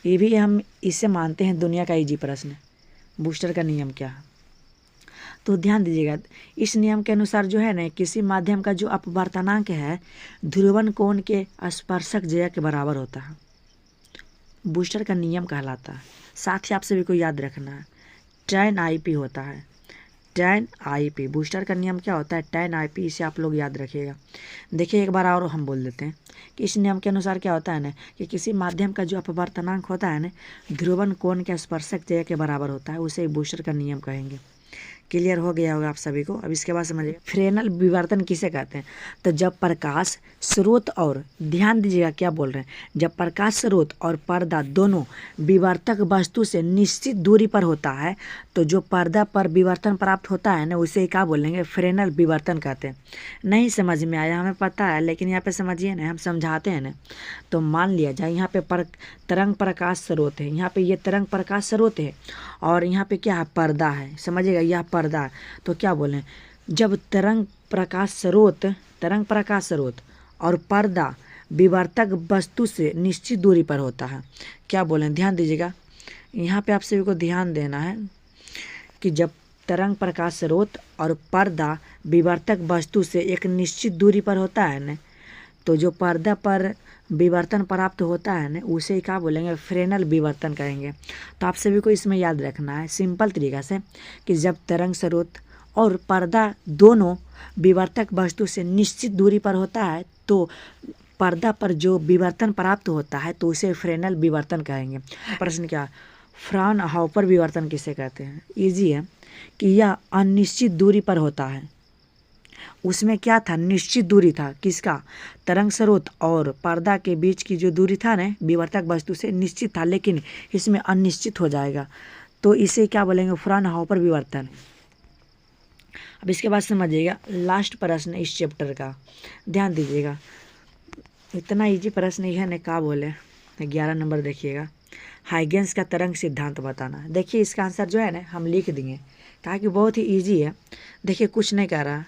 ये भी हम इसे मानते हैं दुनिया का इजी प्रश्न। वूस्टर का नियम क्या है, तो ध्यान दीजिएगा। इस नियम के अनुसार जो है ना, किसी माध्यम का जो अपवर्तनांक है ध्रुवण कोण के स्पर्शक ज्या के बराबर होता है, वूस्टर का नियम कहलाता है। साथ ही आप सभी को याद रखना है tan IP होता है, tan IP। वूस्टर का नियम क्या होता है, tan IP, इसे आप लोग याद रखिएगा। देखिए एक बार और हम बोल देते हैं कि इस नियम के अनुसार क्या होता है ना कि किसी माध्यम का जो अपवर्तनांक होता है ना ध्रुवण कोण के स्पर्शक ज्या के बराबर होता है, उसे वूस्टर का नियम कहेंगे। क्लियर हो गया होगा आप सभी को। अब इसके बाद समझिए फ्रेनेल विवर्तन किसे कहते हैं। तो जब प्रकाश स्रोत और, ध्यान दीजिएगा क्या बोल रहे हैं, जब प्रकाश स्रोत और पर्दा दोनों विवर्तक वस्तु से निश्चित दूरी पर होता है तो जो पर्दा पर विवर्तन प्राप्त होता है ना, उसे क्या बोलेंगे, फ्रेनेल विवर्तन कहते हैं। नहीं समझ में आया, हमें पता है, लेकिन यहाँ पे समझिए ना, हम समझाते हैं ना। तो मान लिया जाए यहाँ पे तरंग प्रकाश स्रोत है, यहाँ पे ये तरंग प्रकाश स्रोत है और यहाँ पे क्या है, पर्दा है, समझिएगा, यह पर्दा है। तो क्या बोलें, जब तरंग प्रकाश स्रोत और पर्दा विवर्तक वस्तु से निश्चित दूरी पर होता है, क्या बोलें, ध्यान दीजिएगा। यहाँ पे आप सभी को ध्यान देना है कि जब तरंग प्रकाश स्रोत और पर्दा विवर्तक वस्तु से एक निश्चित दूरी पर होता है ना, तो जो पर्दा पर विवर्तन प्राप्त होता है ना, उसे क्या बोलेंगे, फ्रेनेल विवर्तन कहेंगे। तो आप सभी को इसमें याद रखना है सिंपल तरीका से कि जब तरंग स्रोत और पर्दा दोनों विवर्तक वस्तु से निश्चित दूरी पर होता है तो पर्दा पर जो विवर्तन प्राप्त होता है तो उसे फ्रेनेल विवर्तन कहेंगे। प्रश्न क्या, फ्राउनहोफर विवर्तन किसे कहते हैं। इजी है कि यह अनिश्चित दूरी पर होता है, उसमें क्या था, निश्चित दूरी था। किसका, तरंग स्रोत और पर्दा के बीच की जो दूरी था ना विवर्तक वस्तु से निश्चित था, लेकिन इसमें अनिश्चित हो जाएगा, तो इसे क्या बोलेंगे, फ्राउनहोफर विवर्तन। अब इसके बाद समझिएगा लास्ट प्रश्न इस चैप्टर का, ध्यान दीजिएगा, इतना इजी प्रश्न ही है ना, क्या बोले, 11 नंबर देखिएगा, हाइगेंस का तरंग सिद्धांत बताना। देखिए इसका आंसर जो है ना हम लिख देंगे, कहा कि बहुत ही इजी है। देखिए कुछ नहीं कह रहा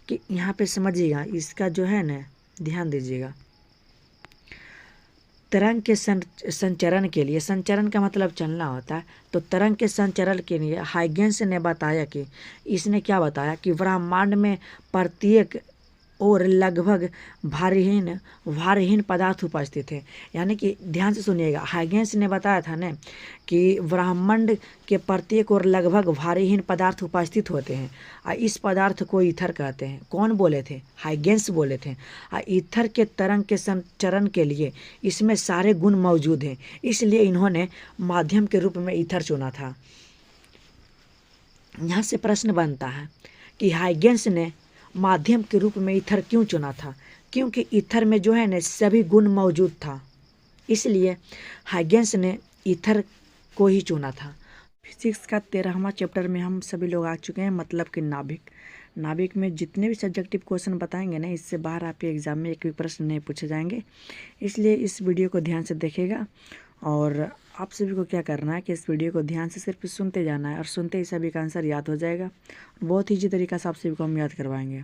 कि यहाँ पे समझिएगा, इसका जो है ना ध्यान दीजिएगा, तरंग के संचरण के लिए, संचरण का मतलब चलना होता है, तो तरंग के संचरण के लिए हाइगेंस ने बताया कि, इसने क्या बताया कि ब्रह्मांड में प्रत्येक और लगभग भारहीन पदार्थ उपस्थित है। यानी कि ध्यान से सुनिएगा, हाइगेंस ने बताया था ना कि ब्रह्मांड के प्रत्येक और लगभग भारहीन पदार्थ उपस्थित होते हैं, और इस पदार्थ को ईथर कहते हैं। कौन बोले थे, हाइगेंस बोले थे। और ईथर के तरंग के संचरण के लिए इसमें सारे गुण मौजूद हैं, इसलिए इन्होंने माध्यम के रूप में ईथर चुना था। यहाँ से प्रश्न बनता है कि हाइगेंस ने माध्यम के रूप में ईथर क्यों चुना था, क्योंकि ईथर में जो है ना सभी गुण मौजूद था, इसलिए हाइगेंस ने ईथर को ही चुना था। फिजिक्स का 13वां चैप्टर में हम सभी लोग आ चुके हैं, मतलब कि नाभिक में जितने भी सब्जेक्टिव क्वेश्चन बताएंगे ना, इससे बाहर आपके एग्जाम में एक भी प्रश्न नहीं पूछे जाएंगे, इसलिए इस वीडियो को ध्यान से देखिएगा। और आप सभी को क्या करना है कि इस वीडियो को ध्यान से सिर्फ सुनते जाना है, और सुनते ही सभी का आंसर याद हो जाएगा। बहुत ईजी तरीका से आप सभी को हम याद करवाएंगे,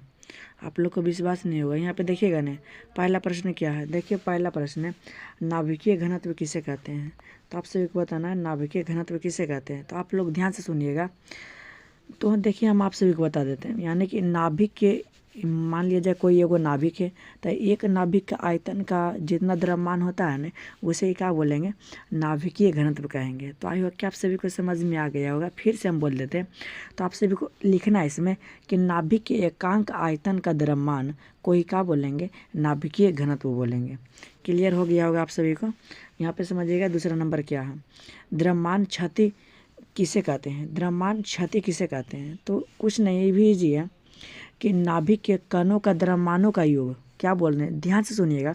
आप लोग को विश्वास नहीं होगा। यहाँ पे देखिएगा ना, पहला प्रश्न क्या है, देखिए पहला प्रश्न है, नाभिकीय घनत्व किसे कहते हैं। तो आप सभी को बताना है नाभिकीय घनत्व किसे कहते हैं। तो आप लोग ध्यान से सुनिएगा, तो देखिए हम आप सभी को बता देते हैं। यानी कि नाभिक के, मान लिया जाए कोई एगो नाभिक है, तो एक नाभिक का आयतन का जितना द्रव्यमान होता है ना, उसे ही क्या बोलेंगे, नाभिकीय घनत्व कहेंगे। तो आई होप कि आप सभी को समझ में आ गया होगा। फिर से हम बोल देते हैं, तो आप सभी को लिखना है इसमें कि नाभिक के एकांक आयतन का द्रव्यमान को ही क्या बोलेंगे, नाभिकीय घनत्व बोलेंगे। क्लियर हो गया होगा आप सभी को। यहाँ पर समझिएगा दूसरा नंबर क्या है, द्रव्यमान क्षति किसे कहते हैं। द्रव्यमान क्षति किसे कहते हैं, तो कुछ नहीं, ये भी ईजी है कि नाभिक के कणों का द्रव्यमानों का योग, क्या बोल रहे हैं, ध्यान से सुनिएगा,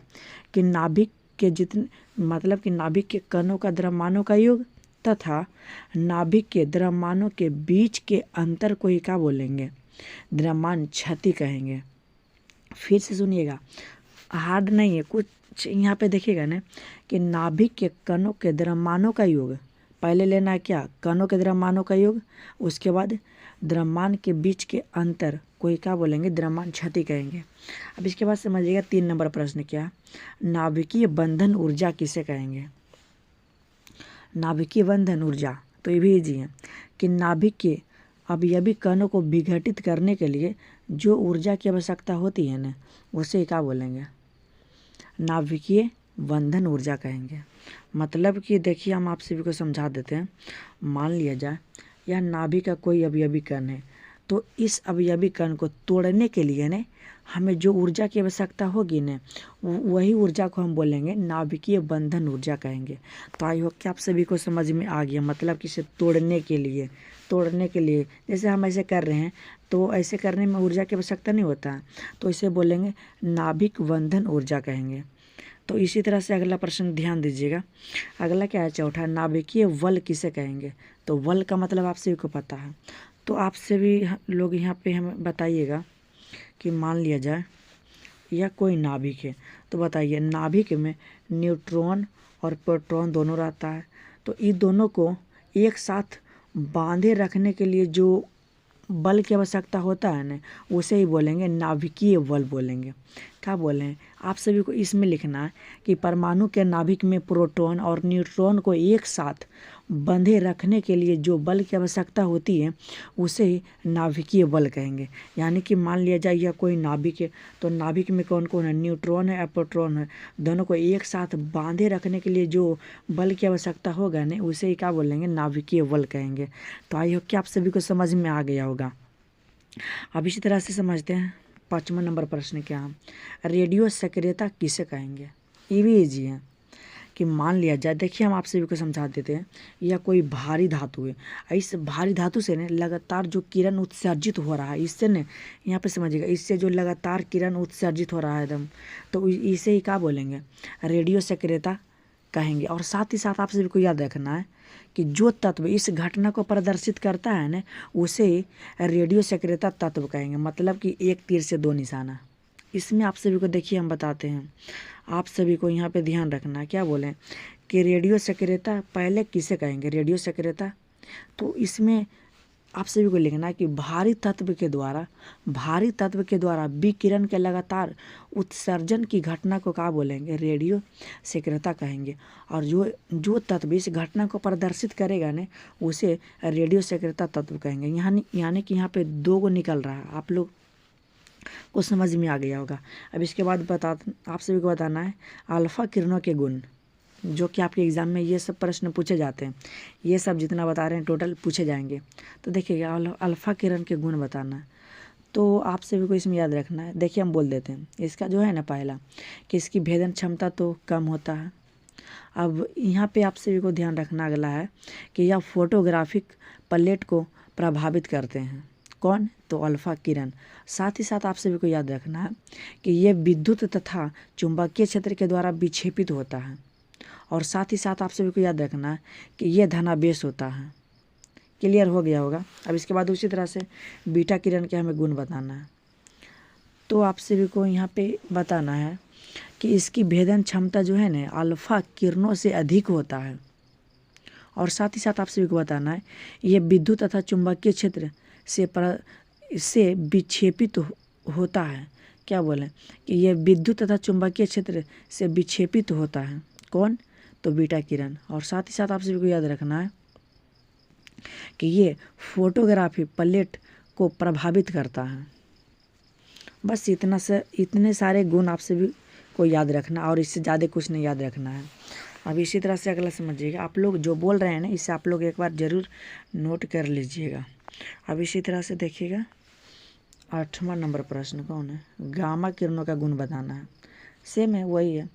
कि नाभिक के जितने, मतलब कि नाभिक के कणों का द्रव्यमानों का योग तथा नाभिक के द्रव्यमानों के बीच के अंतर को ही क्या बोलेंगे, द्रव्यमान क्षति कहेंगे। फिर से सुनिएगा, हार्ड नहीं है कुछ। यहाँ पे देखिएगा ना कि नाभिक के कणों के द्रव्यमानों का योग, पहले लेना है क्या, कणों के द्रव्यमानों का योग, उसके बाद द्रव्यमान के बीच के अंतर को ही क्या बोलेंगे, द्रव्यमान क्षति कहेंगे। अब इसके बाद समझिएगा 3 नंबर प्रश्न क्या, नाभिकीय बंधन ऊर्जा किसे कहेंगे। नाभिकीय बंधन ऊर्जा, तो ये भी इजी है कि नाभिक के अवयवी कणों को विघटित करने के लिए जो ऊर्जा की आवश्यकता होती है ना, उसे क्या बोलेंगे, नाभिकीय बंधन ऊर्जा कहेंगे। मतलब कि देखिए हम आप सभी को समझा देते हैं, मान लिया जाए यह नाभिक का कोई अवयवी कण है, तो इस अवयवी कण को तोड़ने के लिए ने हमें जो ऊर्जा की आवश्यकता होगी ने, वही ऊर्जा को हम बोलेंगे नाभिकीय बंधन ऊर्जा कहेंगे। तो आई होप कि आप सभी को समझ में आ गया, मतलब कि इसे तोड़ने के लिए जैसे हम ऐसे कर रहे हैं, तो ऐसे करने में ऊर्जा की आवश्यकता नहीं होता है, तो इसे बोलेंगे नाभिक बंधन ऊर्जा कहेंगे। तो इसी तरह से अगला प्रश्न ध्यान दीजिएगा, अगला क्या है, चौथा, नाभिकीय बल किसे कहेंगे। तो बल का मतलब आप सभी को पता है, तो आप सभी लोग यहाँ पे हमें बताइएगा कि मान लिया जाए यह कोई नाभिक है, तो बताइए नाभिक में न्यूट्रॉन और प्रोटॉन दोनों रहता है, तो इन दोनों को एक साथ बांधे रखने के लिए जो बल की आवश्यकता होता है ना, उसे ही बोलेंगे नाभिकीय बल बोलेंगे। क्या बोले हैं, आप सभी को इसमें लिखना है कि परमाणु के नाभिक में प्रोटॉन और न्यूट्रॉन को एक साथ बंधे रखने के लिए जो बल की आवश्यकता होती है, उसे ही नाभिकीय बल कहेंगे। यानी कि मान लिया जाए यह कोई नाभिक है, तो नाभिक में कौन कौन है, न्यूट्रॉन है और प्रोटॉन है, दोनों को एक साथ बांधे रखने के लिए जो बल की आवश्यकता होगा ना, उसे ही क्या बोलेंगे, नाभिकीय बल कहेंगे। तो आई होप कि आप सभी को समझ में आ गया होगा। अब इसी तरह से समझते हैं 5वां नंबर प्रश्न क्या है, रेडियो सक्रियता किसे कहेंगे। ये भी ईजी है कि मान लिया जाए, देखिए हम आप सभी को समझा देते हैं, यह कोई भारी धातु है। इस भारी धातु से ने लगातार जो किरण उत्सर्जित हो रहा है, इससे ने यहाँ पे समझिएगा, इससे जो लगातार किरण उत्सर्जित हो रहा है एकदम, तो इसे ही क्या बोलेंगे, रेडियो सक्रियता कहेंगे। और साथ ही साथ आप सभी को याद रखना है कि जो तत्व इस घटना को प्रदर्शित करता है ना, उसे रेडियो सक्रियता तत्व कहेंगे। मतलब कि एक तीर से दो निशाना। इसमें आप सभी को देखिए हम बताते हैं, आप सभी को यहाँ पे ध्यान रखना है। क्या बोलें कि रेडियो सक्रियता पहले किसे कहेंगे, रेडियो सक्रियता, तो इसमें आप सभी को लिखना है कि भारी तत्व के द्वारा विकिरण के लगातार उत्सर्जन की घटना को क्या बोलेंगे, रेडियो सक्रियता कहेंगे। और जो तत्व इस घटना को प्रदर्शित करेगा ने, उसे रेडियो सक्रियता तत्व कहेंगे। यानी कि यहाँ पे दो को निकल रहा है, आप लोग को समझ में आ गया होगा। अब इसके बाद आप सभी को बताना है अल्फा किरणों के गुण, जो कि आपके एग्ज़ाम में ये सब प्रश्न पूछे जाते हैं। ये सब जितना बता रहे हैं टोटल पूछे जाएंगे। तो देखिएगा अल्फा किरण के गुण बताना है, तो आप सभी को इसमें याद रखना है। देखिए हम बोल देते हैं, इसका जो है ना पहला कि इसकी भेदन क्षमता तो कम होता है। अब यहाँ पे आप सभी को ध्यान रखना अगला है कि यह फोटोग्राफिक प्लेट को प्रभावित करते हैं। कौन, तो अल्फा किरण। साथ ही साथ आप सभी को याद रखना है कि ये विद्युत तथा चुंबकीय क्षेत्र के द्वारा विक्षेपित होता है। और साथ ही साथ आप सभी को याद रखना है कि यह धनावेश होता है। क्लियर हो गया होगा। अब इसके बाद उसी तरह से बीटा किरण के हमें गुण बताना है। तो आप सभी को यहाँ पे बताना है कि इसकी भेदन क्षमता जो है ना अल्फा किरणों से अधिक होता है। और साथ ही साथ आप सभी को बताना है ये विद्युत तथा चुंबकीय क्षेत्र से विक्षेपित होता है। क्या बोलें कि ये विद्युत तथा चुंबकीय क्षेत्र से विक्षेपित होता है। कौन, तो बीटा किरण। और साथ ही साथ आप सभी को याद रखना है कि ये फोटोग्राफी प्लेट को प्रभावित करता है। बस इतने सारे गुण आप सभी को याद रखना, और इससे ज़्यादा कुछ नहीं याद रखना है। अब इसी तरह से अगला समझिएगा, आप लोग जो बोल रहे हैं ना, इसे आप लोग एक बार ज़रूर नोट कर लीजिएगा। अब इसी तरह से देखिएगा 8वां नंबर प्रश्न कौन है, गामा किरणों का गुण बताना है। सेम है, वही है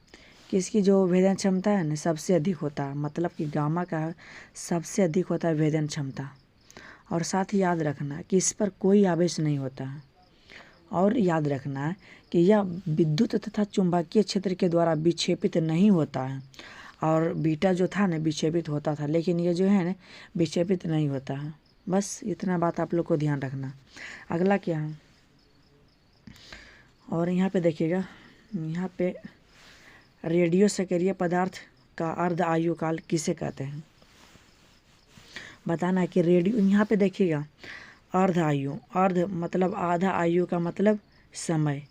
कि इसकी जो भेदन क्षमता है ना सबसे अधिक होता है। मतलब कि गामा का सबसे अधिक होता है भेदन क्षमता। और साथ ही याद रखना है कि इस पर कोई आवेश नहीं होता है। और याद रखना है कि यह विद्युत तथा चुंबकीय क्षेत्र के द्वारा विक्षेपित नहीं होता है। और बीटा जो था ना विक्षेपित होता था, लेकिन ये जो है ना विक्षेपित नहीं होता है। बस इतना बात आप लोग को ध्यान रखना। अगला क्या है, और यहाँ पे देखिएगा, यहाँ पे रेडियो सक्रिय पदार्थ का अर्ध आयु काल किसे कहते हैं, बताना है कि रेडियो, यहाँ पे देखिएगा अर्ध आयु, अर्ध मतलब आधा, आयु का मतलब समय,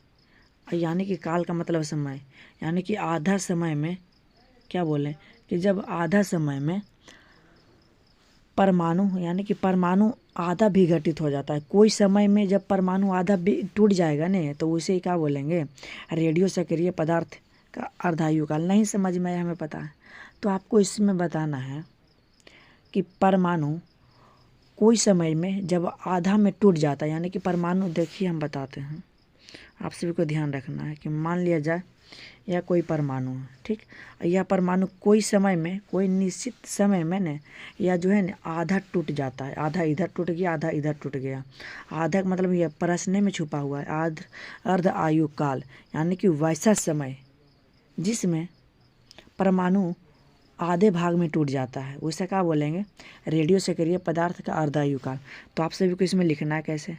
यानी कि काल का मतलब समय, यानी कि आधा समय में, क्या बोलें कि जब आधा समय में परमाणु, यानी कि परमाणु आधा विघटित हो जाता है। कोई समय में जब परमाणु आधा टूट जाएगा ना, तो उसे क्या बोलेंगे, रेडियो सक्रिय पदार्थ का अर्धायु काल। नहीं समझ में आया, हमें पता है, तो आपको इसमें बताना है कि परमाणु कोई समय में जब आधा में टूट जाता है, यानी कि परमाणु, देखिए हम बताते हैं, आप सभी को ध्यान रखना है कि मान लिया जाए यह कोई परमाणु है, ठीक, यह परमाणु कोई समय में, कोई निश्चित समय में न यह जो है न आधा टूट जाता है। आधा इधर टूट गया, आधा इधर टूट गया। आधा मतलब यह प्रश्न में छुपा हुआ है, अर्ध आयु काल, यानी कि वैसा समय जिसमें परमाणु आधे भाग में टूट जाता है, उसे क्या बोलेंगे, रेडियो सक्रिय पदार्थ का अर्धायु काल। तो आप सभी को इसमें लिखना है कैसे,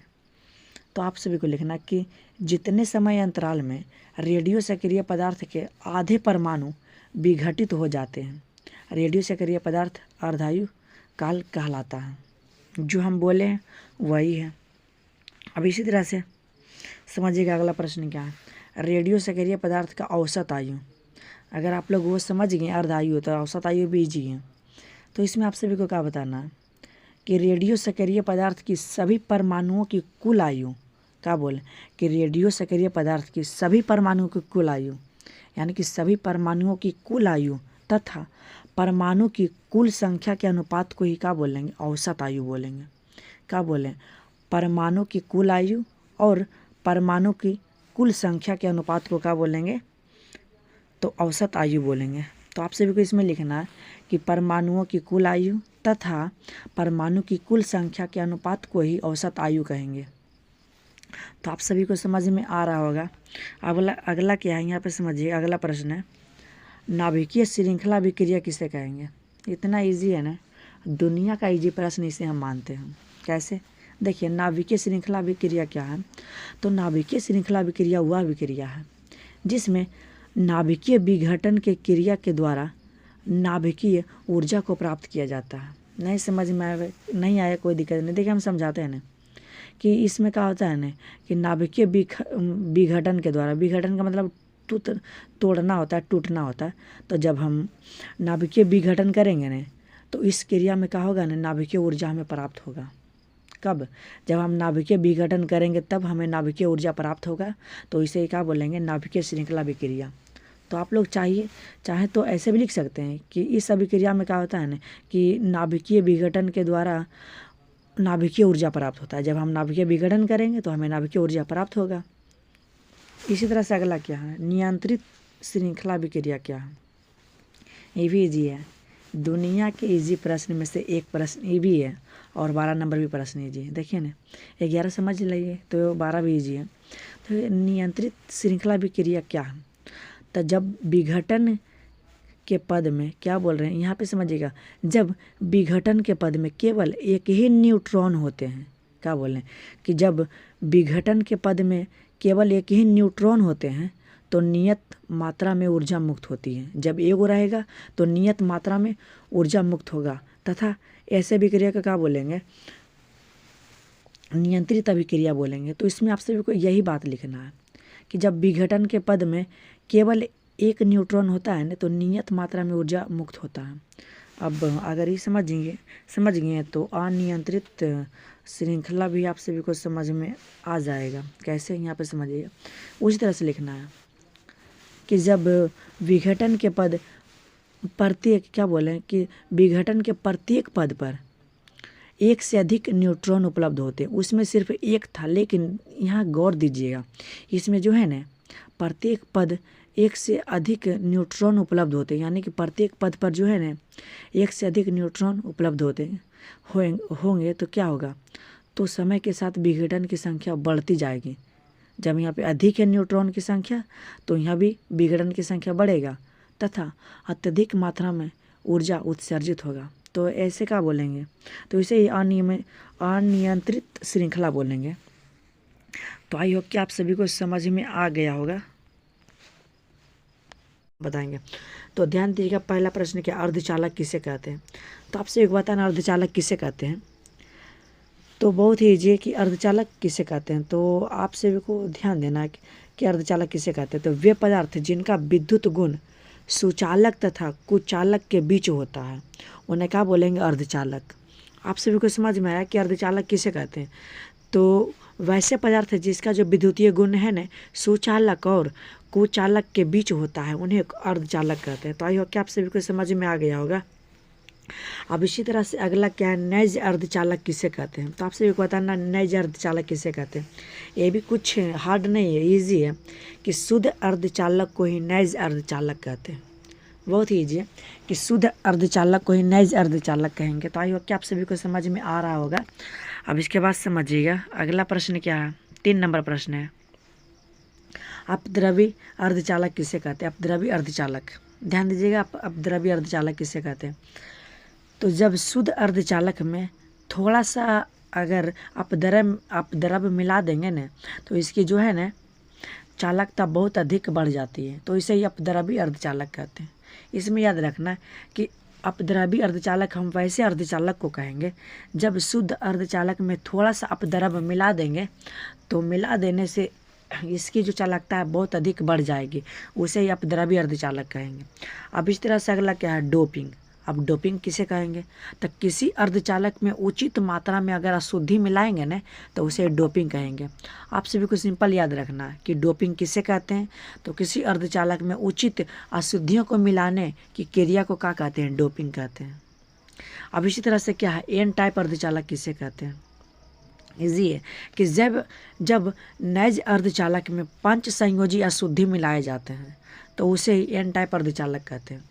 तो आप सभी को लिखना कि जितने समय अंतराल में रेडियो सक्रिय पदार्थ के आधे परमाणु विघटित हो जाते हैं, रेडियो सक्रिय पदार्थ अर्धायु काल कहलाता है। जो हम बोले हैं वही है। अब इसी तरह से समझिएगा अगला प्रश्न क्या है, रेडियो सक्रिय पदार्थ का औसत आयु। अगर आप लोग वो समझ गए अर्धायु, तो औसत आयु भी इजी है। तो इसमें आप सभी को क्या बताना है कि रेडियो सक्रिय पदार्थ की सभी परमाणुओं की कुल आयु, क्या बोले कि रेडियो सक्रिय पदार्थ की सभी परमाणुओं की कुल आयु, यानी कि सभी परमाणुओं की कुल आयु तथा परमाणु की कुल संख्या के अनुपात को ही क्या बोलेंगे, औसत आयु बोलेंगे। क्या बोलें, परमाणु की कुल आयु और परमाणु की कुल संख्या के अनुपात को क्या बोलेंगे, तो औसत आयु बोलेंगे। तो आप सभी को इसमें लिखना है कि परमाणुओं की कुल आयु तथा परमाणु की कुल संख्या के अनुपात को ही औसत आयु कहेंगे। तो आप सभी को समझ में आ रहा होगा। अगला क्या है यहाँ पे समझिए। अगला प्रश्न है नाभिकीय श्रृंखला अभिक्रिया किसे कहेंगे। इतना इजी है ना, दुनिया का इजी प्रश्न इसे हम मानते हैं। कैसे, देखिए नाभिकीय श्रृंखला अभिक्रिया क्या है। तो नाभिकीय श्रृंखला अभिक्रिया वह अभिक्रिया है जिसमें नाभिकीय विघटन के क्रिया के द्वारा नाभिकीय ऊर्जा को प्राप्त किया जाता है। नहीं समझ में नहीं आया कोई दिक्कत नहीं, देखिए हम समझाते हैं ना कि इसमें क्या होता है ना कि नाभिकीय विघटन के द्वारा, विघटन का मतलब तोड़ना होता है, टूटना होता है। तो जब हम नाभिकीय विघटन करेंगे ना तो इस क्रिया में क्या होगा ना, नाभिकीय ऊर्जा हमें प्राप्त होगा। कब, जब हम नाभिकीय विघटन करेंगे तब हमें नाभिकीय ऊर्जा प्राप्त होगा। तो इसे क्या बोलेंगे, नाभिकीय श्रृंखला अभिक्रिया। तो आप लोग चाहे तो ऐसे भी लिख सकते हैं कि इस अभिक्रिया में क्या होता है ना कि नाभिकीय विघटन के द्वारा नाभिकीय ऊर्जा प्राप्त होता है। जब हम नाभिकीय विघटन करेंगे तो हमें नाभिकीय ऊर्जा प्राप्त होगा। इसी तरह से अगला क्या है, नियंत्रित श्रृंखला अभिक्रिया क्या है। ये भी इजी है, दुनिया के इजी प्रश्न में से एक प्रश्न ये भी है और 12 नंबर भी प्रश्न इजी है। देखिए ना 11 समझ लीजिए तो 12 भी इजी है। तो नियंत्रित श्रृंखला अभिक्रिया क्या है। तो जब विघटन के पद में क्या बोल रहे हैं यहाँ पे समझिएगा, जब विघटन के पद में केवल एक ही न्यूट्रॉन होते हैं। क्या बोल रहे हैं कि जब विघटन के पद में केवल एक ही न्यूट्रॉन होते हैं तो नियत मात्रा में ऊर्जा मुक्त होती है। जब एगो रहेगा तो नियत मात्रा में ऊर्जा मुक्त होगा। तथा ऐसे अभिक्रिया का क्या बोलेंगे, नियंत्रित अभिक्रिया बोलेंगे। तो इसमें आप सभी को यही बात लिखना है कि जब विघटन के पद में केवल एक न्यूट्रॉन होता है ना तो नियत मात्रा में ऊर्जा मुक्त होता है। अब अगर ये समझ गए तो अनियंत्रित श्रृंखला भी आप सभी को समझ में आ जाएगा। कैसे, यहाँ पे समझिएगा, उसी तरह से लिखना है कि जब विघटन के पद प्रत्येक क्या बोले कि विघटन के प्रत्येक पद पर एक से अधिक न्यूट्रॉन उपलब्ध होते, उसमें सिर्फ एक था। लेकिन यहाँ गौर दीजिएगा, इसमें जो है ना प्रत्येक पद एक से अधिक न्यूट्रॉन उपलब्ध होते, यानी कि प्रत्येक पद पर जो है ना एक से अधिक न्यूट्रॉन उपलब्ध होंगे तो क्या होगा, तो समय के साथ विघटन की संख्या बढ़ती जाएगी। जब यहाँ पे अधिक है न्यूट्रॉन की संख्या तो यहाँ भी विघटन की संख्या बढ़ेगा तथा अत्यधिक मात्रा में ऊर्जा उत्सर्जित होगा। तो ऐसे क्या बोलेंगे, तो इसे अनियंत्रित श्रृंखला बोलेंगे। तो आई होप कि आप सभी को समझ में आ गया होगा, बताएंगे। तो ध्यान दीजिएगा, पहला प्रश्न क्या, अर्धचालक किसे कहते हैं। तो आपसे एक बताना अर्धचालक किसे कहते हैं। तो बहुत ही ईजी है कि अर्धचालक किसे कहते हैं। तो आप सभी को ध्यान देना है कि अर्धचालक किसे कहते हैं। तो वे पदार्थ जिनका विद्युत गुण सुचालक तथा कुचालक के बीच होता है उन्हें क्या बोलेंगे, अर्धचालक। आप सभी को समझ में आया कि अर्धचालक किसे कहते हैं। तो वैसे पदार्थ जिसका जो विद्युतीय गुण है ना सुचालक और कुचालक के बीच होता है उन्हें अर्धचालक कहते हैं। तो आई होप कि आप सभी को समझ में आ गया होगा। अब इसी तरह से अगला क्या है, नैज अर्धचालक किसे कहते हैं। तो आप सभी को बताना नैज अर्धचालक किसे कहते हैं। ये भी कुछ हार्ड नहीं है, इजी है कि शुद्ध अर्धचालक को ही नैज अर्धचालक कहते हैं। बहुत ही ईजी है कि शुद्ध अर्धचालक को ही नैज अर्धचालक कहेंगे। तो आई होप कि आप सभी को समझ में आ रहा होगा। अब इसके बाद समझिएगा अगला प्रश्न क्या है, 3 नंबर प्रश्न है, अपद्रव्य अर्धचालक किसे कहते हैं। अपद्रव्य अर्धचालक, ध्यान दीजिएगा, अपद्रव्य अर्धचालक किसे कहते हैं। तो जब शुद्ध अर्धचालक में थोड़ा सा अगर अपद्रव्य मिला देंगे ना तो इसकी जो है ना चालकता बहुत अधिक बढ़ जाती है। तो इसे ही अपद्रव्य अर्धचालक कहते हैं। इसमें याद रखना कि अपद्रव्य अर्धचालक हम वैसे अर्धचालक को कहेंगे जब शुद्ध अर्धचालक में थोड़ा सा अपद्रव्य मिला देंगे तो मिला देने से इसकी जो चालकता है बहुत अधिक बढ़ जाएगी, उसे ही अपद्रव्य अर्धचालक कहेंगे। अब इस तरह से अगला क्या है, डोपिंग। अब डोपिंग किसे कहेंगे, तो किसी अर्धचालक में उचित मात्रा में अगर अशुद्धि मिलाएंगे ना तो उसे डोपिंग कहेंगे। आप सभी को सिंपल याद रखना है कि डोपिंग किसे कहते हैं। तो किसी अर्धचालक में उचित अशुद्धियों को मिलाने की क्रिया को क्या कहते हैं, डोपिंग कहते हैं। अब इसी तरह से क्या है, एन टाइप अर्धचालक किसे कहते हैं। इजी है कि जब नैज अर्धचालक में 5 संयोजी अशुद्धि मिलाए जाते हैं तो उसे एन टाइप अर्धचालक कहते हैं।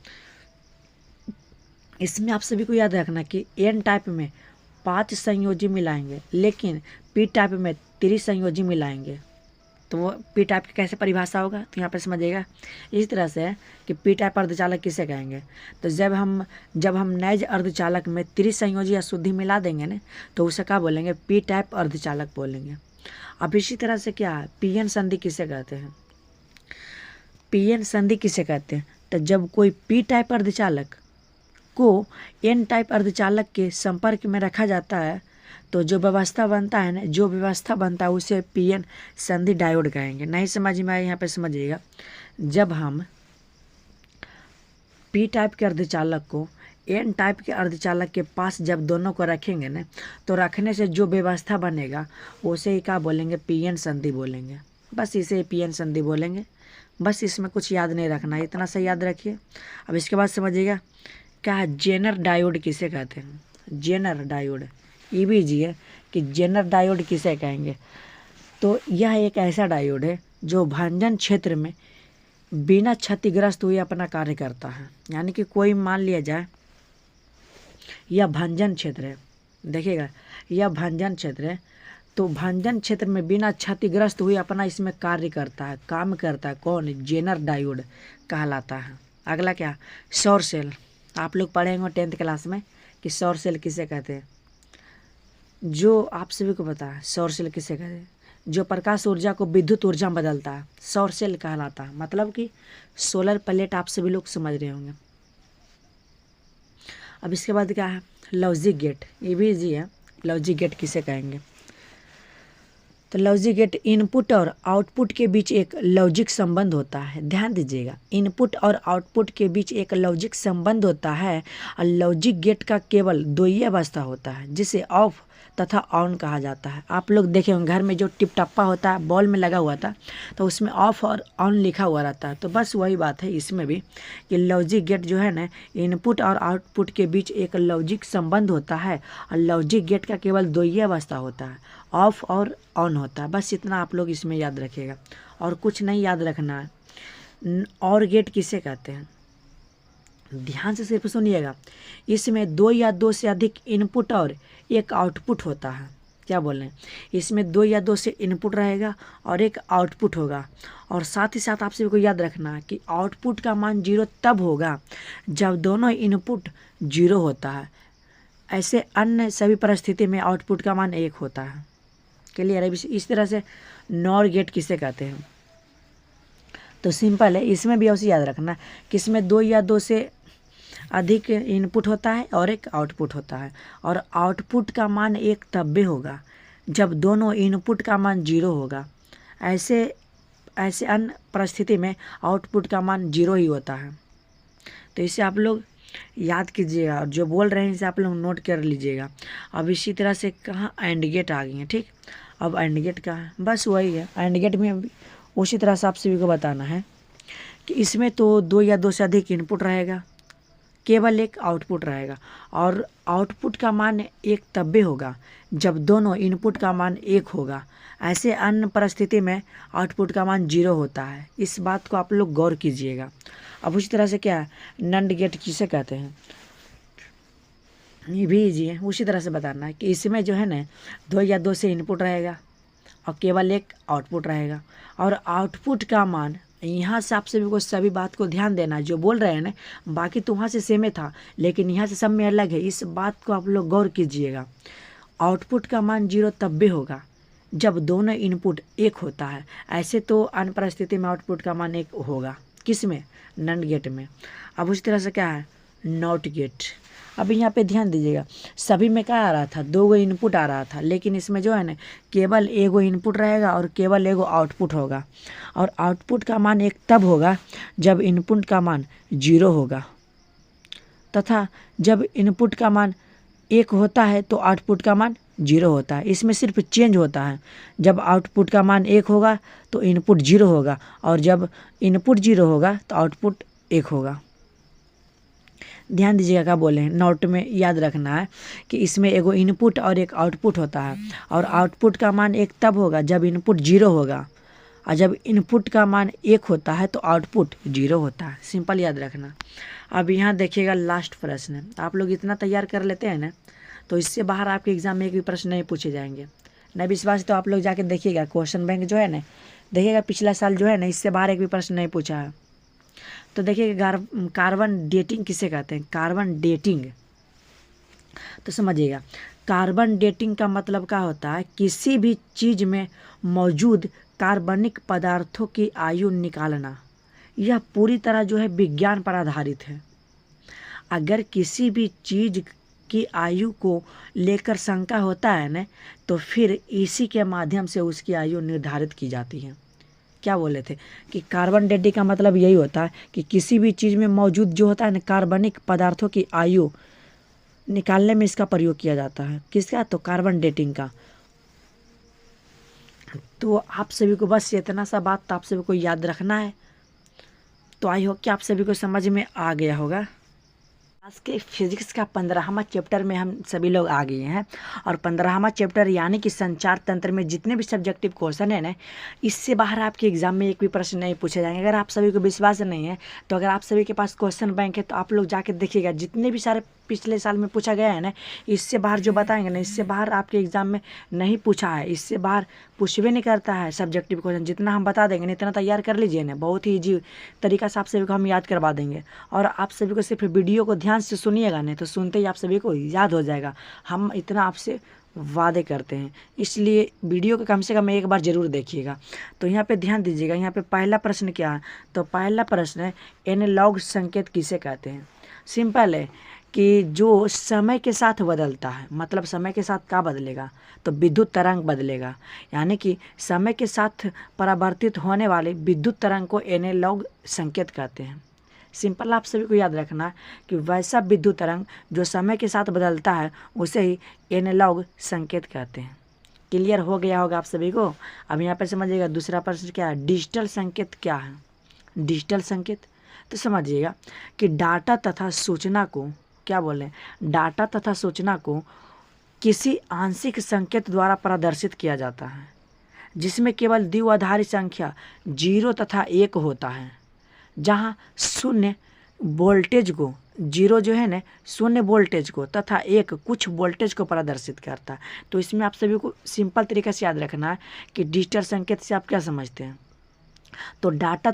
इसमें आप सभी को याद रखना कि एन टाइप में 5 संयोजी मिलाएंगे, लेकिन पी टाइप में 30 संयोजी मिलाएंगे। तो वो पी टाइप की कैसे परिभाषा होगा, तो यहाँ पर समझिएगा इस तरह से है कि पी टाइप अर्धचालक किसे कहेंगे। तो जब हम नैज अर्धचालक में 30 संयोजी अशुद्धि मिला देंगे ना, तो उसे क्या बोलेंगे, पी टाइप अर्धचालक बोलेंगे। अब इसी तरह से क्या है, पी एन संधि किसे कहते हैं, पी एन संधि किसे कहते हैं, तो जब कोई पी टाइप अर्धचालक को एन टाइप अर्धचालक के संपर्क में रखा जाता है, तो जो व्यवस्था बनता है ना, उसे पीएन संधि डायोड कहेंगे। नहीं समझ में आया, यहाँ पे समझिएगा, जब हम पी टाइप के अर्धचालक को एन टाइप के अर्धचालक के पास जब दोनों को रखेंगे ना, तो रखने से जो व्यवस्था बनेगा उसे ही क्या बोलेंगे, पीएन संधि बोलेंगे। बस इसे पीएन संधि बोलेंगे। बस इसमें कुछ याद नहीं रखना, इतना सा याद रखिए। अब इसके बाद समझिएगा क्या है, जेनर डायोड किसे कहते हैं। जेनर डायोड ये भी जी है कि जेनर डायोड किसे कहेंगे। तो यह एक ऐसा डायोड है जो भंजन क्षेत्र में बिना क्षतिग्रस्त हुए अपना कार्य करता है। यानी कि कोई मान लिया जाए यह भंजन क्षेत्र है, देखिएगा यह भंजन क्षेत्र है, तो भंजन क्षेत्र में बिना क्षतिग्रस्त हुए अपना इसमें कार्य करता है, काम करता है। कौन, जेनर डायोड कहलाता है। अगला क्या, सौर सेल। आप लोग पढ़े होंगे 10th क्लास में कि सौर सेल किसे कहते हैं। जो आप सभी को पता है सौर सेल किसे कहते हैं, जो प्रकाश ऊर्जा को विद्युत ऊर्जा में बदलता है, सौर सेल कहलाता है। मतलब कि सोलर प्लेट आप सभी लोग समझ रहे होंगे। अब इसके बाद क्या है, लॉजिक गेट। ये भी इजी है, लॉजिक गेट किसे कहेंगे। तो लॉजिक गेट इनपुट और आउटपुट के बीच एक लॉजिक संबंध होता है। ध्यान दीजिएगा, इनपुट और आउटपुट के बीच एक लॉजिक संबंध होता है और लॉजिक गेट का केवल दो ही अवस्था होता है, जिसे ऑफ तथा ऑन कहा जाता है। आप लोग देखे होंगे घर में जो टिप टप्पा होता है बॉल में लगा हुआ था, तो उसमें ऑफ और ऑन लिखा हुआ रहता है। तो बस वही बात है इसमें भी कि लॉजिक गेट जो है ना, इनपुट और आउटपुट के बीच एक लॉजिक संबंध होता है और लॉजिक गेट का केवल दो ही अवस्था होता है, ऑफ और ऑन होता है। बस इतना आप लोग इसमें याद रखिएगा और कुछ नहीं याद रखना है। और गेट किसे कहते हैं, ध्यान से सिर्फ सुनिएगा। इसमें दो या दो से अधिक इनपुट और एक आउटपुट होता है। क्या बोल रहे हैं, इसमें दो या दो से इनपुट रहेगा और एक आउटपुट होगा। और साथ ही साथ आप सभी को याद रखना है कि आउटपुट का मान 0 तब होगा जब दोनों इनपुट 0 होता है। ऐसे अन्य सभी परिस्थिति में आउटपुट का मान 1 होता है। क्लियर है। इस तरह से नॉर गेट किसे कहते हैं, तो सिंपल है, इसमें भी उसे याद रखना कि इसमें दो या दो से अधिक इनपुट होता है और एक आउटपुट होता है। और आउटपुट का मान 1 तब भी होगा जब दोनों इनपुट का मान 0 होगा। ऐसे अन्य परिस्थिति में आउटपुट का मान 0 ही होता है। तो इसे आप लोग याद कीजिएगा और जो बोल रहे हैं इसे आप लोग नोट कर लीजिएगा। अब इसी तरह से कहाँ एंड गेट आ गई है, ठीक। अब एंड गेट का है, बस वही है। एंड गेट में उसी तरह से आप सभी को बताना है कि इसमें तो दो या दो से अधिक इनपुट रहेगा, केवल एक आउटपुट रहेगा। और आउटपुट का मान 1 तब भी होगा जब दोनों इनपुट का मान 1 होगा। ऐसे अन्य परिस्थिति में आउटपुट का मान 0 होता है। इस बात को आप लोग गौर कीजिएगा। अब उसी तरह से क्या है, नंड गेट किसे कहते हैं, ये भी इजी है। उसी तरह से बताना है कि इसमें जो है ना दो या दो से इनपुट रहेगा और केवल एक आउटपुट रहेगा। और आउटपुट का मान, यहाँ से आप सभी को सभी बात को ध्यान देना है जो बोल रहे हैं ना, बाकी तो वहाँ से सेम ही था लेकिन यहाँ से सब में अलग है। इस बात को आप लोग गौर कीजिएगा। आउटपुट का मान 0 तब भी होगा जब दोनों इनपुट 1 होता है। ऐसे तो अन्य परिस्थिति में आउटपुट का मान 1 होगा, किस में, नंड गेट में। अब उसी तरह से क्या है, नॉट गेट। अब यहाँ पे ध्यान दीजिएगा, सभी में क्या आ रहा था, 2 इनपुट आ रहा था, लेकिन इसमें जो है ना केवल 1 इनपुट रहेगा और केवल 1 आउटपुट होगा। और आउटपुट का मान 1 तब होगा जब इनपुट का मान 0 होगा, तथा जब इनपुट का मान 1 होता है तो आउटपुट का मान 0 होता है। इसमें सिर्फ चेंज होता है, जब आउटपुट का मान 1 होगा तो इनपुट 0 होगा और जब इनपुट 0 होगा तो आउटपुट 1 होगा। ध्यान दीजिएगा क्या बोले हैं, नोट में याद रखना है कि इसमें एगो इनपुट और एक आउटपुट होता है। और आउटपुट का मान 1 तब होगा जब इनपुट 0 होगा और जब इनपुट का मान 1 होता है तो आउटपुट 0 होता है। सिंपल याद रखना। अब यहाँ देखिएगा लास्ट प्रश्न, आप लोग इतना तैयार कर लेते हैं ना तो इससे बाहर आपके एग्जाम में एक भी प्रश्न नहीं पूछे जाएंगे। नहीं विश्वास तो आप लोग जाके देखिएगा, क्वेश्चन बैंक जो है ना, देखिएगा पिछला साल जो है ना इससे बाहर एक भी प्रश्न नहीं पूछा है। तो देखिएगा कार्बन डेटिंग किसे कहते हैं, कार्बन डेटिंग। तो समझिएगा, कार्बन डेटिंग का मतलब क्या होता है, किसी भी चीज़ में मौजूद कार्बनिक पदार्थों की आयु निकालना। यह पूरी तरह जो है विज्ञान पर आधारित है। अगर किसी भी चीज़ की आयु को लेकर शंका होता है ना तो फिर इसी के माध्यम से उसकी आयु निर्धारित की जाती है। क्या बोले थे कि कार्बन डेटिंग का मतलब यही होता है कि किसी भी चीज़ में मौजूद जो होता है ना कार्बनिक पदार्थों की आयु निकालने में इसका प्रयोग किया जाता है। किसका, तो कार्बन डेटिंग का। तो आप सभी को बस इतना सा बात आप सभी को याद रखना है। तो आई होप कि आप सभी को समझ में आ गया होगा। आज के फिजिक्स का 15वां चैप्टर में हम सभी लोग आ गए हैं और 15वां चैप्टर यानी कि संचार तंत्र में जितने भी सब्जेक्टिव क्वेश्चन है ना इससे बाहर आपके एग्जाम में एक भी प्रश्न नहीं पूछे जाएंगे। अगर आप सभी को विश्वास नहीं है तो अगर आप सभी के पास क्वेश्चन बैंक है तो आप लोग जाके देखिएगा, जितने भी सारे पिछले साल में पूछा गया है ना इससे बाहर जो बताएंगे ना इससे बाहर आपके एग्जाम में नहीं पूछा है, इससे बाहर पूछवे नहीं करता है सब्जेक्टिव क्वेश्चन। जितना हम बता देंगे ना इतना तैयार कर लीजिए ना, बहुत ही ईजी तरीका से आप सभी को हम याद करवा देंगे। और आप सभी को सिर्फ वीडियो को ध्यान से सुनिएगा नहीं तो सुनते ही आप सभी को याद हो जाएगा, हम इतना आपसे वादे करते हैं। इसलिए वीडियो को कम से कम एक बार ज़रूर देखिएगा। तो यहाँ पे ध्यान दीजिएगा, यहाँ पे पहला प्रश्न क्या है, तो पहला प्रश्न है एनालॉग संकेत किसे कहते हैं। सिंपल है कि जो समय के साथ बदलता है, मतलब समय के साथ क्या बदलेगा, तो विद्युत तरंग बदलेगा। यानी कि समय के साथ परावर्तित होने वाले विद्युत तरंग को एनालॉग संकेत कहते हैं। सिंपल आप सभी को याद रखना कि वैसा विद्युत तरंग जो समय के साथ बदलता है उसे ही एनालॉग संकेत कहते हैं। क्लियर हो गया होगा आप सभी को। अब यहाँ पे समझिएगा दूसरा प्रश्न क्या है, डिजिटल संकेत क्या है। डिजिटल संकेत तो समझिएगा कि डाटा तथा सूचना को क्या बोले, डाटा तथा सूचना को किसी आंशिक संकेत द्वारा प्रदर्शित किया जाता है जिसमें केवल द्विआधारी संख्या 0 तथा 1 होता है। जहाँ शून्य वोल्टेज को, 0 जो है ना शून्य वोल्टेज को तथा 1 कुछ वोल्टेज को प्रदर्शित करता है। तो इसमें आप सभी को सिंपल तरीके से याद रखना है कि डिजिटल संकेत से आप क्या समझते हैं, तो डाटा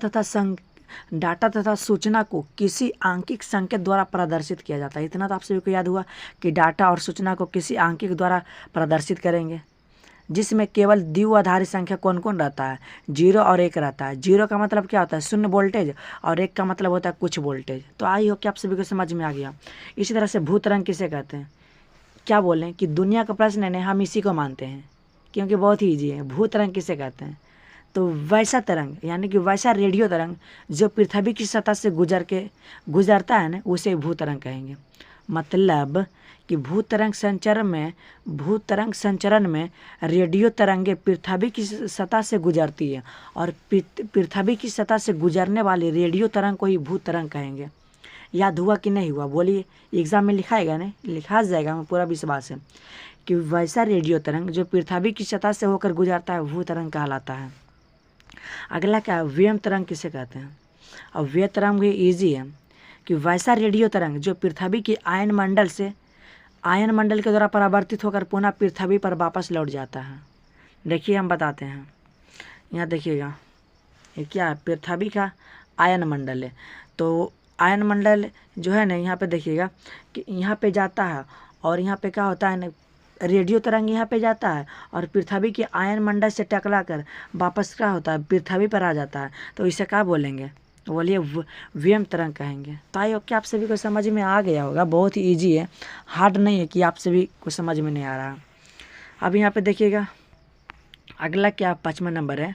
तथा सूचना को किसी आंकिक संकेत द्वारा प्रदर्शित किया जाता है। इतना तो आप सभी को याद हुआ कि डाटा और सूचना को किसी आंकिक द्वारा प्रदर्शित करेंगे जिसमें केवल द्विआधारी संख्या कौन कौन रहता है, 0 और 1 रहता है। 0 का मतलब क्या होता है, शून्य वोल्टेज, और 1 का मतलब होता है कुछ वोल्टेज। तो आई हो कि आप सभी को समझ में आ गया। इसी तरह से भूतरंग किसे कहते हैं, क्या बोलें कि दुनिया का प्रश्न है हम इसी को मानते हैं क्योंकि बहुत ही ईजी है। भूतरंग किसे कहते हैं, तो वैसा तरंग यानी कि वैसा रेडियो तरंग जो पृथ्वी की सतह से गुजरता है ना उसे भूतरंग कहेंगे। मतलब कि भूतरंग संचरण में रेडियो तरंगे पृथ्वी की सतह से गुजरती है और पृथ्वी की सतह से गुजरने वाली रेडियो तरंग को ही भूतरंग कहेंगे। याद हुआ कि नहीं हुआ, बोलिए। एग्जाम में लिखाएगा नहीं, लिखा जाएगा, हमें पूरा विश्वास है कि वैसा रेडियो तरंग जो पृथ्वी की सतह से होकर गुजरता है भूतरंग कहलाता है। अगला क्या है, वेव तरंग किसे कहते हैं। और वेव तरंग भी ईजी है कि वैसा रेडियो तरंग जो पृथ्वी की आयन मंडल के द्वारा परावर्तित होकर पुनः पृथ्वी पर वापस लौट जाता है। देखिए हम बताते हैं, यहाँ देखिएगा ये क्या है, पृथ्वी का आयन मंडल है। तो आयन मंडल जो है ना यहाँ पे देखिएगा कि यहाँ पे जाता है और यहाँ पे क्या होता है ना, रेडियो तरंग यहाँ पे जाता है और पृथ्वी के आयन मंडल से टकरा कर वापस क्या होता है, पृथ्वी पर आ जाता है। तो इसे क्या बोलेंगे, बोलिए वेव तरंग कहेंगे। तो आई होप कि आप सभी को समझ में आ गया होगा, बहुत ही ईजी है, हार्ड नहीं है कि आप सभी को समझ में नहीं आ रहा। अब यहाँ पे देखिएगा अगला क्या 5वां नंबर है।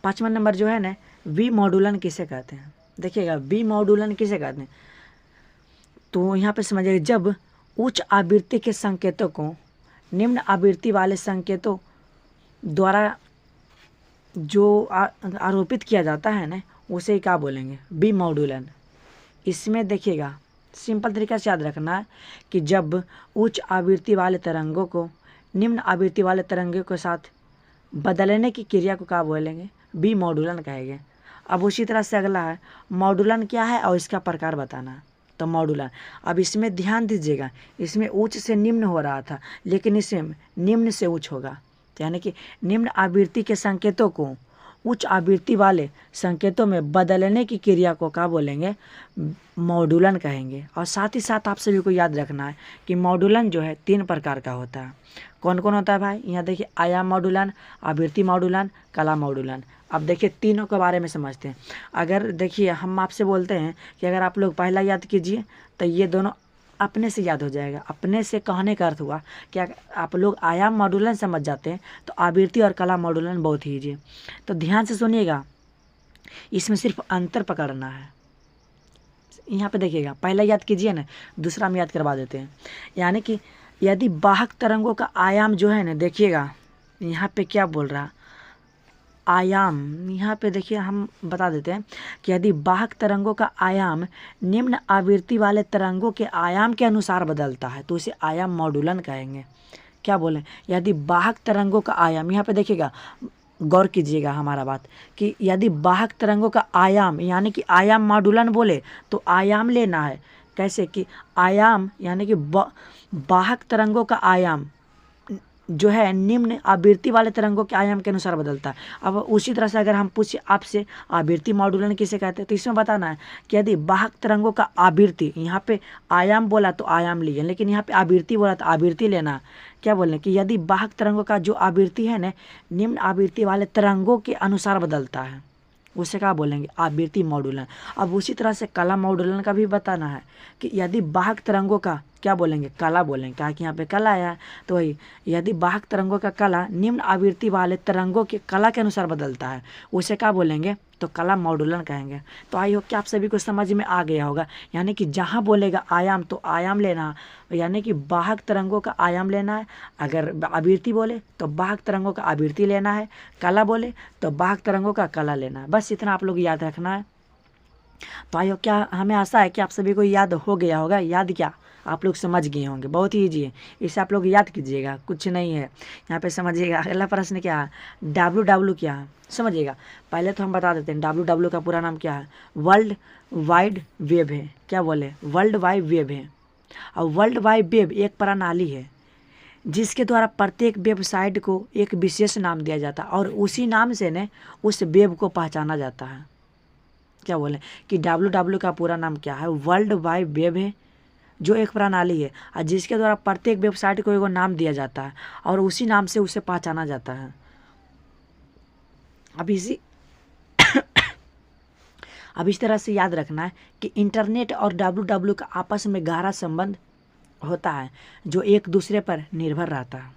5वां नंबर जो है ना, वी मॉड्यूलन किसे कहते हैं। देखिएगा वी मॉड्यूलन किसे कहते हैं, तो यहाँ पे समझिएगा जब उच्च आवृत्ति के संकेतों को निम्न आवृत्ति वाले संकेतों द्वारा जो आरोपित किया जाता है ना उसे क्या बोलेंगे, बी मॉड्यूलन। इसमें देखिएगा सिंपल तरीका से याद रखना है कि जब उच्च आवृत्ति वाले तरंगों को निम्न आवृत्ति वाले तरंगों के साथ बदलने की क्रिया को क्या बोलेंगे, बी मॉडुलन कहेंगे। अब उसी तरह से अगला है मॉडुलन क्या है और इसका प्रकार बताना है। तो मॉडुलन, अब इसमें ध्यान दीजिएगा, इसमें उच्च से निम्न हो रहा था लेकिन इसमें निम्न से उच्च होगा, यानी कि निम्न आवृत्ति के संकेतों को उच्च आवृत्ति वाले संकेतों में बदलने की क्रिया को क्या बोलेंगे, मॉडुलन कहेंगे। और साथ ही साथ आप सभी को याद रखना है कि मॉडुलन जो है 3 प्रकार का होता है। कौन कौन होता है भाई, यहाँ देखिए आयाम मॉडुलन, आवृत्ति मॉडुलन, कला मॉडुलन। अब देखिए तीनों के बारे में समझते हैं। अगर देखिए हम आपसे बोलते हैं कि अगर आप लोग पहला याद कीजिए तो ये दोनों अपने से याद हो जाएगा। अपने से कहने का अर्थ हुआ कि आप लोग आयाम मॉडुलन समझ जाते हैं तो आवृत्ति और कला मॉडुलन बहुत ही ईजी। तो ध्यान से सुनिएगा, इसमें सिर्फ अंतर पकड़ना है। यहाँ पे देखिएगा, पहला याद कीजिए ना, दूसरा हम याद करवा देते हैं। यानी कि यदि वाहक तरंगों का आयाम जो है ना, देखिएगा यहाँ पे क्या बोल रहा, आयाम यहाँ पे देखिए हम बता देते हैं कि यदि वाहक तरंगों का आयाम निम्न आवृत्ति वाले तरंगों के आयाम के अनुसार बदलता है तो इसे आयाम मॉडुलन कहेंगे। क्या बोलें, यदि वाहक तरंगों का आयाम, यहाँ पे देखिएगा गौर कीजिएगा हमारा बात कि यदि वाहक तरंगों का आयाम यानी कि आयाम मॉडुलन बोले तो आयाम लेना है। कैसे कि आयाम यानी कि वाहक तरंगों का आयाम जो है निम्न आवृत्ति वाले तरंगों के आयाम के अनुसार बदलता है। अब उसी तरह से अगर हम पूछे आपसे आवृत्ति मॉडुलन किसे कहते हैं तो इसमें बताना है कि यदि वाहक तरंगों का आवृत्ति, यहाँ पे आयाम बोला तो आयाम लिए, लेकिन यहाँ पे आवृत्ति बोला तो आवृत्ति लेना। क्या बोलें कि यदि वाहक तरंगों का जो आवृत्ति है ना निम्न आवृत्ति वाले तरंगों के अनुसार बदलता है उसे क्या बोलेंगे, आवृत्ति मॉडुलन। अब उसी तरह से कला मॉडुलन का भी बताना है कि यदि वाहक तरंगों का क्या बोलेंगे, कला बोलेंगे। क्या कि यहाँ पे कला आया है तो वही, यदि वाहक तरंगों का कला निम्न आवृत्ति वाले तरंगों के कला के अनुसार बदलता है उसे क्या बोलेंगे, तो कला मॉडुलन कहेंगे। तो आई होप कि आप सभी को समझ में आ गया होगा। यानी कि जहाँ बोलेगा आयाम तो आयाम लेना, यानी कि वाहक तरंगों का आयाम लेना है। अगर आवृत्ति बोले तो वाहक तरंगों का आवृत्ति लेना है, कला बोले तो वाहक तरंगों का कला लेना है। बस इतना आप लोग याद रखना है। तो आई होप क्या हमें आशा है कि आप सभी को याद हो गया होगा। याद क्या, आप लोग समझ गए होंगे, बहुत ही ईजी है, इसे आप लोग याद कीजिएगा, कुछ नहीं है। यहाँ पे समझिएगा अगला प्रश्न क्या है, डब्ल्यू क्या है समझिएगा। पहले तो हम बता देते हैं डब्ल्यू का पूरा नाम क्या है, वर्ल्ड वाइड वेब है। क्या बोले, वर्ल्ड वाइड वेब है। और वर्ल्ड वाइड वेब एक प्रणाली है जिसके द्वारा प्रत्येक वेबसाइट को एक विशेष नाम दिया जाता है और उसी नाम से ने उस वेब को पहचाना जाता है। क्या बोले कि डब्ल्यू का पूरा नाम क्या है, वर्ल्ड वाइड वेब है जो एक प्रणाली है और जिसके द्वारा प्रत्येक वेबसाइट को एक नाम दिया जाता है और उसी नाम से उसे पहचाना जाता है। अब इस तरह से याद रखना है कि इंटरनेट और डब्ल्यू का आपस में गहरा संबंध होता है जो एक दूसरे पर निर्भर रहता है।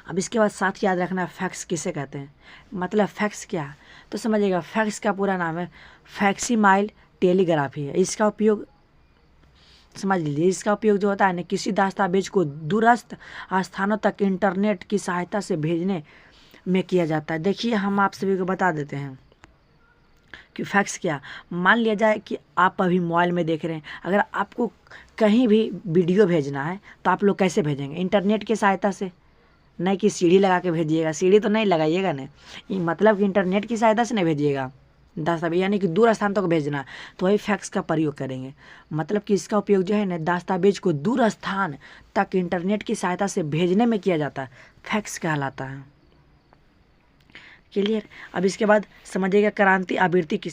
अब इसके बाद साथ याद रखना है फैक्स किसे कहते हैं, मतलब फैक्स क्या है तो समझिएगा। फैक्स का पूरा नाम है फैक्सिमाइल टेलीग्राफी है। इसका उपयोग समझ लीजिए, इसका उपयोग जो होता है ना किसी दस्तावेज को दूरस्थ स्थानों तक इंटरनेट की सहायता से भेजने में किया जाता है। देखिए हम आप सभी को बता देते हैं कि फैक्स क्या, मान लिया जाए कि आप अभी मोबाइल में देख रहे हैं, अगर आपको कहीं भी वीडियो भेजना है तो आप लोग कैसे भेजेंगे, इंटरनेट की सहायता से, नहीं कि सीढ़ी लगा के भेजिएगा, सीढ़ी तो नहीं लगाइएगा ना, मतलब कि इंटरनेट की सहायता से नहीं भेजिएगा दस्तावेज, यानी कि दूर स्थान तक भेजना, तो वही फैक्स का प्रयोग करेंगे। मतलब कि इसका उपयोग जो है ना दस्तावेज को दूर स्थान तक इंटरनेट की सहायता से भेजने में किया जाता है, फैक्स कहलाता है। क्लियर। अब इसके बाद समझिएगा क्रांति आवृत्ति किस